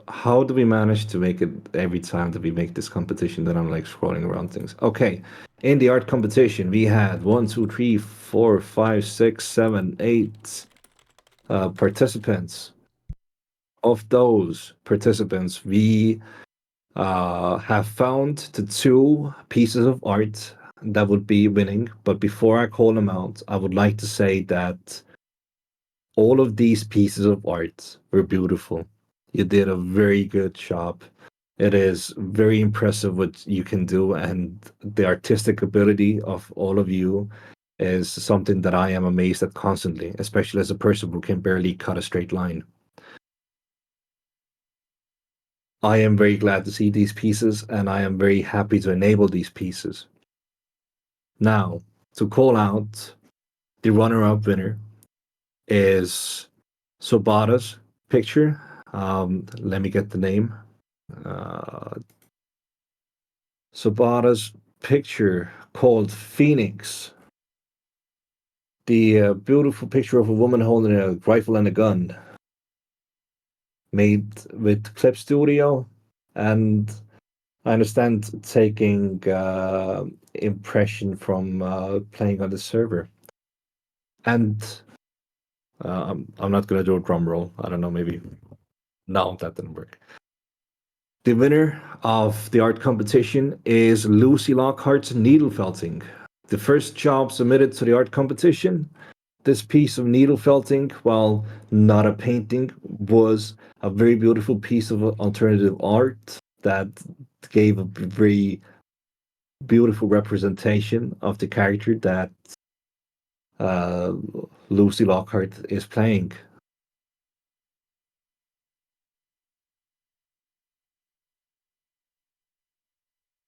How do we manage to make it every time that we make this competition that I'm like scrolling around things? Okay, in the art competition, we had 1, 2, 3, 4, 5, 6, 7, 8 participants. Of those participants, we have found the 2 pieces of art that would be winning. But before I call them out, I would like to say that all of these pieces of art were beautiful. You did a very good job. It is very impressive what you can do, and the artistic ability of all of you is something that I am amazed at constantly, especially as a person who can barely cut a straight line. I am very glad to see these pieces, and I am very happy to enable these pieces. Now, to call out the runner-up winner is Sobada's picture. Let me get the name. Sobada's picture called Phoenix. The beautiful picture of a woman holding a rifle and a gun. Made with Clip Studio, and I understand taking impression from playing on the server. And I'm not gonna do a drum roll. I don't know, maybe. No, that didn't work. The winner of the art competition is Lucy Lockhart's needle felting. The first job submitted to the art competition. This piece of needle felting, while not a painting, was a very beautiful piece of alternative art that gave a very beautiful representation of the character that Lucy Lockhart is playing.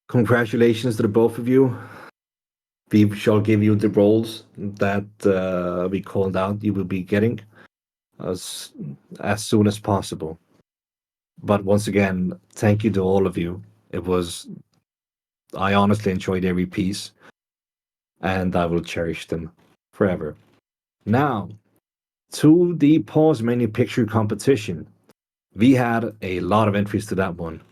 Congratulations to the both of you. We shall give you the roles that we called out you will be getting as soon as possible. But once again, thank you to all of you. I honestly enjoyed every piece, and I will cherish them forever. Now, to the pause menu picture competition. We had a lot of entries to that one.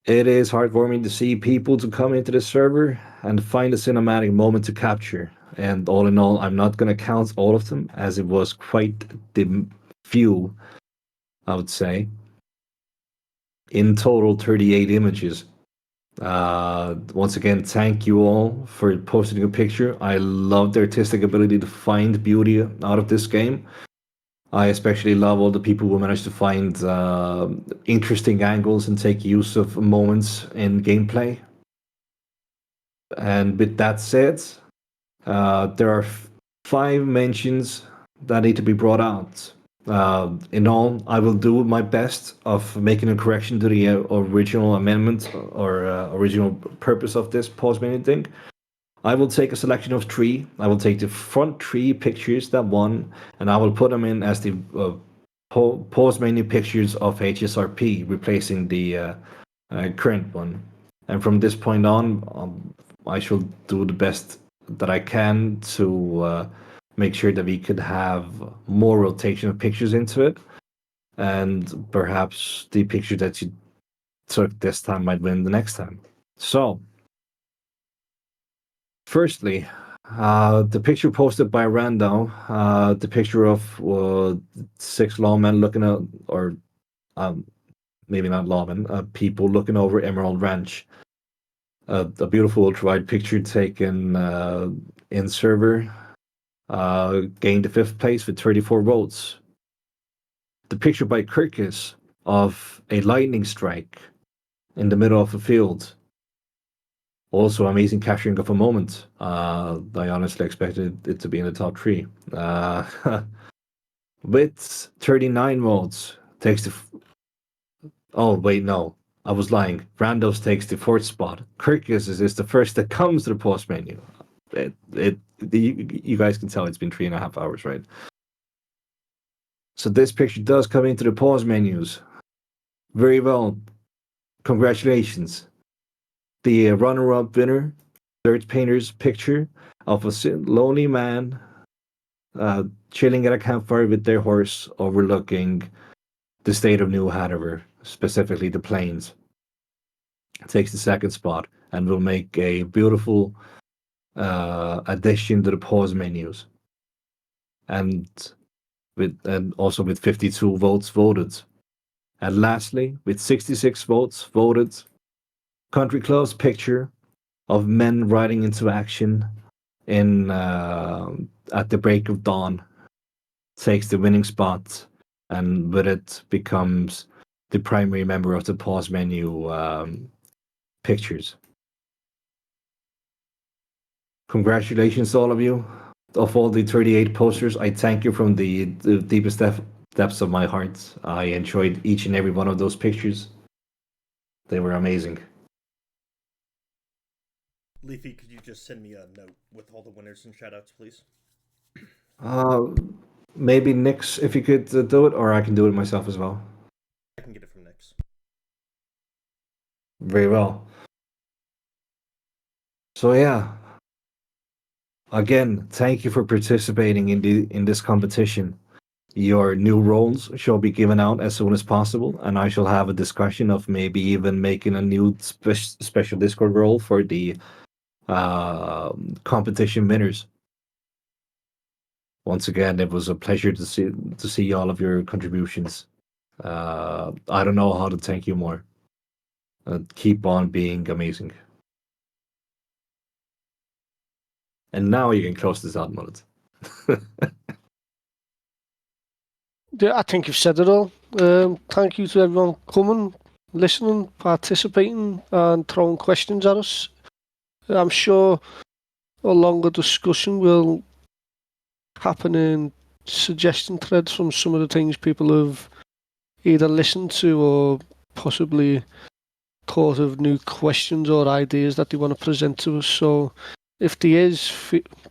It is heartwarming to see people to come into the server and find a cinematic moment to capture. and all in all, I'm not going to count all of them as it was quite the few, I would say. In total, 38 images. Once again, thank you all for posting a picture. I love the artistic ability to find beauty out of this game. I especially love all the people who manage to find interesting angles and take use of moments in gameplay. And with that said, there are 5 mentions that need to be brought out. In all, I will do my best of making a correction to the original amendment or original purpose of this pause menu thing. I will take a selection of 3. I will take the front 3 pictures that won, and I will put them in as the pause menu pictures of HSRP, replacing the current one. And from this point on, I shall do the best that I can to make sure that we could have more rotation of pictures into it, and perhaps the picture that you took this time might win the next time. So, firstly, the picture posted by Rando, the picture of 6 lawmen looking at, or maybe not lawmen, people looking over Emerald Ranch. A beautiful ultra-wide picture taken in server, gained the 5th place with 34 votes. The picture by Kirkus of a lightning strike in the middle of a field. Also amazing capturing of a moment. I honestly expected it to be in the top 3. With 39 votes, takes the... Oh, wait, no. I was lying. Randos takes the 4th spot. Kirkus is the first that comes to the post menu. You guys can tell it's been 3.5 hours, right? So this picture does come into the pause menus. Very well. Congratulations. The runner-up winner, Dirt Painter's picture of a lonely man chilling at a campfire with their horse overlooking the state of New Hanover, specifically the plains. Takes the 2nd spot and will make a beautiful addition to the pause menus. And also with 52 votes voted. And lastly, with 66 votes voted, Country Club's picture of men riding into action in at the break of dawn takes the winning spot, and with it becomes the primary member of the pause menu pictures. Congratulations to all of you. Of all the 38 posters, I thank you from the deepest depths of my heart. I enjoyed each and every one of those pictures. They were amazing. Leafy, could you just send me a note with all the winners and shoutouts, please? Maybe Nix, if you could do it, or I can do it myself as well. I can get it from Nix. Very well. So yeah. Again, thank you for participating in this competition. Your new roles shall be given out as soon as possible, and I shall have a discussion of maybe even making a new special Discord role for the competition winners. Once again, it was a pleasure to see all of your contributions. I don't know how to thank you more. Keep on being amazing. And now you can close this out, Mullet. Yeah, I think you've said it all. Thank you to everyone coming, listening, participating, and throwing questions at us. I'm sure a longer discussion will happen in suggestion threads from some of the things people have either listened to or possibly thought of new questions or ideas that they want to present to us. So if there is,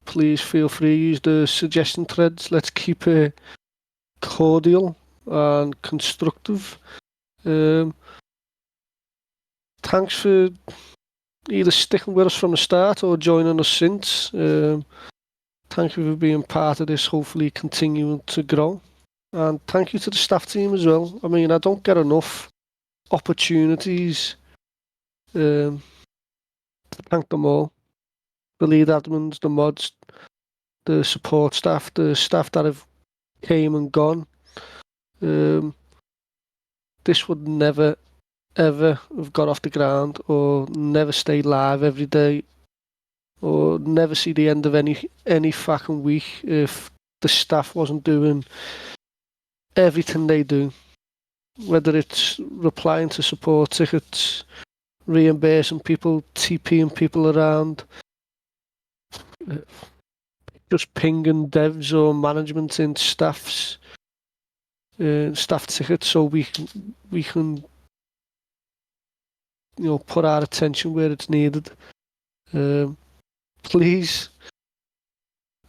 please feel free to use the suggestion threads. Let's keep it cordial and constructive. Thanks for either sticking with us from the start or joining us since. Thank you for being part of this, hopefully continuing to grow. And thank you to the staff team as well. I mean, I don't get enough opportunities to thank them all the lead admins, the mods, the support staff, the staff that have came and gone. This would never, ever have got off the ground, or never stay live every day, or never see the end of any fucking week if the staff wasn't doing everything they do. Whether it's replying to support tickets, reimbursing people, TPing people around, just pinging devs or management in staff tickets so we can put our attention where it's needed. Please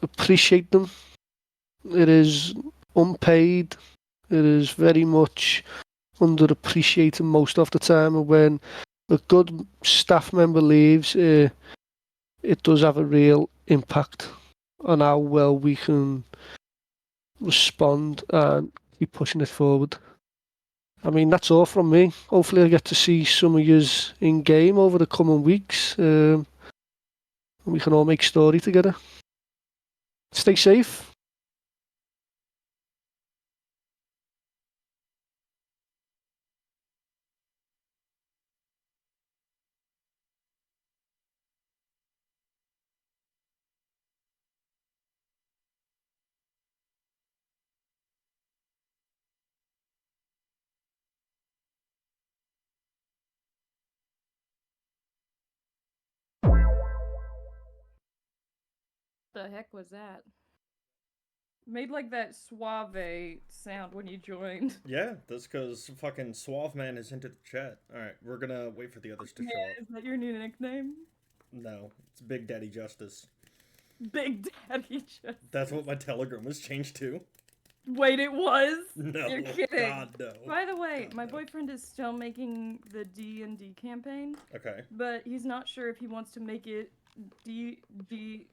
appreciate them. It is unpaid. It is very much underappreciated most of the time, and when a good staff member leaves, it does have a real impact on how well we can respond and keep pushing it forward. I mean, that's all from me. Hopefully I get to see some of yous in game over the coming weeks. And we can all make story together. Stay safe. The heck was that? Made like that suave sound when you joined. Yeah, that's because fucking Suave Man has entered the chat. Alright, we're gonna wait for the others to show up. Is that your new nickname? No, it's Big Daddy Justice. Big Daddy Justice. That's what my Telegram was changed to. Wait, it was? No, You're kidding. God, no. By the way, God, my no. boyfriend is still making the D&D campaign, Okay. but he's not sure if he wants to make it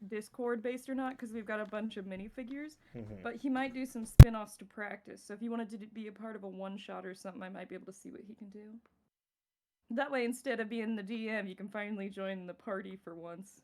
Discord based or not, because we've got a bunch of minifigures. But he might do some spin-offs to practice, so if you wanted to be a part of a one-shot or something, I might be able to see what he can do. That way, instead of being the DM, you can finally join the party for once.